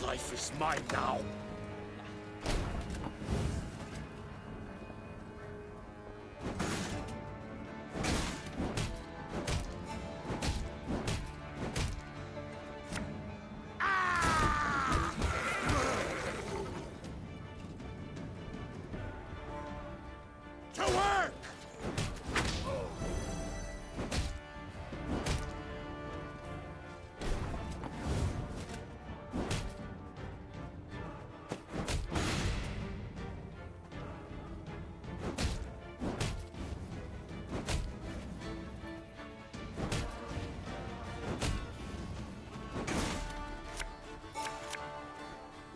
Life is mine now.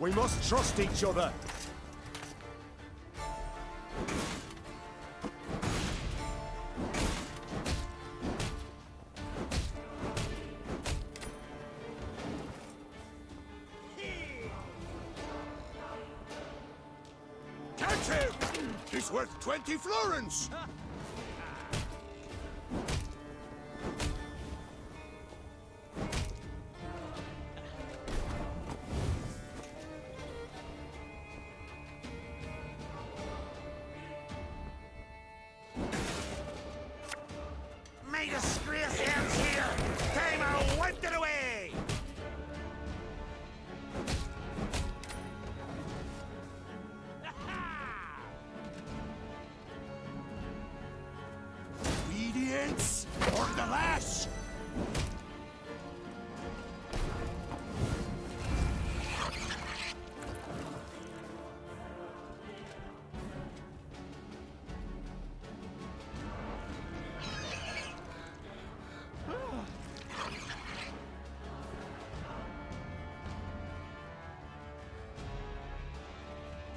We must trust each other. Catch him! He's worth 20 florins! May disgrace ends here! Time wiped it away! Obedience or the lash!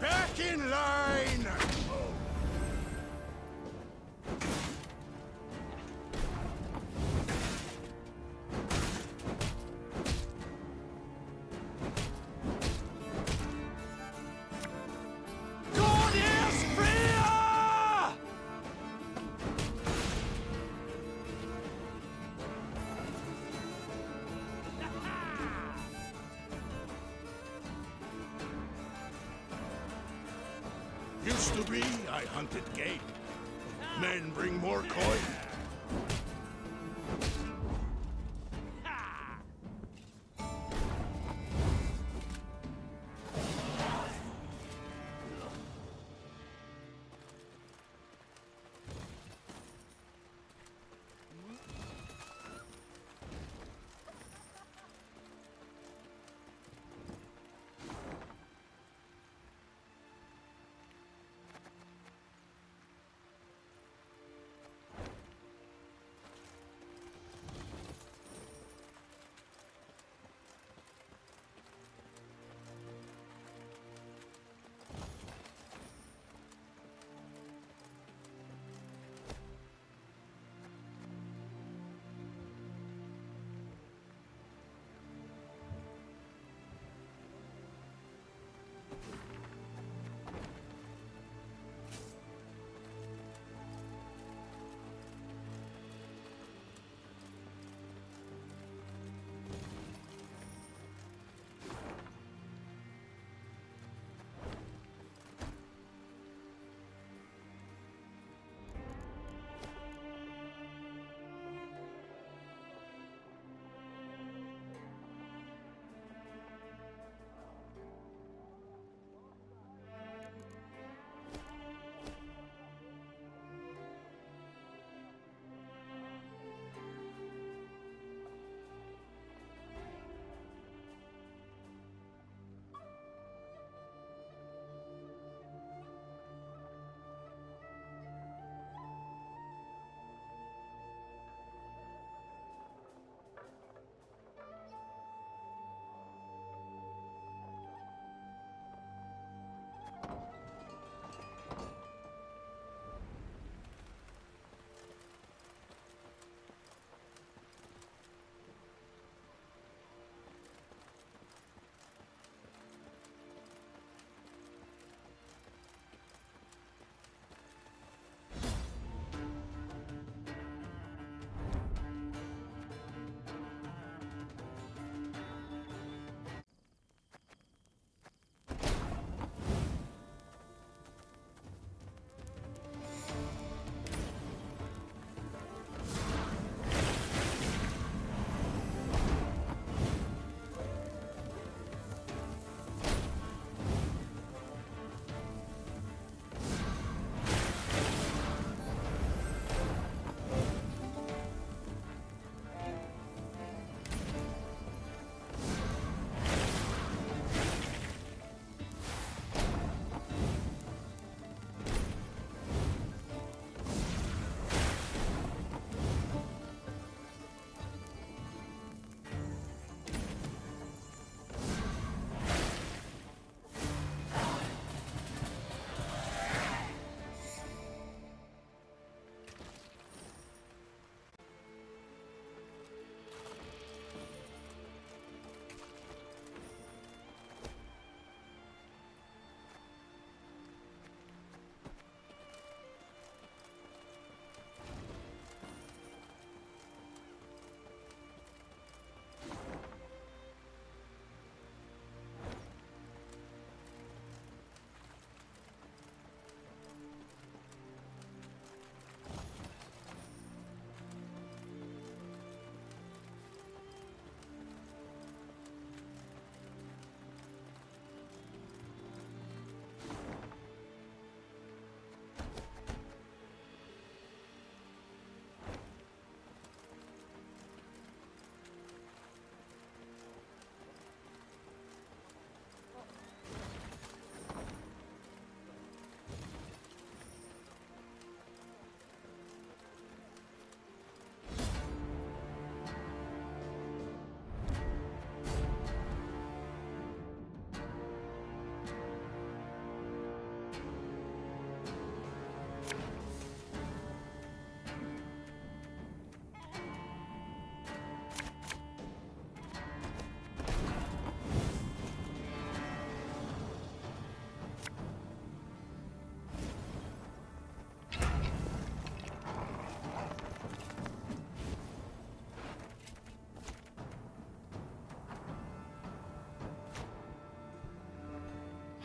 Back in line! God is Rivia! Used to be, I hunted game. Men bring more coin.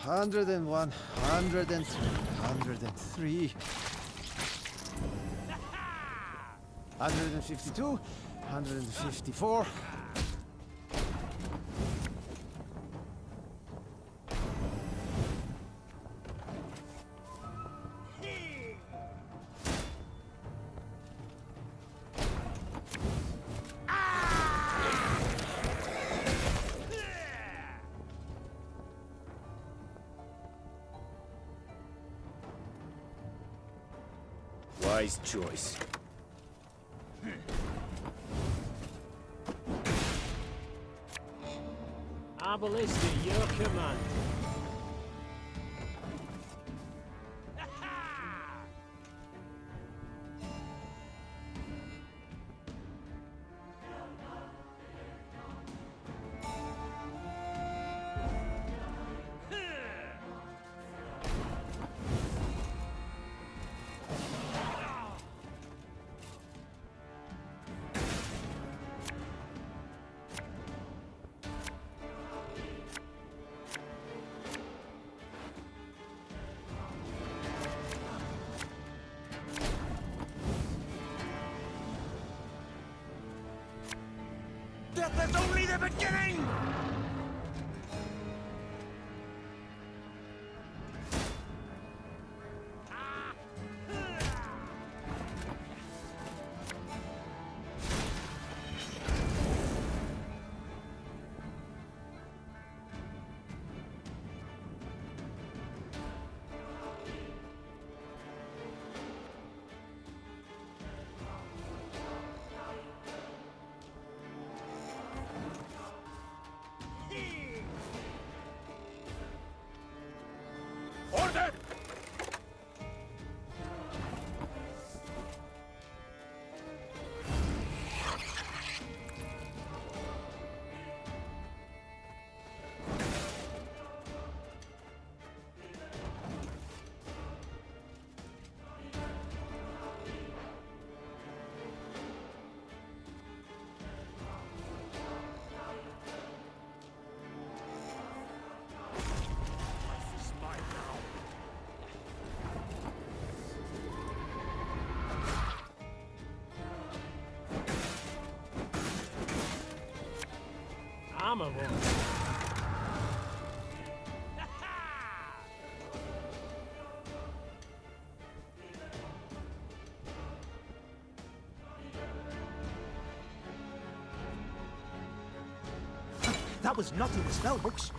101, 102, 103. 152, 154. Wise choice. Abalista, your command. Death is only the beginning! Order! I'm a woman. That was not in the spell books.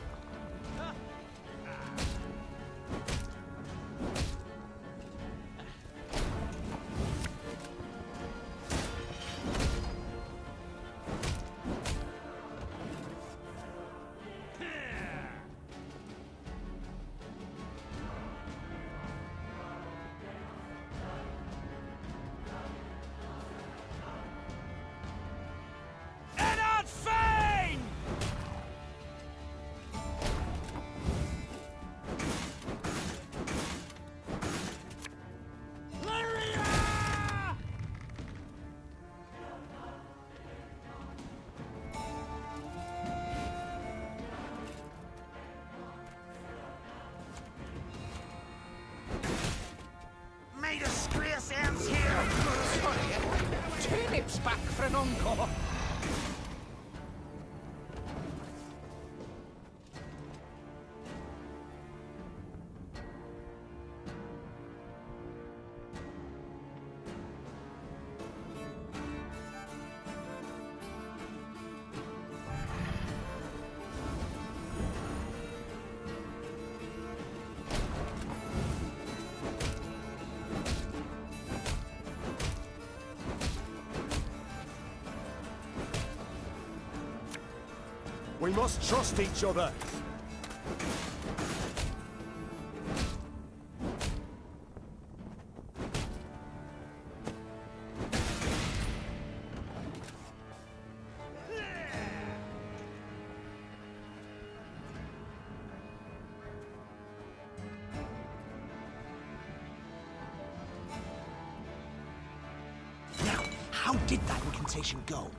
May disgrace ends here! Turnips back for an encore. We must trust each other. Now, how did that incantation go?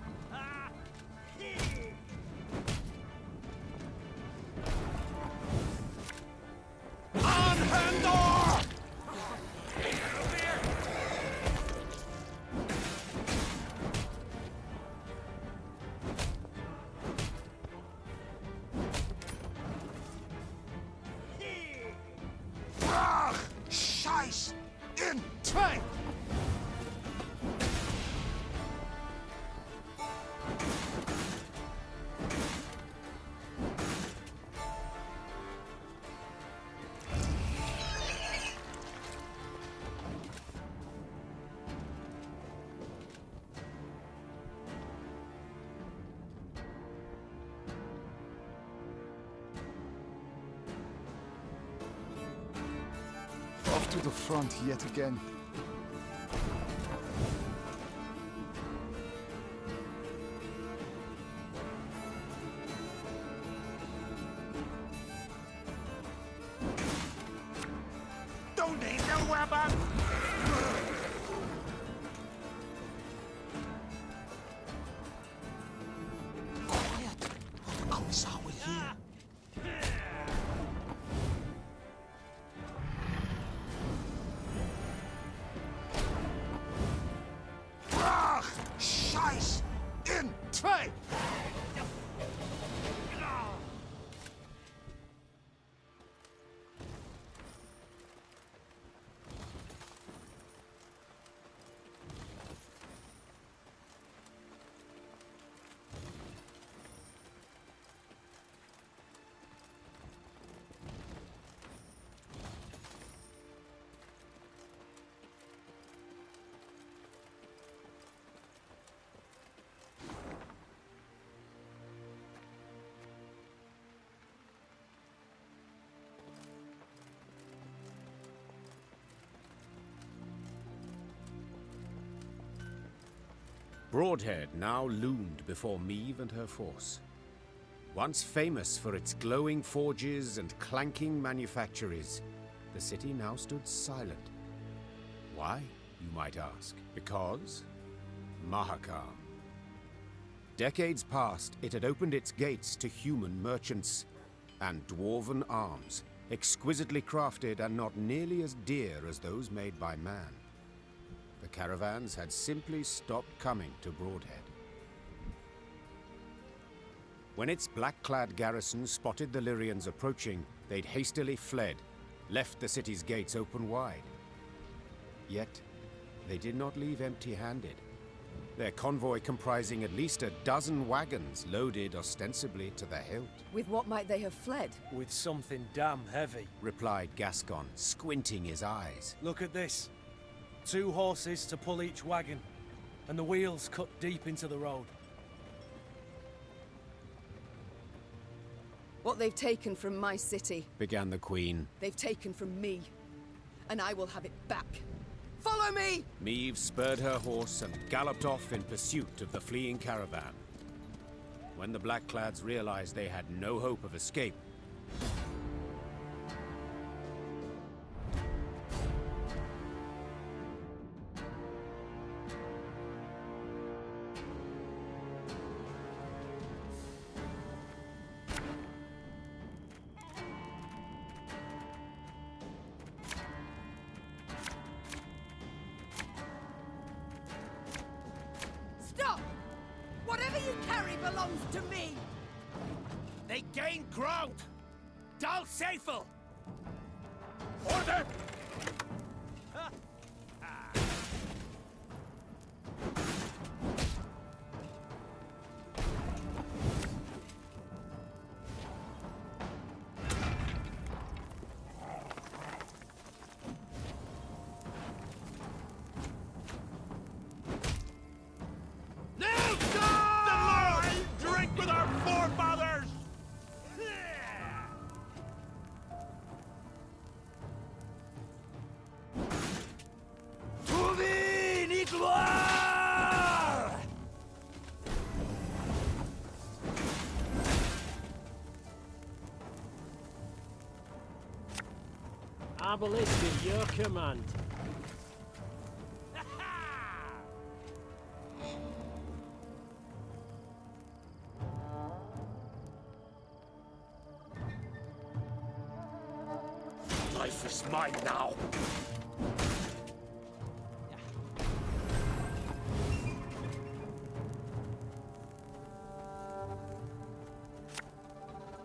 in train! Off to the front yet again. Don't need no weapon! Quiet! The Commissar will hear. Brach! Scheiß! In train! Broadhead now loomed before Meve and her force. Once famous for its glowing forges and clanking manufactories, the city now stood silent. Why, you might ask? Because Mahakam. Decades past, it had opened its gates to human merchants and dwarven arms, exquisitely crafted and not nearly as dear as those made by man. The caravans had simply stopped coming to Broadhead. When its black-clad garrison spotted the Lyrians approaching, they'd hastily fled, left the city's gates open wide. Yet, they did not leave empty-handed. Their convoy comprising at least a dozen wagons loaded ostensibly to the hilt. With what might they have fled? With something damn heavy, replied Gascon, squinting his eyes. Look at this. 2 horses to pull each wagon, and the wheels cut deep into the road. What they've taken from my city, began the Queen. they've taken from me. And I will have it back. Follow me! Meve spurred her horse and galloped off in pursuit of the fleeing caravan. When the Blackclads realized they had no hope of escape, Stop! Whatever you carry belongs to me! They gain ground! Dal Seifel! Order! Drink with our forefathers! To thee, ni gloire! Arbalist at your command. Life is mine now.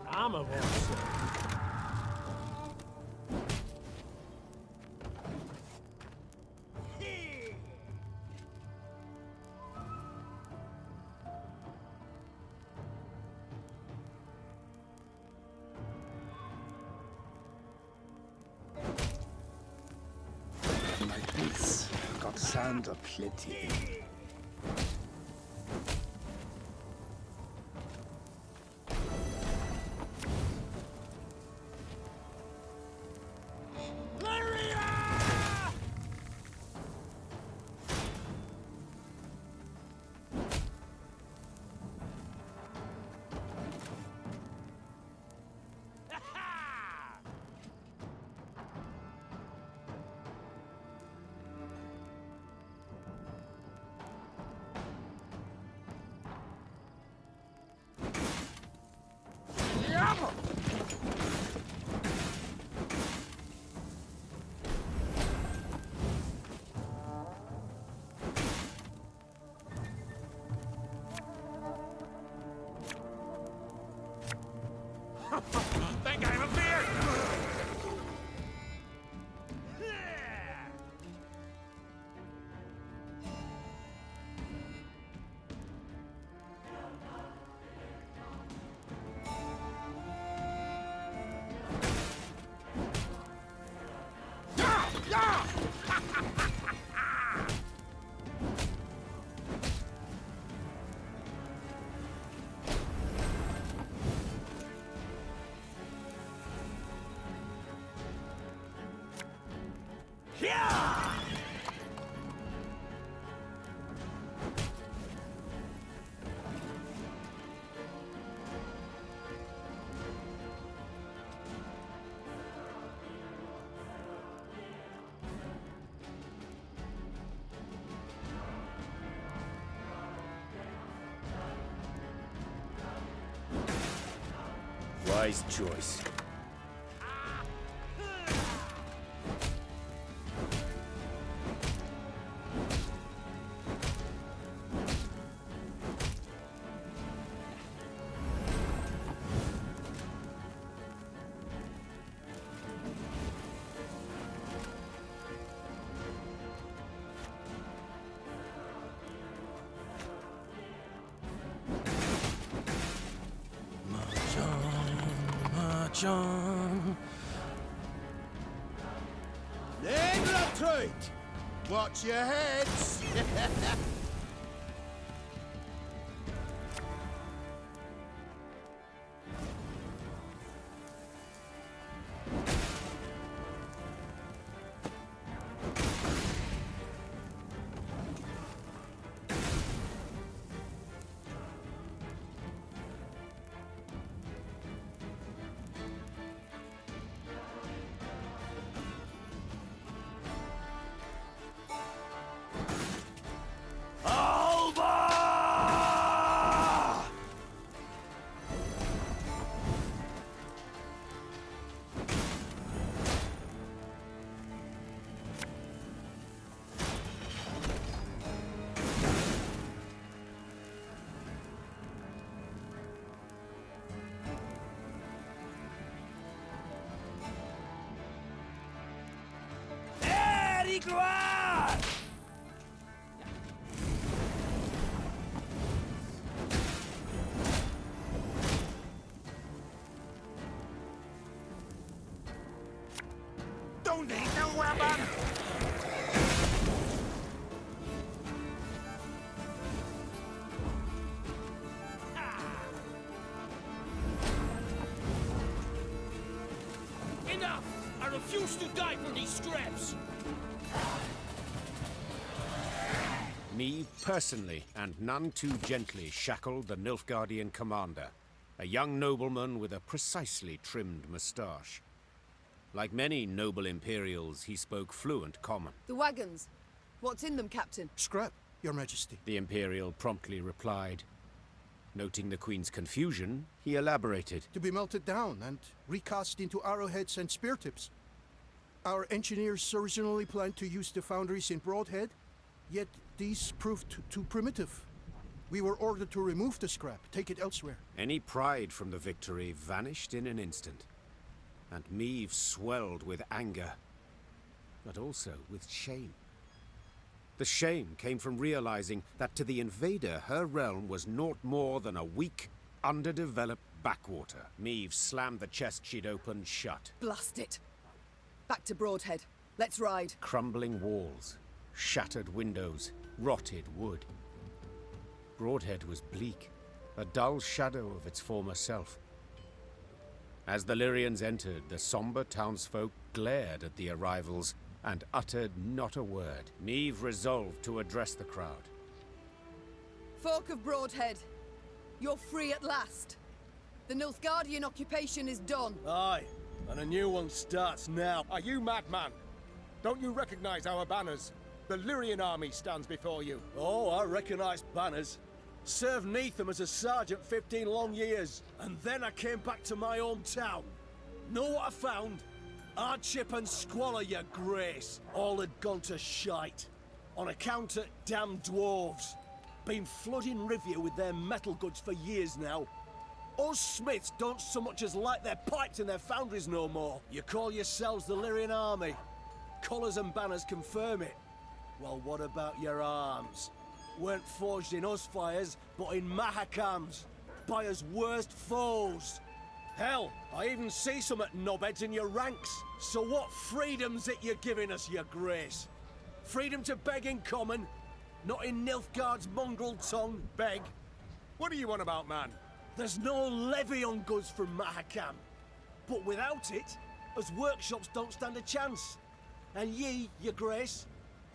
I'm a horse. It's got sand aplenty. Think I have a beer! Wise choice. John. Retreat! Watch your heads! Don't need no weapon! Enough! I refuse to die for these scraps! Meve personally, and none too gently, shackled the Nilfgaardian commander, a young nobleman with a precisely trimmed moustache. Like many noble Imperials, he spoke fluent common. The wagons. What's in them, Captain? Scrap, Your Majesty. The Imperial promptly replied. Noting the Queen's confusion, he elaborated. To be melted down and recast into arrowheads and spear tips. Our engineers originally planned to use the foundries in Broadhead, yet these proved too primitive. We were ordered to remove the scrap, take it elsewhere. Any pride from the victory vanished in an instant. And Meve swelled with anger, but also with shame. The shame came from realizing that to the invader, her realm was naught more than a weak, underdeveloped backwater. Meve slammed the chest she'd opened shut. Blast it! Back to Broadhead. Let's ride. Crumbling walls, shattered windows, rotted wood. Broadhead was bleak, a dull shadow of its former self. As the Lyrians entered, the somber townsfolk glared at the arrivals and uttered not a word. Meve resolved to address the crowd. Folk of Broadhead, you're free at last. The Nilfgaardian occupation is done. Aye, and a new one starts now. Are you madman? Don't you recognize our banners? The Lyrian army stands before you. Oh, I recognize banners. Served neath them as a sergeant 15 long years, and then I came back to my hometown. Know what I found? Hardship and squalor, your grace. All had gone to shite. On account of damn dwarves. Been flooding Rivia with their metal goods for years now. Us smiths don't so much as light their pipes in their foundries no more. You call yourselves the Lyrian army. Colours and banners confirm it. Well, what about your arms? Weren't forged in us fires, but in Mahakams, by us worst foes. Hell, I even see some at knobheads in your ranks. So what freedom's it you're giving us, your grace? Freedom to beg in common, not in Nilfgaard's mongrel tongue, beg. What are you on about, man? There's no levy on goods from Mahakam. But without it, us workshops don't stand a chance. And ye, your grace,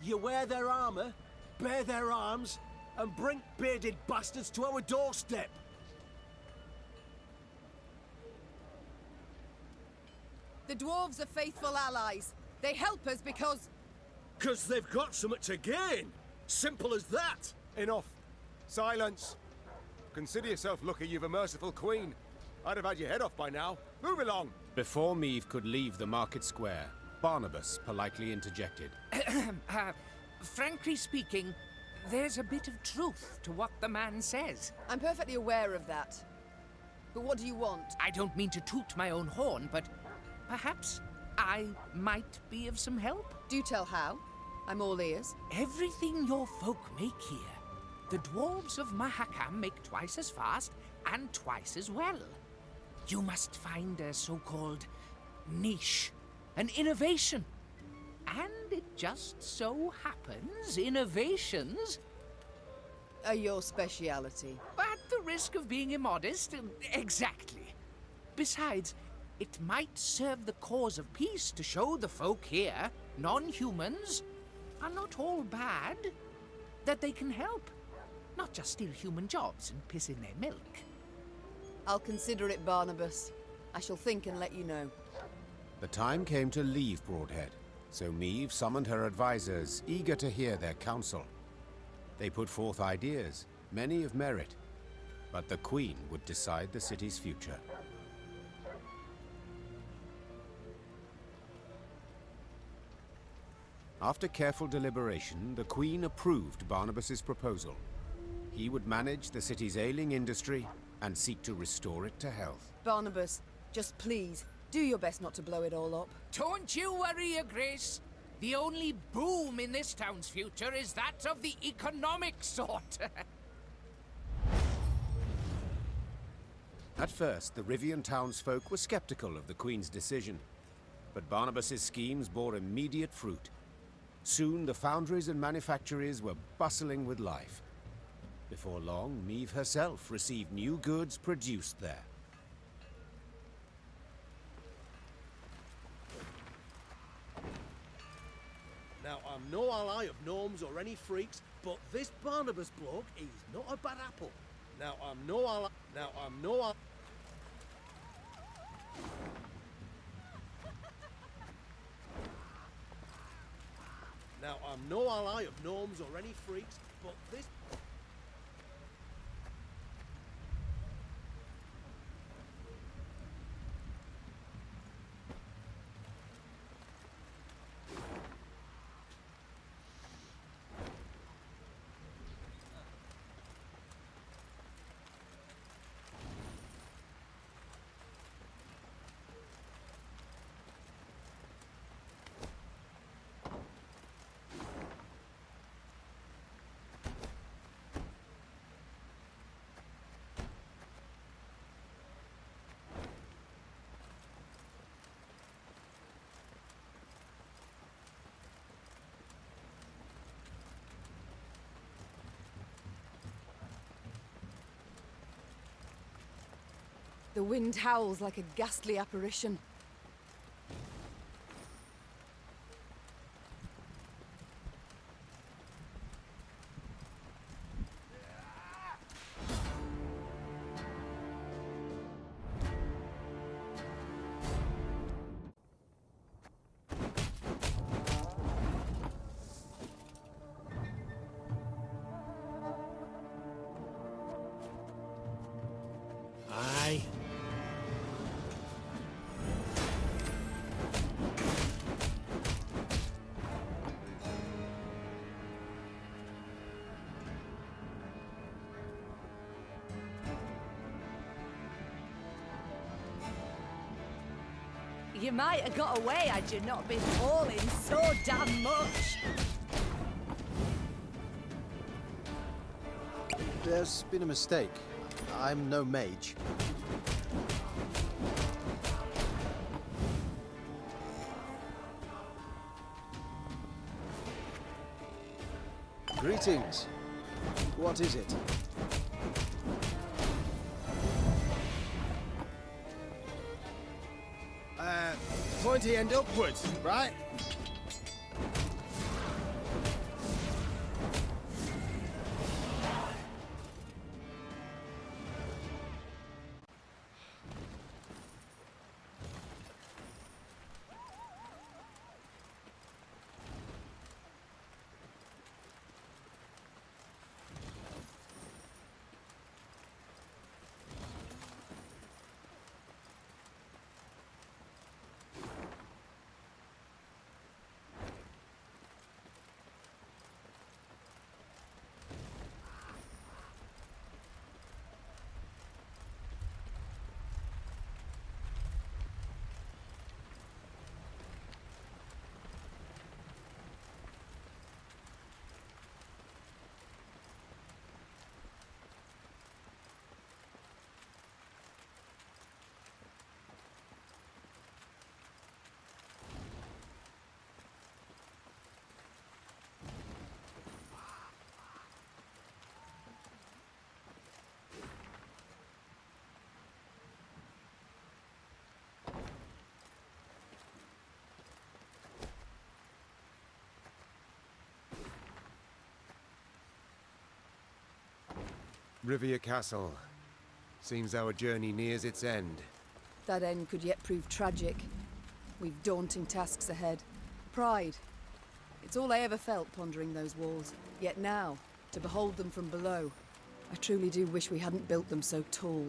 you wear their armour, bear their arms, and bring bearded bastards to our doorstep. The dwarves are faithful allies. They help us because... 'Cause they've got something to gain. Simple as that. Enough. Silence. Consider yourself lucky you've a merciful queen. I'd have had your head off by now. Move along. Before Meve could leave the market square, Barnabas politely interjected. Frankly speaking, there's a bit of truth to what the man says. I'm perfectly aware of that. But what do you want? I don't mean to toot my own horn, but perhaps I might be of some help. Do tell how. I'm all ears. Everything your folk make here, the dwarves of Mahakam make twice as fast and twice as well. You must find a so-called niche, an innovation. And it just so happens innovations are your speciality. At the risk of being immodest, exactly. Besides, it might serve the cause of peace to show the folk here, non-humans, are not all bad, that they can help. Not just steal human jobs and piss in their milk. I'll consider it, Barnabas. I shall think and let you know. The time came to leave Broadhead, so Meve summoned her advisors, eager to hear their counsel. They put forth ideas, many of merit, but the Queen would decide the city's future. After careful deliberation, the Queen approved Barnabas's proposal. He would manage the city's ailing industry and seek to restore it to health. Barnabas, just please, do your best not to blow it all up. Don't you worry, Your Grace. The only boom in this town's future is that of the economic sort. At first, the Rivian townsfolk were skeptical of the Queen's decision, but Barnabas's schemes bore immediate fruit. Soon, the foundries and manufactories were bustling with life. Before long, Meve herself received new goods produced there. Now, I'm no ally of gnomes or any freaks, but this Barnabas bloke, he's not a bad apple. Now, I'm no ally... Now, I'm no ally... Now, I'm no ally of gnomes or any freaks, but this... The wind howls like a ghastly apparition. Aye. You might have got away had you not been hauling so damn much. There's been a mistake. I'm no mage. Greetings. What is it? Pointy end upwards, right? Rivia Castle. Seems our journey nears its end. That end could yet prove tragic. We've daunting tasks ahead. Pride. It's all I ever felt pondering those walls. Yet now, to behold them from below, I truly do wish we hadn't built them so tall.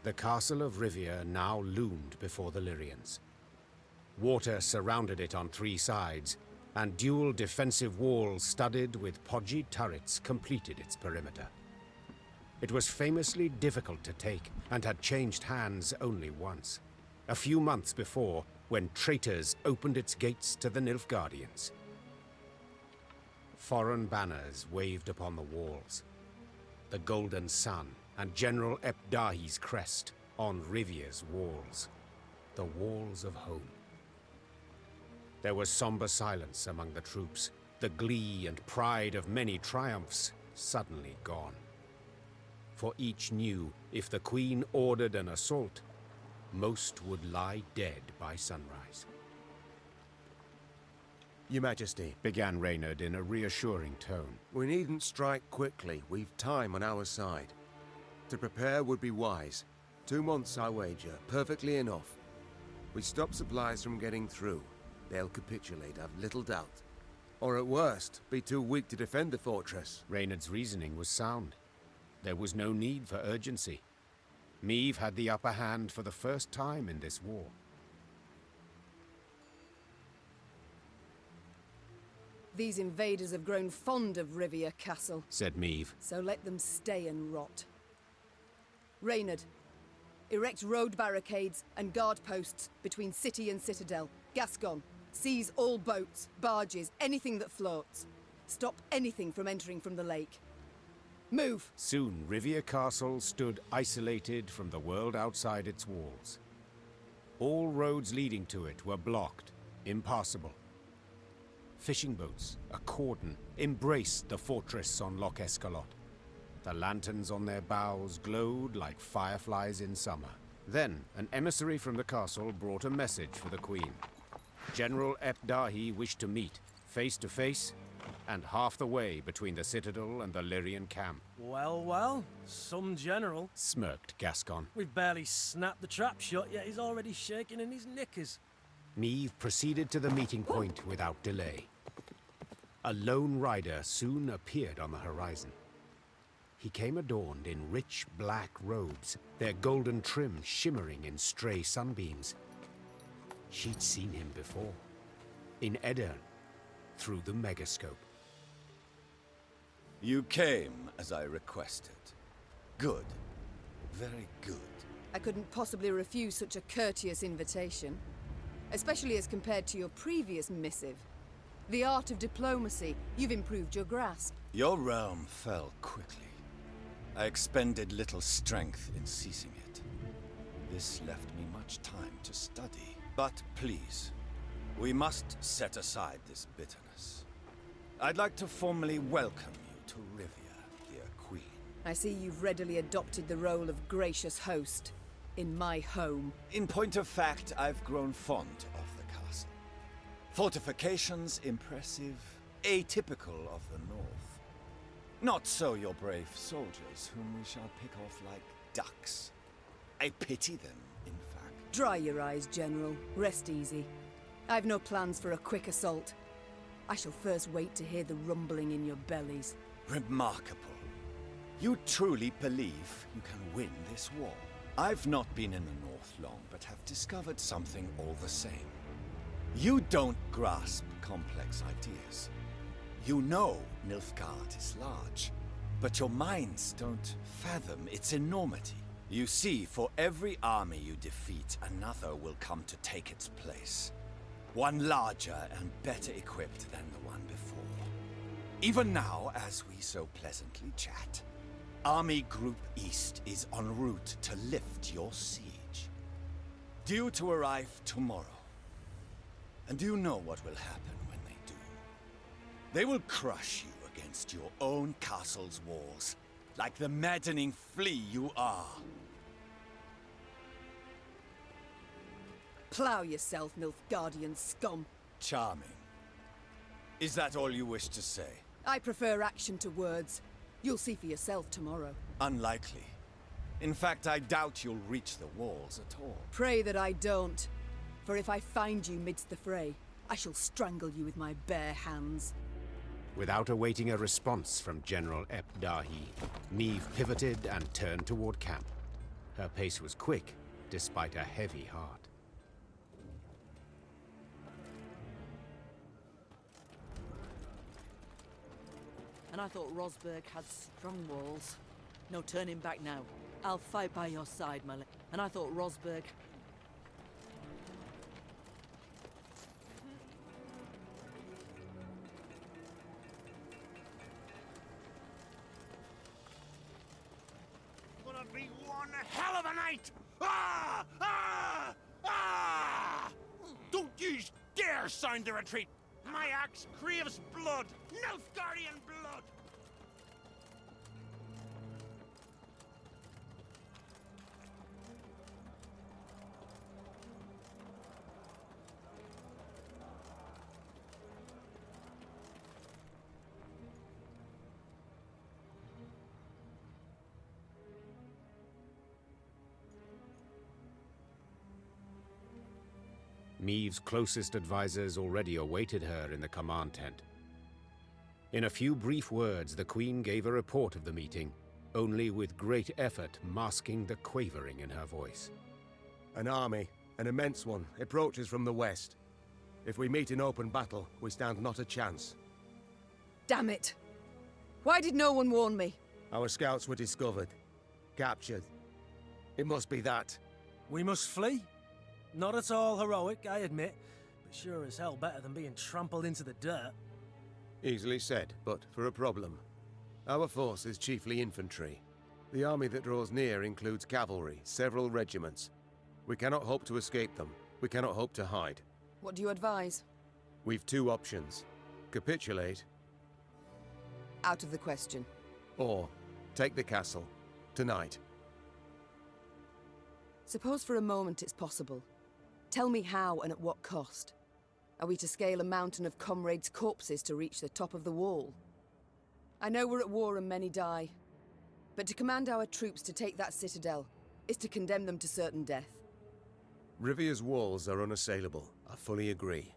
The castle of Rivia now loomed before the Lyrians. Water surrounded it on 3 sides, and dual defensive walls studded with podgy turrets completed its perimeter. It was famously difficult to take, and had changed hands only once, a few months before, when traitors opened its gates to the Nilfgaardians. Foreign banners waved upon the walls. The Golden Sun and General Epdahi's crest on Rivia's walls. The walls of home. There was somber silence among the troops, the glee and pride of many triumphs suddenly gone. For each knew if the Queen ordered an assault, most would lie dead by sunrise. Your Majesty, began Reynard in a reassuring tone. We needn't strike quickly. We've time on our side. To prepare would be wise. 2 months, I wager. Perfectly enough. We stop supplies from getting through. They'll capitulate, I've little doubt. Or at worst, be too weak to defend the fortress. Reynard's reasoning was sound. There was no need for urgency. Meve had the upper hand for the first time in this war. These invaders have grown fond of Rivia Castle, said Meve. So let them stay and rot. Reynard, erect road barricades and guard posts between city and citadel. Gascon, seize all boats, barges, anything that floats. Stop anything from entering from the lake. Move! Soon, Rivia Castle stood isolated from the world outside its walls. All roads leading to it were blocked, impassable. Fishing boats, a cordon, embraced the fortress on Loch Escalot. The lanterns on their bows glowed like fireflies in summer. Then, an emissary from the castle brought a message for the Queen. General Epdahi wished to meet, face to face, and half the way between the citadel and the Lyrian camp. Well, well, some general, smirked Gascon. We've barely snapped the trap shut, yet he's already shaking in his knickers. Meve proceeded to the meeting point without delay. A lone rider soon appeared on the horizon. He came adorned in rich black robes, their golden trim shimmering in stray sunbeams. She'd seen him before, in Edirn, through the megascope. You came as I requested. Good. Very good. I couldn't possibly refuse such a courteous invitation, especially as compared to your previous missive. The art of diplomacy, you've improved your grasp. Your realm fell quickly. I expended little strength in seizing it. This left me much time to study. But please, we must set aside this bitterness. I'd like to formally welcome you to Rivia, dear Queen. I see you've readily adopted the role of gracious host in my home. In point of fact, I've grown fond of the castle. Fortifications impressive, atypical of the north. Not so your brave soldiers, whom we shall pick off like ducks. I pity them, in fact. Dry your eyes, General. Rest easy. I've no plans for a quick assault. I shall first wait to hear the rumbling in your bellies. Remarkable. You truly believe you can win this war? I've not been in the north long, but have discovered something all the same. You don't grasp complex ideas. You know Nilfgaard is large, but your minds don't fathom its enormity. You see, for every army you defeat, another will come to take its place. One larger and better equipped than the one before. Even now, as we so pleasantly chat, Army Group East is en route to lift your siege. Due to arrive tomorrow. And do you know what will happen when they do? They will crush you against your own castle's walls, like the maddening flea you are. Plough yourself, Nilfgaardian scum. Charming. Is that all you wish to say? I prefer action to words. You'll see for yourself tomorrow. Unlikely. In fact, I doubt you'll reach the walls at all. Pray that I don't. For if I find you midst the fray, I shall strangle you with my bare hands. Without awaiting a response from General Epdahi, Meve pivoted and turned toward camp. Her pace was quick, despite a heavy heart. And I thought Rosberg had strong walls. No turning back now. I'll fight by your side, my lady. And I thought Rosberg... Gonna be one hell of a night! Ah! Ah! Ah! Don't you dare sound the retreat! My axe craves blood! Nilfgaardian blood! Meve's closest advisors already awaited her in the command tent. In a few brief words, the Queen gave a report of the meeting, only with great effort masking the quavering in her voice. An army, an immense one, approaches from the west. If we meet in open battle, we stand not a chance. Damn it! Why did no one warn me? Our scouts were discovered, captured. It must be that. We must flee? Not at all heroic, I admit, but sure as hell better than being trampled into the dirt. Easily said, but for a problem. Our force is chiefly infantry. The army that draws near includes cavalry, several regiments. We cannot hope to escape them. We cannot hope to hide. What do you advise? We've two options. Capitulate, Out of the question. or take the castle. Tonight. Suppose for a moment it's possible. Tell me how and at what cost. Are we to scale a mountain of comrades' corpses to reach the top of the wall? I know we're at war and many die, but to command our troops to take that citadel is to condemn them to certain death. Rivia's walls are unassailable, I fully agree.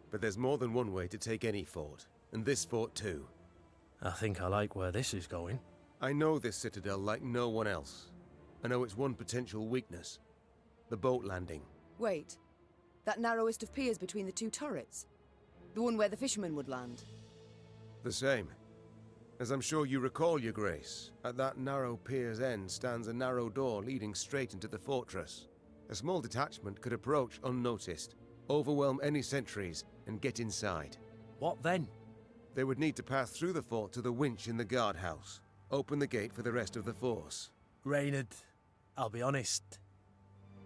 But there's more than one way to take any fort, and this fort too. I think I like where this is going. I know this citadel like no one else. I know its one potential weakness. The boat landing. Wait, that narrowest of piers between the two turrets? The one where the fishermen would land? The same. As I'm sure you recall, Your Grace, at that narrow pier's end stands a narrow door leading straight into the fortress. A small detachment could approach unnoticed, overwhelm any sentries, and get inside. What then? They would need to pass through the fort to the winch in the guardhouse, open the gate for the rest of the force. Reynard, I'll be honest.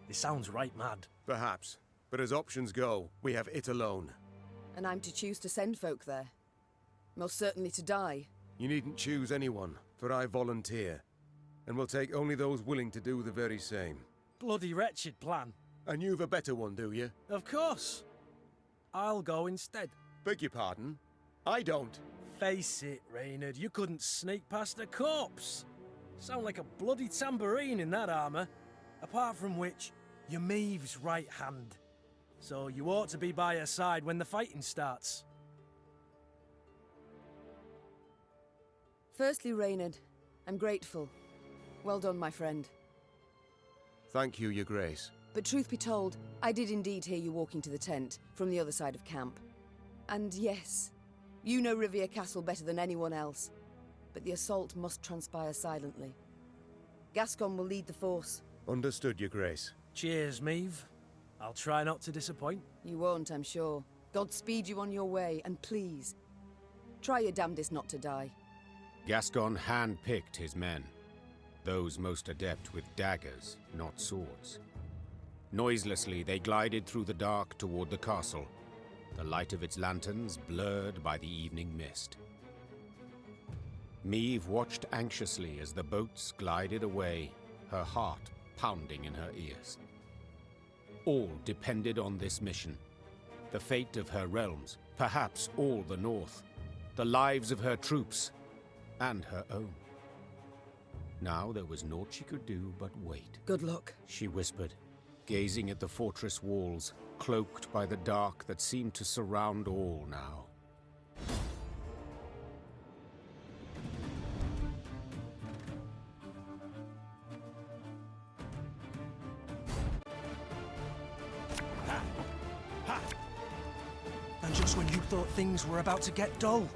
This sounds right mad. Perhaps. But as options go, we have it alone. And I'm to choose to send folk there? Most certainly to die. You needn't choose anyone, for I volunteer. And will take only those willing to do the very same. Bloody wretched plan. And you've a better one, do you? Of course. I'll go instead. Beg your pardon? I don't. Face it, Reynard, you couldn't sneak past a corpse. Sound like a bloody tambourine in that armour. Apart from which, you're Meve's right hand. So you ought to be by her side when the fighting starts. Firstly, Reynard, I'm grateful. Well done, my friend. Thank you, Your Grace. But truth be told, I did indeed hear you walking to the tent from the other side of camp. And yes, you know Rivia Castle better than anyone else. But the assault must transpire silently. Gascon will lead the force. Understood, Your Grace. Cheers, Meve. I'll try not to disappoint. You won't, I'm sure. God speed you on your way, and please, try your damnedest not to die. Gascon hand-picked his men, those most adept with daggers, not swords. Noiselessly, they glided through the dark toward the castle, the light of its lanterns blurred by the evening mist. Meve watched anxiously as the boats glided away, her heart pounding in her ears. All depended on this mission. The fate of her realms, perhaps all the North, the lives of her troops, and her own. Now there was naught she could do but wait. Good luck, she whispered, gazing at the fortress walls, cloaked by the dark that seemed to surround all now. thought things were about to get dull.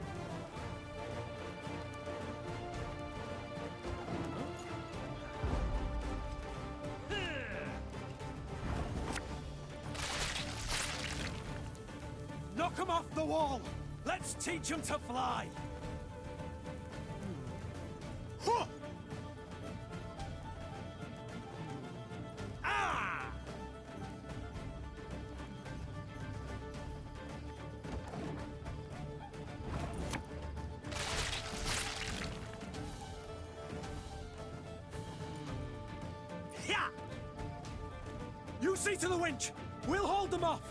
Knock him off the wall! Let's teach him to fly! Huh! Ah! Yeah! You see to the winch! We'll hold them off!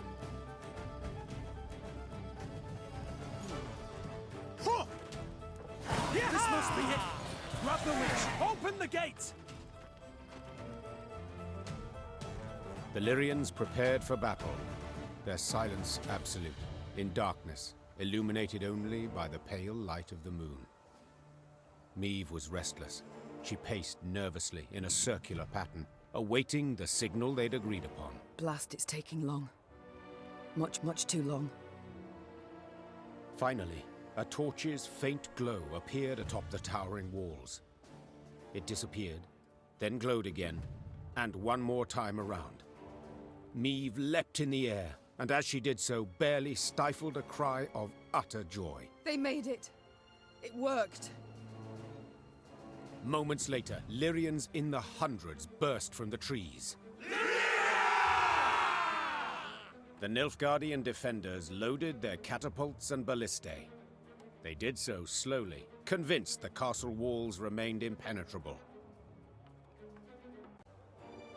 This must be it! Grab the winch! Open the gates! The Lyrians prepared for battle, their silence absolute, in darkness, illuminated only by the pale light of the moon. Meve was restless. She paced nervously in a circular pattern, awaiting the signal they'd agreed upon. Blast, it's taking long. Much too long. Finally, a torch's faint glow appeared atop the towering walls. It disappeared, then glowed again, and one more time around. Meve leapt in the air, and as she did so, barely stifled a cry of utter joy. They made it! It worked! Moments later, Lyrians in the hundreds burst from the trees. The Nilfgaardian defenders loaded their catapults and ballistae. They did so slowly, convinced the castle walls remained impenetrable.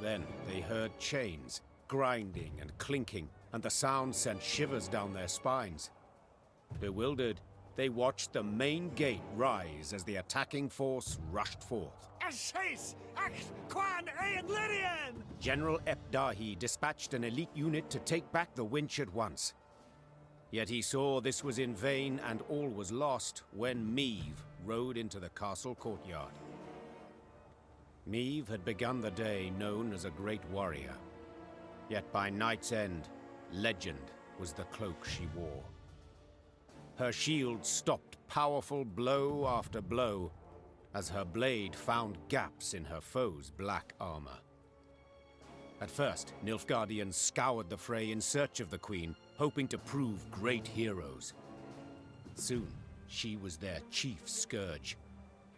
Then they heard chains, grinding and clinking, and the sound sent shivers down their spines. Bewildered, they watched the main gate rise as the attacking force rushed forth. General Epdahi dispatched an elite unit to take back the winch at once. Yet he saw this was in vain and all was lost when Meve rode into the castle courtyard. Meve had begun the day known as a great warrior. Yet by night's end, legend was the cloak she wore. Her shield stopped powerful blow after blow as her blade found gaps in her foe's black armor. At first, Nilfgaardians scoured the fray in search of the Queen, hoping to prove great heroes. Soon, she was their chief scourge,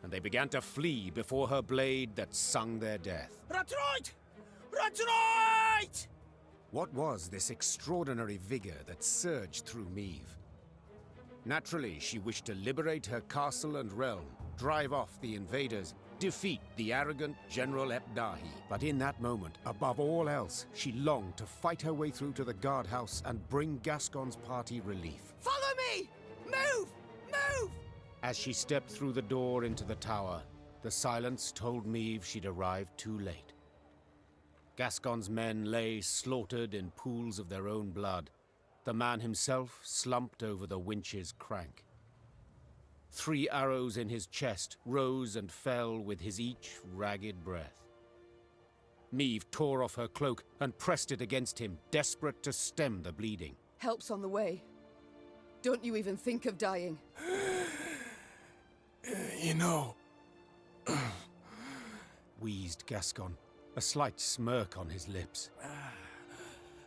and they began to flee before her blade that sung their death. Retreat! Retreat! What was this extraordinary vigor that surged through Meve? Naturally, she wished to liberate her castle and realm, drive off the invaders, defeat the arrogant General Epdahi. But in that moment, above all else, she longed to fight her way through to the guardhouse and bring Gascon's party relief. Follow me! Move! Move! As she stepped through the door into the tower, the silence told Meve she'd arrived too late. Gascon's men lay slaughtered in pools of their own blood. The man himself slumped over the winch's crank. 3 arrows in his chest rose and fell with his each ragged breath. Meve tore off her cloak and pressed it against him, desperate to stem the bleeding. Help's on the way. Don't you even think of dying. You know... wheezed Gascon, a slight smirk on his lips.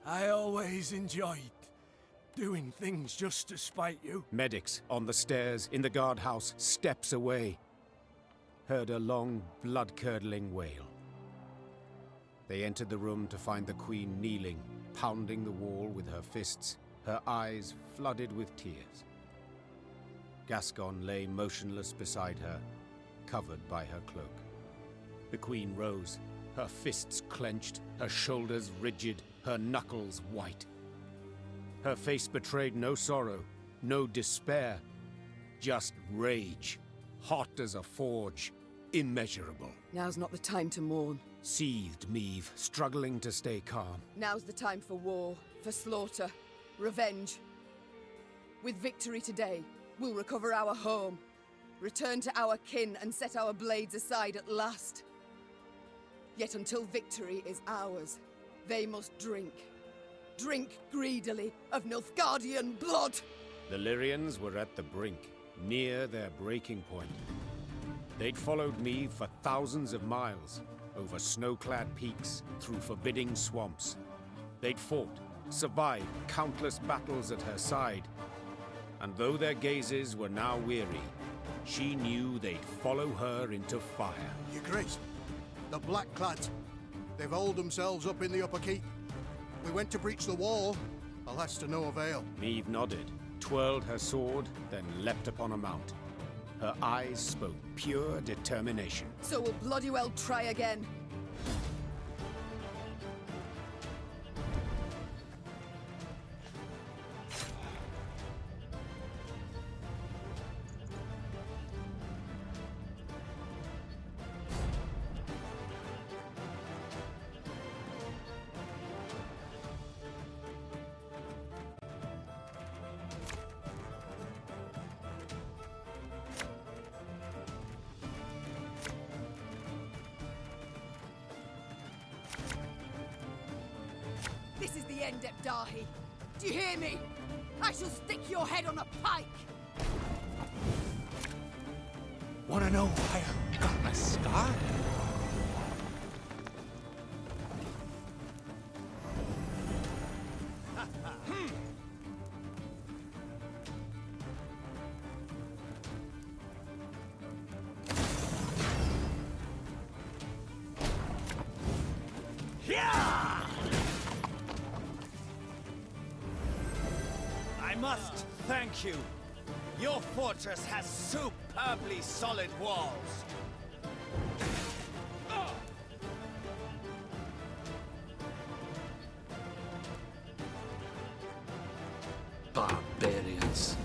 I always enjoyed doing things just to spite you. Medics on the stairs in the guardhouse, steps away, heard a long, blood-curdling wail. They entered the room to find the Queen kneeling, pounding the wall with her fists, her eyes flooded with tears. Gascon lay motionless beside her, covered by her cloak. The Queen rose, her fists clenched, her shoulders rigid, her knuckles white. Her face betrayed no sorrow, no despair, just rage, hot as a forge, immeasurable. Now's not the time to mourn. Seethed Meve, struggling to stay calm. Now's the time for war, for slaughter, revenge. With victory today, we'll recover our home, return to our kin and set our blades aside at last. Yet until victory is ours, they must drink. Drink greedily of Nilfgaardian blood! The Lyrians were at the brink, near their breaking point. They'd followed me for thousands of miles, over snow-clad peaks, through forbidding swamps. They'd fought, survived countless battles at her side. And though their gazes were now weary, she knew they'd follow her into fire. Your Grace, the Blackclads, they've holed themselves up in the upper keep. We went to breach the wall, alas to no avail. Meve nodded, twirled her sword, then leapt upon a mount. Her eyes spoke pure determination. So we'll bloody well try again. This is the end, Ebdahi. Do you hear me? I shall stick your head on a pike! Wanna know why I got my scar? I must thank you. Your fortress has superbly solid walls. Barbarians.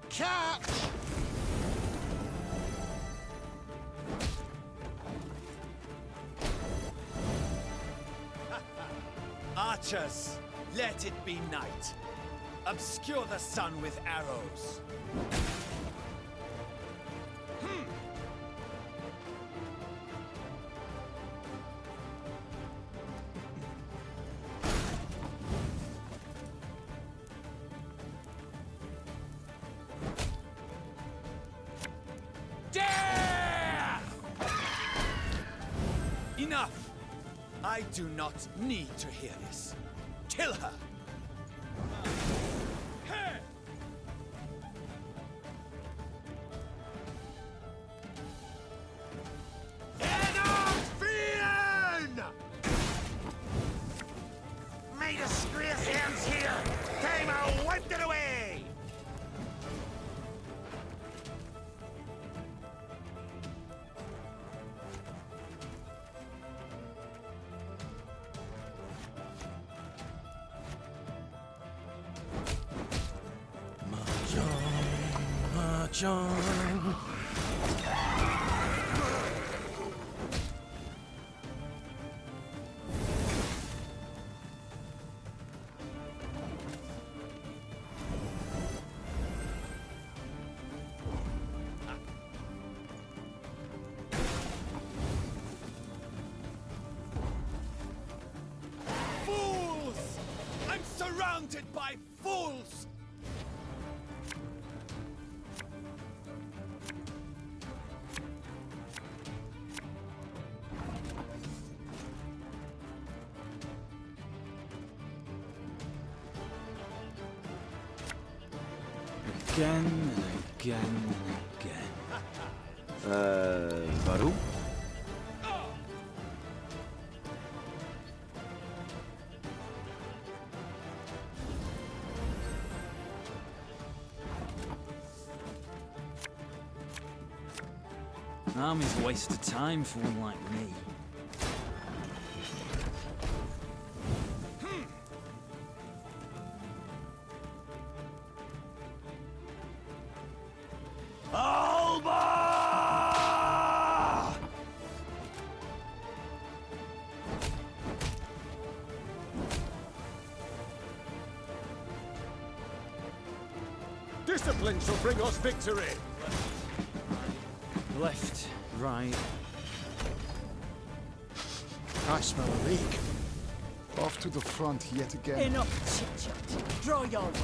Catch! Archers, let it be night. Obscure the sun with arrows. Dare! Enough! I do not need to hear this. Kill her! May disgrace ends here! Time I wiped it away! Mahjong. Fools! I'm surrounded by fools! Again and again and again. Warum? Army's a waste of time for one like me. Discipline shall bring us victory! Left Right. I smell a leak. Off to the front yet again. Enough chit-chat. Draw your weapon.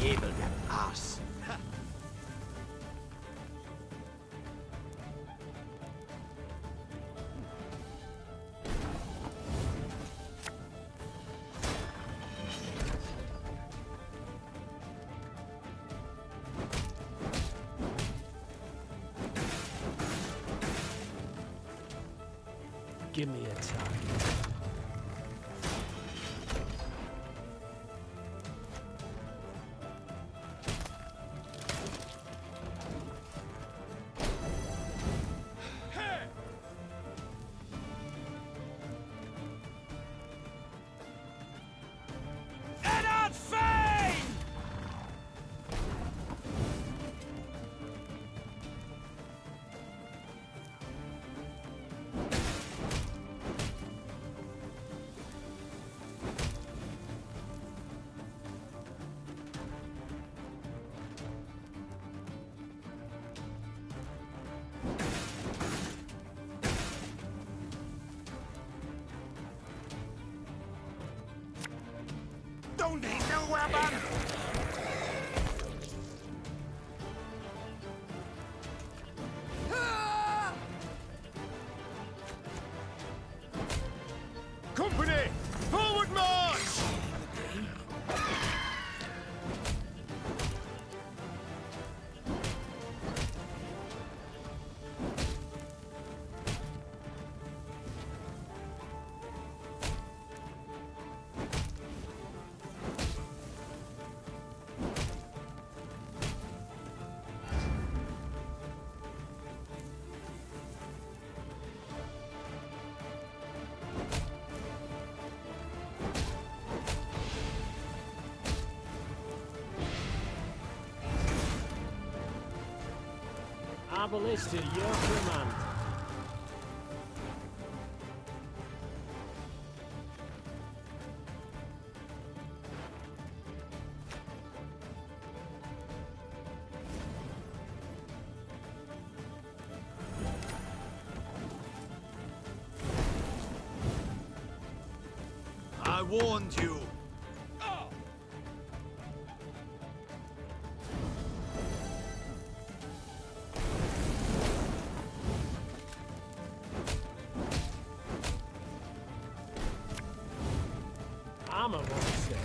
Able to pass. Give me a time. Don't need no weapon! Company! Forward march! Abelis to your command. I warned you. I'm a monster.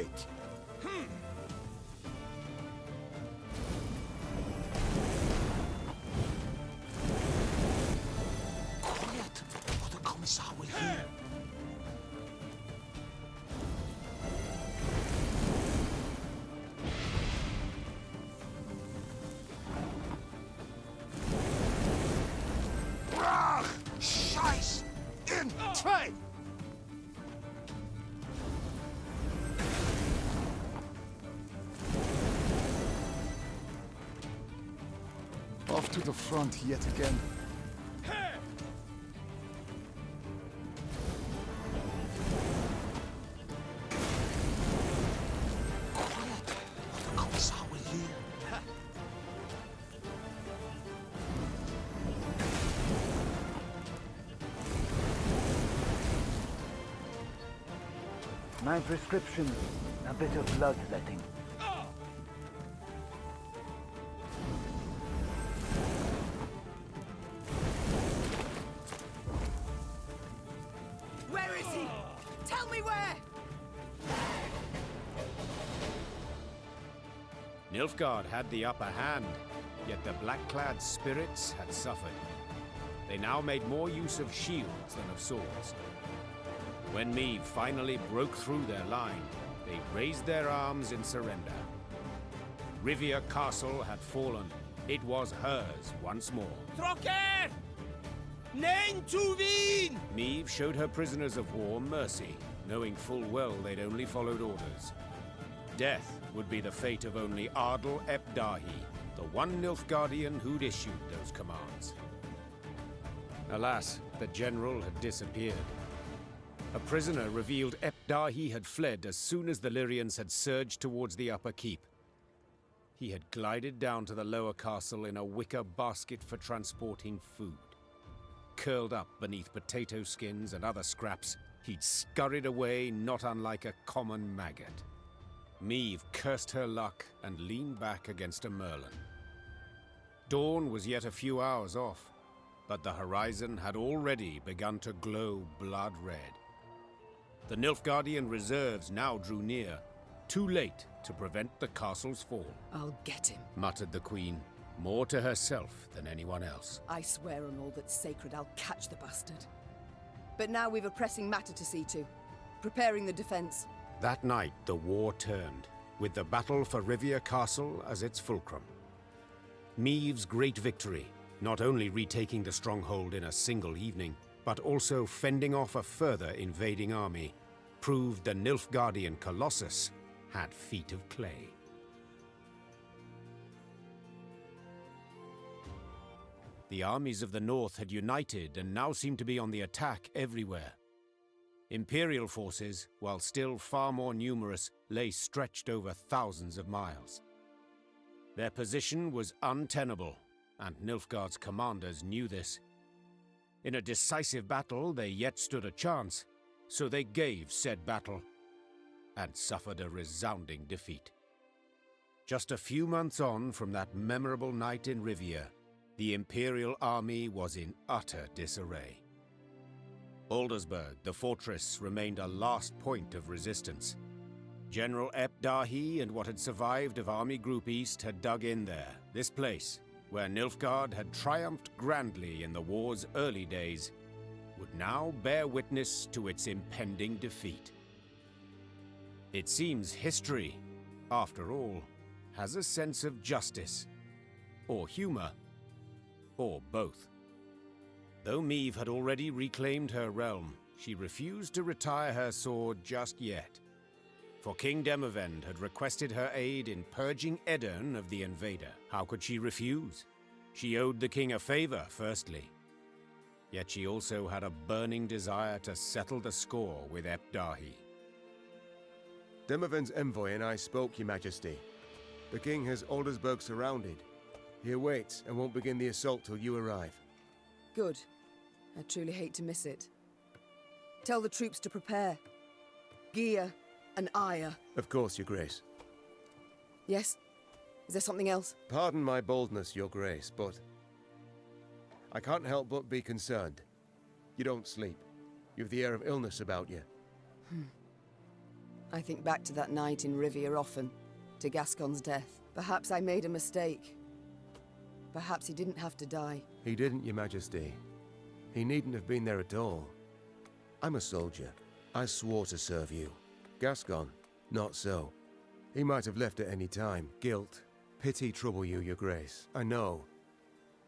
late. Quiet, or the Commissar will hear. Brach! Scheiß! In Trade! Off to the front yet again. Quiet, or the Commissar will hear. My prescription, a bit of bloodletting. Where is he? Tell me where! Nilfgaard had the upper hand, yet the black-clad spirits had suffered. They now made more use of shields than of swords. When Meve finally broke through their line, they raised their arms in surrender. Rivia Castle had fallen. It was hers once more. Trocker! Nein to wien! Meve showed her prisoners of war mercy, knowing full well they'd only followed orders. Death would be the fate of only Ardal ep Dahi, the one Nilfgaardian who'd issued those commands. Alas, the general had disappeared. A prisoner revealed ep Dahi had fled as soon as the Lyrians had surged towards the upper keep. He had glided down to the lower castle in a wicker basket for transporting food. Curled up beneath potato skins and other scraps, he'd scurried away not unlike a common maggot. Meve cursed her luck and leaned back against a merlin. Dawn was yet a few hours off, but the horizon had already begun to glow blood red. The Nilfgaardian reserves now drew near, too late to prevent the castle's fall. I'll get him, muttered the queen, more to herself than anyone else. I swear on all that's sacred I'll catch the bastard. But now we've a pressing matter to see to. Preparing the defense. That night, the war turned, with the battle for Rivia Castle as its fulcrum. Meve's great victory, not only retaking the stronghold in a single evening, but also fending off a further invading army, proved the Nilfgaardian Colossus had feet of clay. The armies of the north had united and now seemed to be on the attack everywhere. Imperial forces, while still far more numerous, lay stretched over thousands of miles. Their position was untenable, and Nilfgaard's commanders knew this. In a decisive battle, they yet stood a chance, so they gave said battle, and suffered a resounding defeat. Just a few months on from that memorable night in Rivia, the Imperial army was in utter disarray. Aldersburg, the fortress, remained a last point of resistance. General ep Dahi and what had survived of Army Group East had dug in there, this place, where Nilfgaard had triumphed grandly in the war's early days, would now bear witness to its impending defeat. It seems history, after all, has a sense of justice, or humor, or both. Though Meve had already reclaimed her realm, she refused to retire her sword just yet. For King Demavend had requested her aid in purging Edirn of the invader. How could she refuse? She owed the king a favor, firstly. Yet she also had a burning desire to settle the score with ep Dahi. Demavend's envoy and I spoke, Your Majesty. The king has Aldersburg surrounded. He awaits and won't begin the assault till you arrive. Good. I truly hate to miss it. Tell the troops to prepare. Gear and ire. Of course, Your Grace. Yes? Is there something else? Pardon my boldness, Your Grace, but I can't help but be concerned. You don't sleep. You've the air of illness about you. I think back to that night in Rivia often, to Gascon's death. Perhaps I made a mistake. Perhaps he didn't have to die. He didn't, Your Majesty. He needn't have been there at all. I'm a soldier. I swore to serve you. Gascon, not so. He might have left at any time. Guilt, pity trouble you, Your Grace. I know.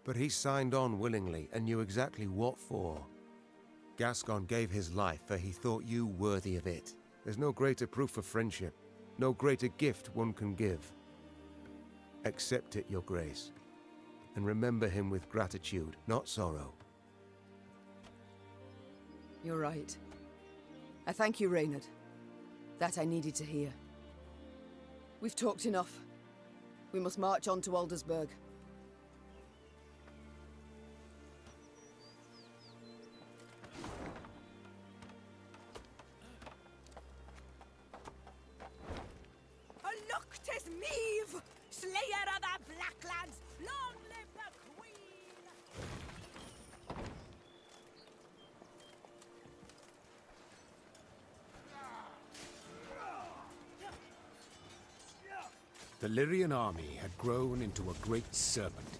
But he signed on willingly and knew exactly what for. Gascon gave his life for he thought you worthy of it. There's no greater proof of friendship, no greater gift one can give. Accept it, Your Grace, and remember him with gratitude, not sorrow. You're right. I thank you, Reynard. That I needed to hear. We've talked enough. We must march on to Aldersburg. Look, 'tis Meve, slayer of the Blacklands. Long live the Queen! The Lyrian army had grown into a great serpent.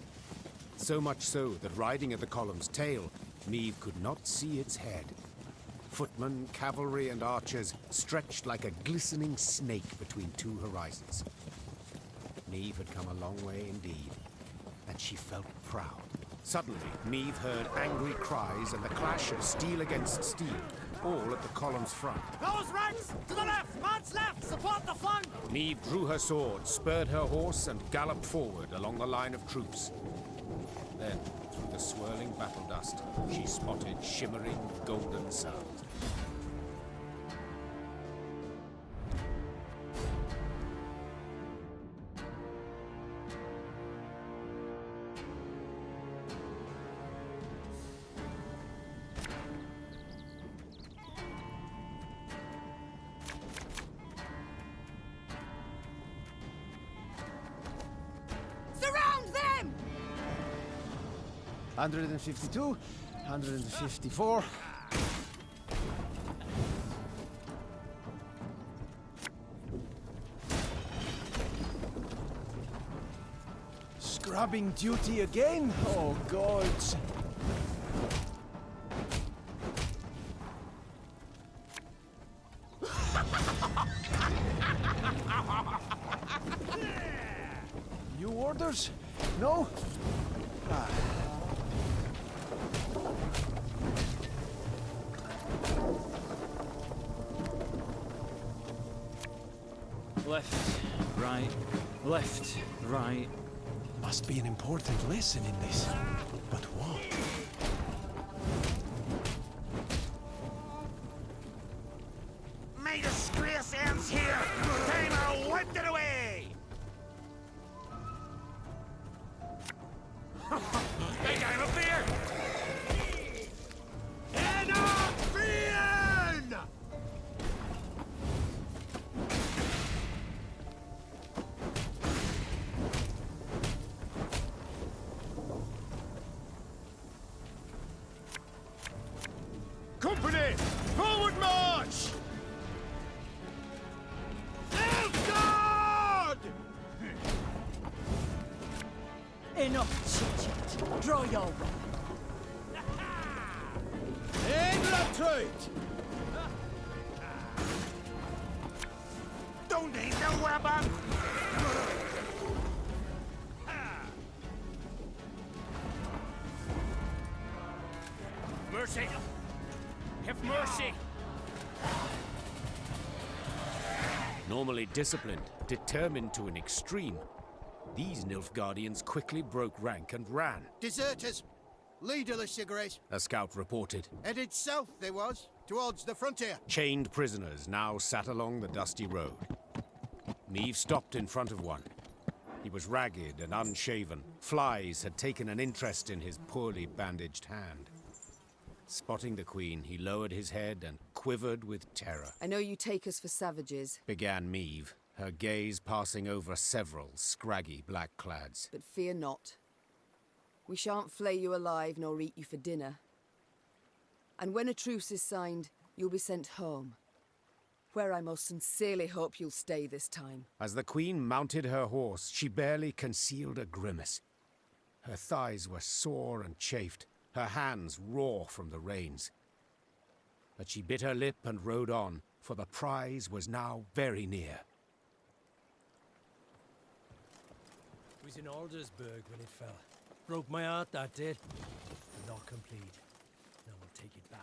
So much so that riding at the column's tail, Meve could not see its head. Footmen, cavalry, and archers stretched like a glistening snake between two horizons. Meve had come a long way indeed, and she felt proud. Suddenly, Meve heard angry cries and the clash of steel against steel, all at the column's front. Those ranks! To the left! Man's left! Support the flank! Meve drew her sword, spurred her horse, and galloped forward along the line of troops. Then, through the swirling battle dust, she spotted shimmering golden suns. Surround them! 152, 154. Scrubbing duty again? Oh, gods. New orders? No? Ah. Left, right, left, right. Must be an important lesson in this. But what? May disgrace ends here! Timer wiped it away! Big time up there! Enough! Company! Forward march! God! Enough chit-chat. Draw your weapon. In retreat! Don't need no weapon! Mercy! Have mercy! Normally disciplined, determined to an extreme, these Nilfgaardians quickly broke rank and ran. Deserters! Leaderless, Your Grace. A scout reported. Headed south, they was, towards the frontier. Chained prisoners now sat along the dusty road. Meve stopped in front of one. He was ragged and unshaven. Flies had taken an interest in his poorly bandaged hand. Spotting the Queen, he lowered his head and quivered with terror. I know you take us for savages, Began Meve, her gaze passing over several scraggy black-clads. but fear not. We shan't flay you alive nor eat you for dinner. And when a truce is signed, you'll be sent home. Where I most sincerely hope you'll stay this time. As the queen mounted her horse, she barely concealed a grimace. Her thighs were sore and chafed, her hands raw from the reins. But she bit her lip and rode on, for the prize was now very near. It was in Aldersburg when it fell. Broke my heart, that did. But not complete. Now we'll take it back.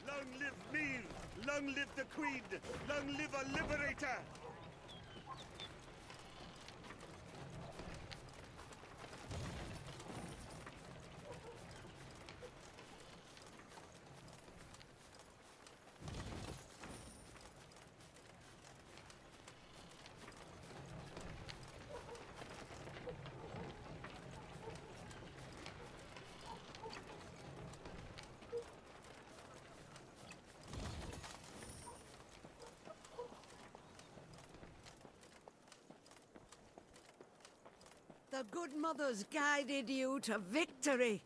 Long live Meve! Long live the Queen! Long live a liberator! The good mothers guided you to victory.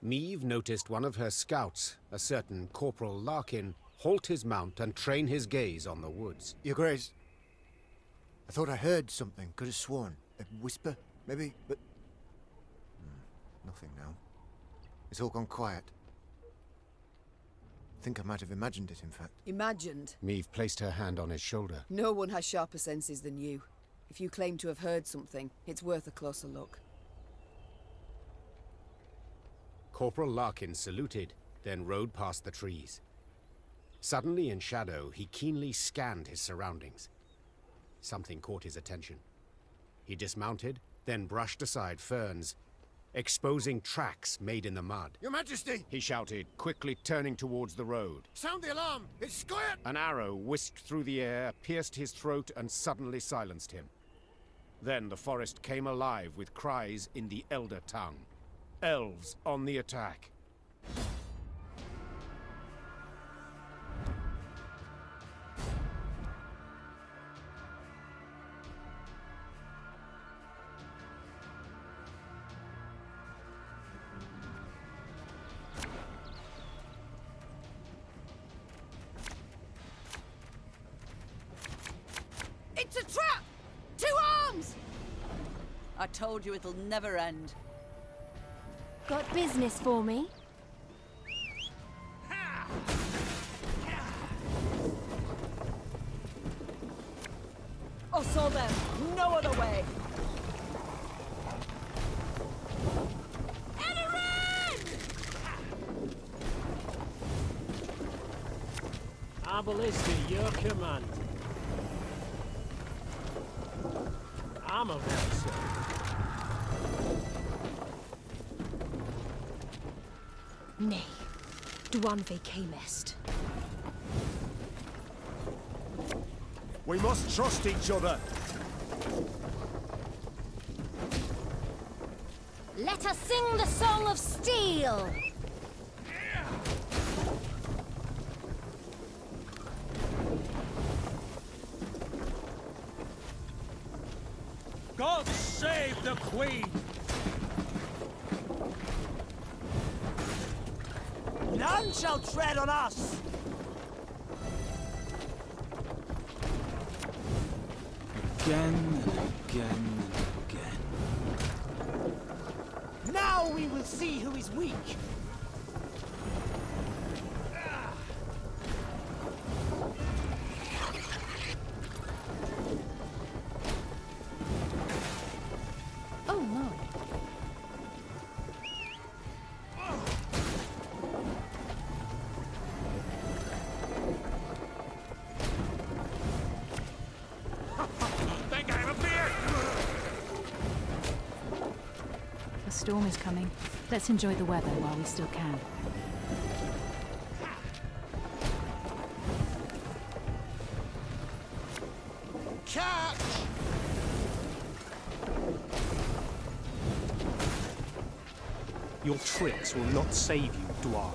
Meve noticed one of her scouts, a certain Corporal Larkin, halt his mount and train his gaze on the woods. Your Grace, I thought I heard something, could have sworn. A whisper, maybe, but... nothing now. It's all gone quiet. I think I might have imagined it, in fact. Imagined? Meve placed her hand on his shoulder. No one has sharper senses than you. If you claim to have heard something, it's worth a closer look. Corporal Larkin saluted, then rode past the trees. Suddenly in shadow, he keenly scanned his surroundings. Something caught his attention. He dismounted, then brushed aside ferns, exposing tracks made in the mud. Your Majesty! He shouted, quickly turning towards the road. Sound the alarm! It's squirt! An arrow whisked through the air, pierced his throat, and suddenly silenced him. Then the forest came alive with cries in the Elder tongue. Elves on the attack. It's a trap! 2 arms! I told you it'll never end. Got business for me? I saw them. No other way. Ballista, your command. I'm a officer. Nay, Duanve camest. We must trust each other. Let us sing the song of steel. God save the Queen! None shall tread on us! Again and again and again. Now we will see who is weak! storm is coming. Let's enjoy the weather while we still can. Catch! Your tricks will not save you, Dwarf.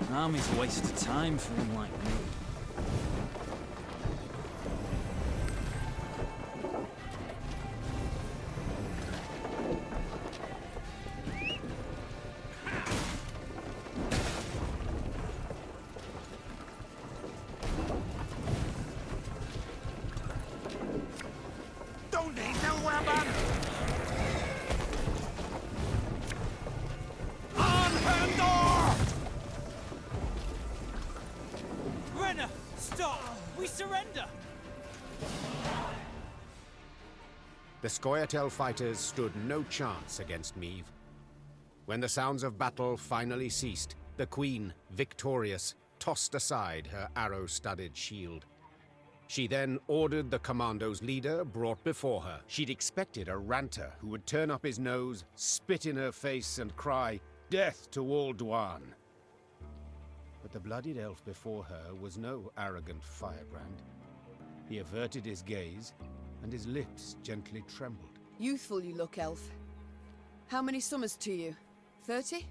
An army's a waste of time for him like me. Don't need no weapon! On Pandora! Renna! Stop! We surrender! The Scoia'tael fighters stood no chance against Meve. When the sounds of battle finally ceased, the Queen, victorious, tossed aside her arrow-studded shield. She then ordered the commando's leader brought before her. She'd expected a ranter who would turn up his nose, spit in her face, and cry, "Death to all Dwan!" But the bloodied elf before her was no arrogant firebrand. He averted his gaze, and his lips gently trembled. Youthful you look, elf. How many summers to you? 30?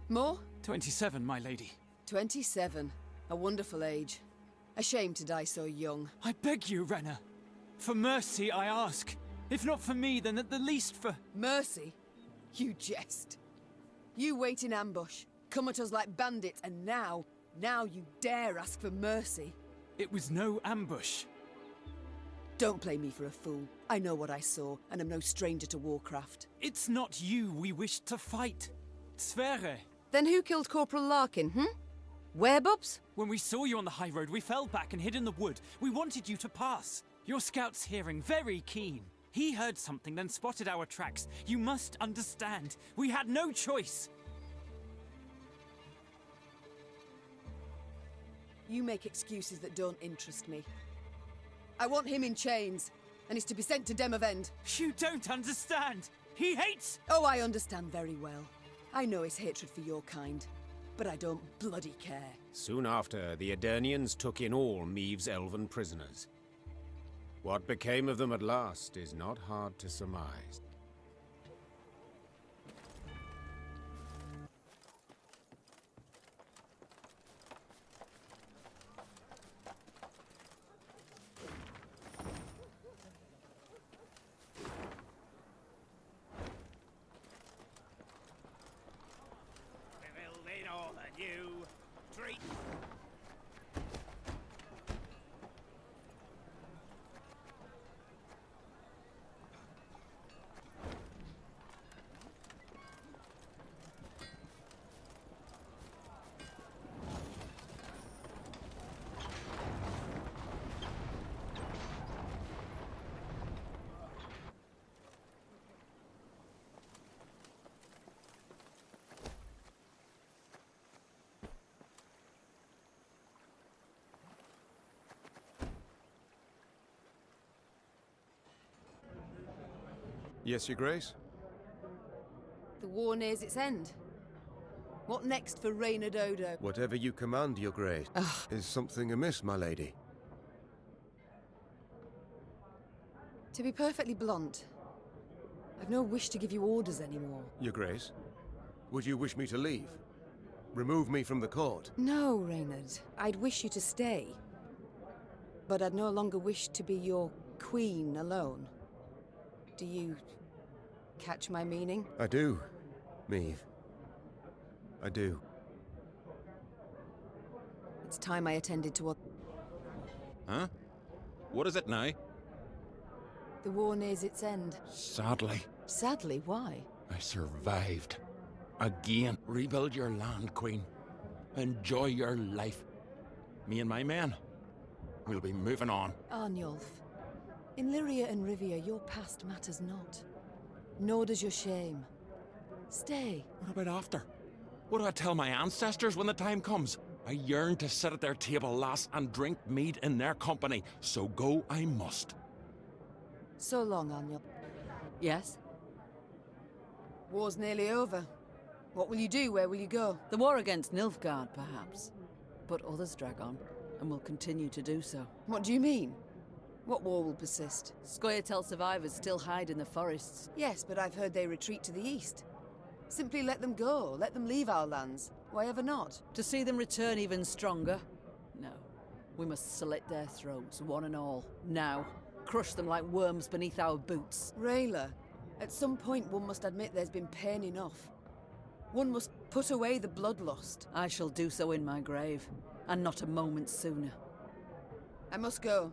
More? 27, my lady. 27. A wonderful age. A shame to die so young. I beg you, Renna. For mercy, I ask. If not for me, then at the least for... Mercy? You jest. You wait in ambush, come at us like bandits, and now you dare ask for mercy. It was no ambush. Don't play me for a fool. I know what I saw, and I'm no stranger to warcraft. It's not you we wished to fight. Sverre. Then who killed Corporal Larkin, Werebubs? When we saw you on the high road, we fell back and hid in the wood. We wanted you to pass. Your scout's hearing very keen. He heard something, then spotted our tracks. You must understand. We had no choice. You make excuses that don't interest me. I want him in chains, and he's to be sent to Demavend. You don't understand. He hates... Oh, I understand very well. I know his hatred for your kind, but I don't bloody care. Soon after, the Aedirnians took in all Meve's elven prisoners. What became of them at last is not hard to surmise. Yes, Your Grace? The war nears its end. What next for Reynard Odo? Whatever you command, Your Grace. Is something amiss, my lady? To be perfectly blunt, I've no wish to give you orders anymore. Your Grace? Would you wish me to leave? Remove me from the court? No, Reynard. I'd wish you to stay. But I'd no longer wish to be your queen alone. Do you catch my meaning? I do, Meve. I do. It's time I attended to what... Huh? What is it now? The war nears its end. Sadly. Sadly, why? I survived. Again. Rebuild your land, Queen. Enjoy your life. Me and my men, we'll be moving on. Arnulf, in Lyria and Rivia, your past matters not. Nor does your shame. Stay. What about after? What do I tell my ancestors when the time comes? I yearn to sit at their table, lass, and drink mead in their company, so go I must. So long, Anya. Yes? War's nearly over. What will you do? Where will you go? The war against Nilfgaard, perhaps. But others drag on, and will continue to do so. What do you mean? What war will persist? Scoia'tael survivors still hide in the forests. Yes, but I've heard they retreat to the east. Simply let them go. Let them leave our lands. Why ever not? To see them return even stronger? No. We must slit their throats, one and all. Now. Crush them like worms beneath our boots. Rayla, at some point one must admit there's been pain enough. One must put away the bloodlust. I shall do so in my grave, and not a moment sooner. I must go.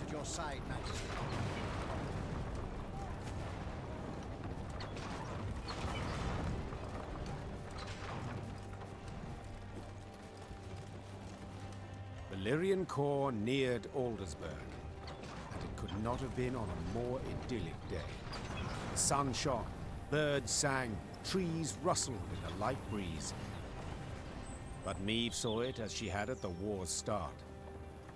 At your side, Majesty. The Lyrian corps neared Aldersburg, and it could not have been on a more idyllic day. The sun shone, birds sang, trees rustled in the light breeze. But Meve saw it as she had at the war's start.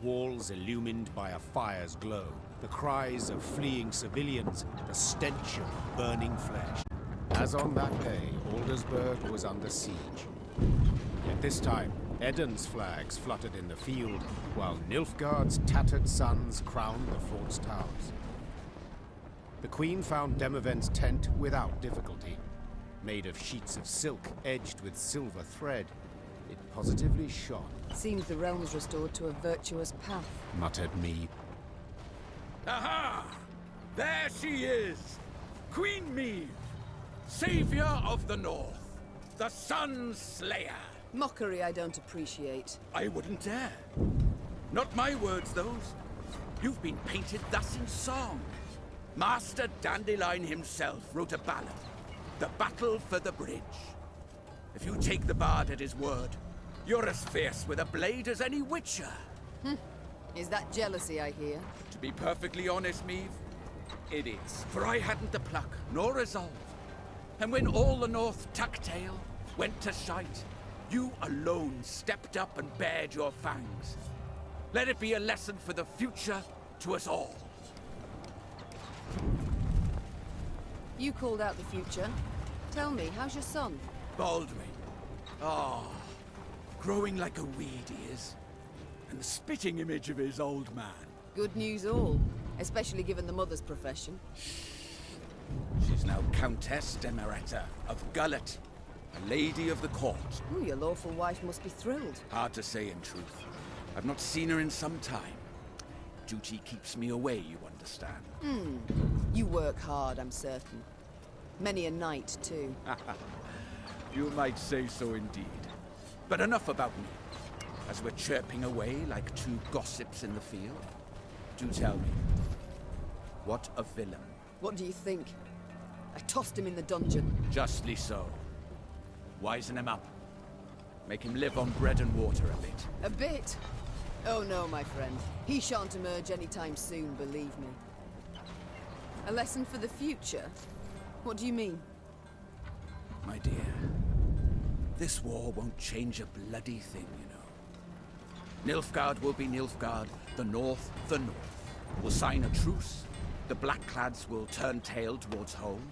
Walls illumined by a fire's glow, the cries of fleeing civilians, the stench of burning flesh. As on that day, Aldersburg was under siege. Yet this time, Eden's flags fluttered in the field, while Nilfgaard's tattered sons crowned the fort's towers. The Queen found Demavend's tent without difficulty. Made of sheets of silk edged with silver thread, it positively shone. Seems the realm's restored to a virtuous path, muttered Meve. Aha! There she is! Queen Meve, savior of the North, the Sun Slayer. Mockery I don't appreciate. I wouldn't dare. Not my words, those. You've been painted thus in song. Master Dandelion himself wrote a ballad, The Battle for the Bridge. If you take the bard at his word, you're as fierce with a blade as any witcher. Is that jealousy I hear? To be perfectly honest, Meve, it is. For I hadn't the pluck, nor resolve. And when all the North tucked tail, went to shite, you alone stepped up and bared your fangs. Let it be a lesson for the future to us all. You called out the future. Tell me, how's your son? Baldwin. Ah, growing like a weed he is. And the spitting image of his old man. Good news all, especially given the mother's profession. She's now Countess Demeretta of Gullet, a lady of the court. Ooh, your lawful wife must be thrilled. Hard to say in truth. I've not seen her in some time. Duty keeps me away, you understand. You work hard, I'm certain. Many a night, too. You might say so indeed. But enough about me. As we're chirping away like two gossips in the field, do tell me, what a villain. What do you think? I tossed him in the dungeon. Justly so. Wisen him up. Make him live on bread and water a bit. A bit? Oh no, my friend. He shan't emerge anytime soon, believe me. A lesson for the future? What do you mean? My dear, this war won't change a bloody thing, you know. Nilfgaard will be Nilfgaard, the North, the North. We'll sign a truce, the Blackclads will turn tail towards home,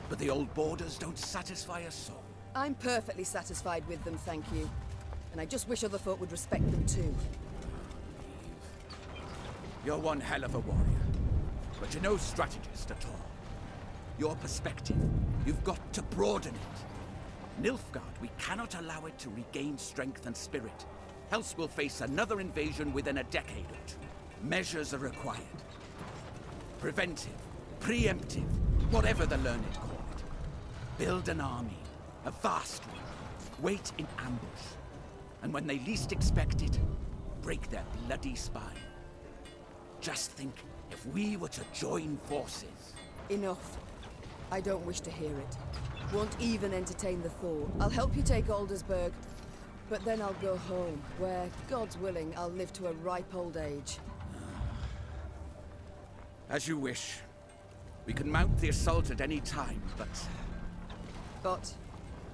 but the old borders don't satisfy us soul. I'm perfectly satisfied with them, thank you. And I just wish other folk would respect them too. You're one hell of a warrior, but you're no strategist at all. Your perspective, you've got to broaden it. Nilfgaard, we cannot allow it to regain strength and spirit, else we'll face another invasion within a decade or two. Measures are required. Preventive, preemptive, whatever the learned call it. Build an army, a vast one. Wait in ambush. And when they least expect it, break their bloody spine. Just think, if we were to join forces... Enough. I don't wish to hear it. Won't even entertain the thought. I'll help you take Aldersburg, but then I'll go home, where, God's willing, I'll live to a ripe old age. As you wish. We can mount the assault at any time, but... But?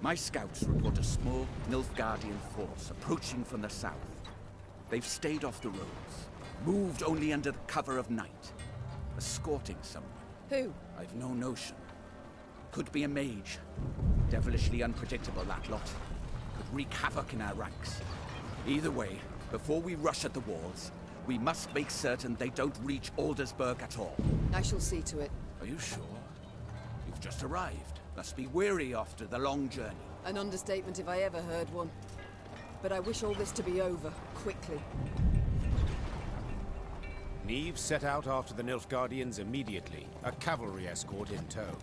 My scouts report a small Nilfgaardian force approaching from the south. They've stayed off the roads, moved only under the cover of night, escorting someone. Who? I've no notion. Could be a mage. Devilishly unpredictable, that lot. Could wreak havoc in our ranks. Either way, before we rush at the walls, we must make certain they don't reach Aldersburg at all. I shall see to it. Are you sure? You've just arrived. Must be weary after the long journey. An understatement if I ever heard one. But I wish all this to be over, quickly. Meve set out after the Nilfgaardians immediately, a cavalry escort in tow.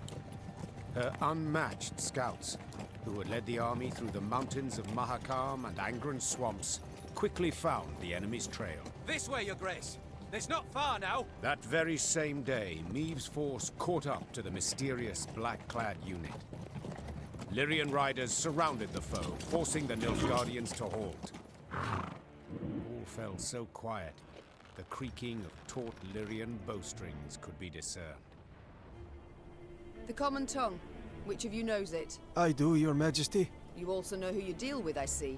Her unmatched scouts, who had led the army through the mountains of Mahakam and Angren swamps, quickly found the enemy's trail. This way, Your Grace. It's not far now. That very same day, Meve's force caught up to the mysterious black-clad unit. Lyrian riders surrounded the foe, forcing the Nilfgaardians to halt. All fell so quiet, the creaking of taut Lyrian bowstrings could be discerned. The common tongue. Which of you knows it? I do, Your Majesty. You also know who you deal with, I see.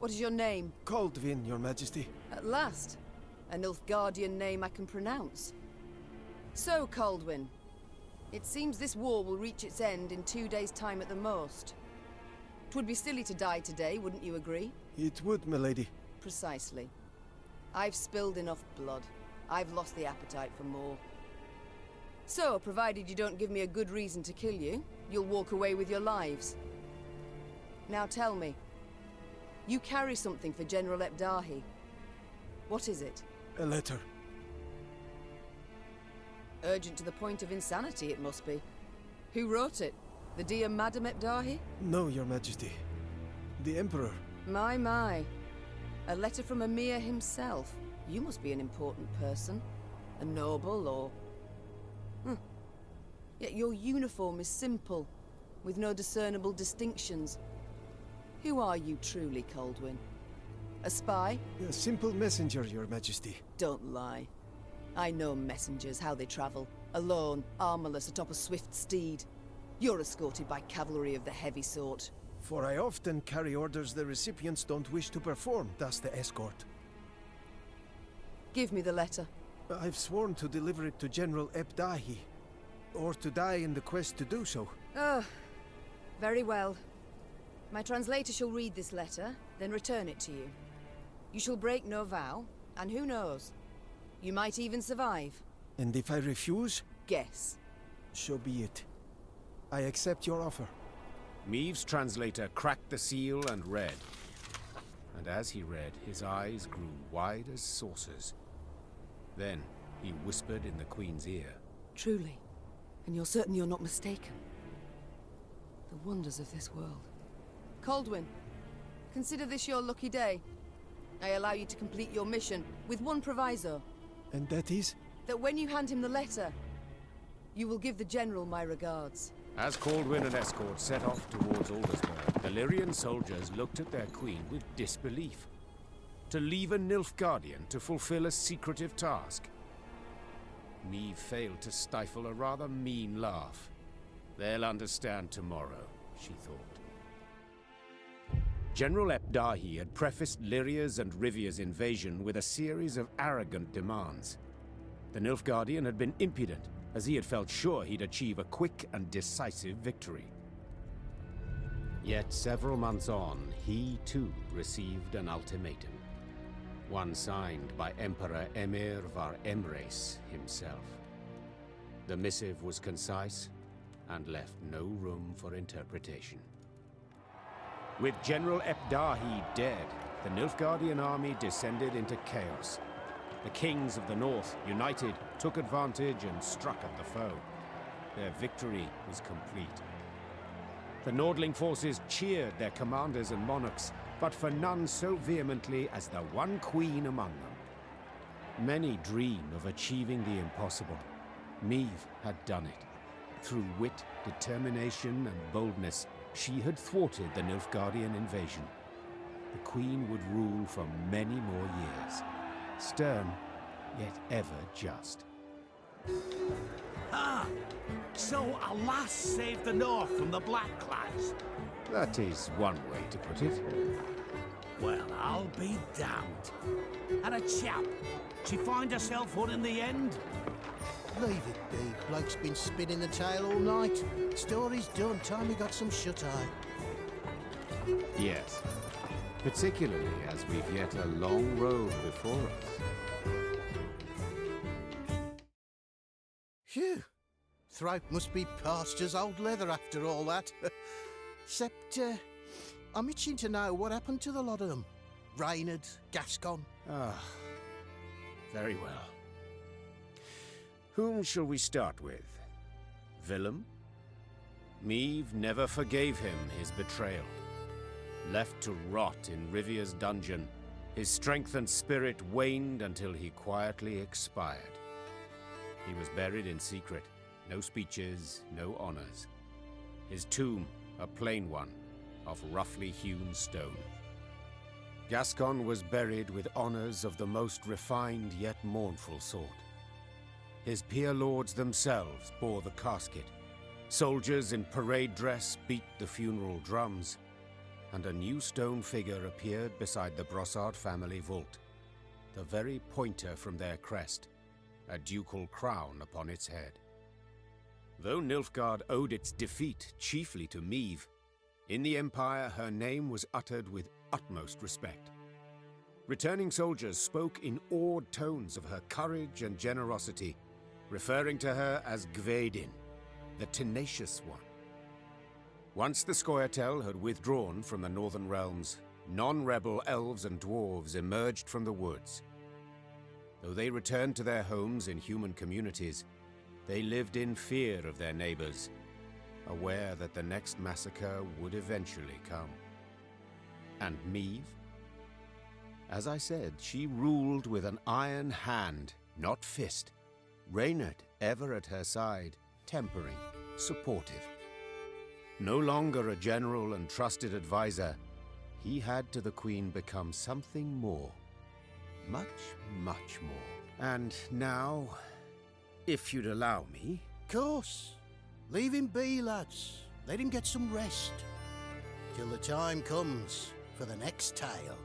What is your name? Kaldvin, Your Majesty. At last. A Nilfgaardian name I can pronounce. So, Kaldwin. It seems this war will reach its end in 2 days' time at the most. 'Twould be silly to die today, wouldn't you agree? It would, milady. Precisely. I've spilled enough blood. I've lost the appetite for more. So, provided you don't give me a good reason to kill you, you'll walk away with your lives. Now tell me. You carry something for General Ebdahi. What is it? A letter. Urgent to the point of insanity, it must be. Who wrote it? The dear Madam Ebdahi? No, Your Majesty. The Emperor. My. A letter from Emir himself. You must be an important person. A noble, or... Yet your uniform is simple, with no discernible distinctions. Who are you truly, Kaldwin? A spy? A simple messenger, Your Majesty. Don't lie. I know messengers, how they travel. Alone, armorless, atop a swift steed. You're escorted by cavalry of the heavy sort. For I often carry orders the recipients don't wish to perform, thus the escort. Give me the letter. I've sworn to deliver it to General Ebdahi, or to die in the quest to do so. Oh, very well. My translator shall read this letter, then return it to you. You shall break no vow, and who knows? You might even survive. And if I refuse? Guess. So be it. I accept your offer. Meve's translator cracked the seal and read. And as he read, his eyes grew wide as saucers. Then he whispered in the Queen's ear. Truly. And you're certain you're not mistaken. The wonders of this world. Kaldwin, consider this your lucky day. I allow you to complete your mission, with one proviso. And that is? That when you hand him the letter, you will give the General my regards. As Kaldwin and escort set off towards Aldersburg, the Lyrian soldiers looked at their queen with disbelief. To leave a Nilfgaardian to fulfill a secretive task. Meve failed to stifle a rather mean laugh. They'll understand tomorrow, she thought. General Ebdahi had prefaced Lyria's and Rivia's invasion with a series of arrogant demands. The Nilfgaardian had been impudent, as he had felt sure he'd achieve a quick and decisive victory. Yet several months on, he too received an ultimatum. One signed by Emperor Emir var Emreis himself. The missive was concise and left no room for interpretation. With General Ebdahi dead, the Nilfgaardian army descended into chaos. The kings of the north, united, took advantage and struck at the foe. Their victory was complete. The Nordling forces cheered their commanders and monarchs, but for none so vehemently as the one queen among them. Many dream of achieving the impossible. Meve had done it. Through wit, determination, and boldness, she had thwarted the Nilfgaardian invasion. The queen would rule for many more years. Stern, yet ever just. Ah! So a lass saved the North from the Blackclads? That is one way to put it. Well, I'll be damned. And a chap, she find herself one in the end? Leave it be. Bloke's been spinning the tale all night. Story's done. Time we got some shut-eye. Yes. Particularly as we've yet a long road before us. Phew. Throat must be parched as old leather after all that. Except, I'm itching to know what happened to the lot of them. Reynard, Gascon. Ah, very well. Whom shall we start with? Willem? Meve never forgave him his betrayal. Left to rot in Rivia's dungeon, his strength and spirit waned until he quietly expired. He was buried in secret. No speeches, no honors. His tomb, a plain one, of roughly hewn stone. Gascon was buried with honors of the most refined yet mournful sort. His peer lords themselves bore the casket. Soldiers in parade dress beat the funeral drums, and a new stone figure appeared beside the Brossard family vault, the very pointer from their crest, a ducal crown upon its head. Though Nilfgaard owed its defeat chiefly to Meve, in the Empire her name was uttered with utmost respect. Returning soldiers spoke in awed tones of her courage and generosity, referring to her as Gvedin, the tenacious one. Once the Scoia'tael had withdrawn from the northern realms, non-rebel elves and dwarves emerged from the woods. Though they returned to their homes in human communities, they lived in fear of their neighbors, aware that the next massacre would eventually come. And Meve? As I said, she ruled with an iron hand, not fist. Reynard ever at her side, tempering, supportive. No longer a general and trusted advisor, he had to the Queen become something more. Much, much more. And now, if you'd allow me... Course. Leave him be, lads. Let him get some rest. Till the time comes for the next tale.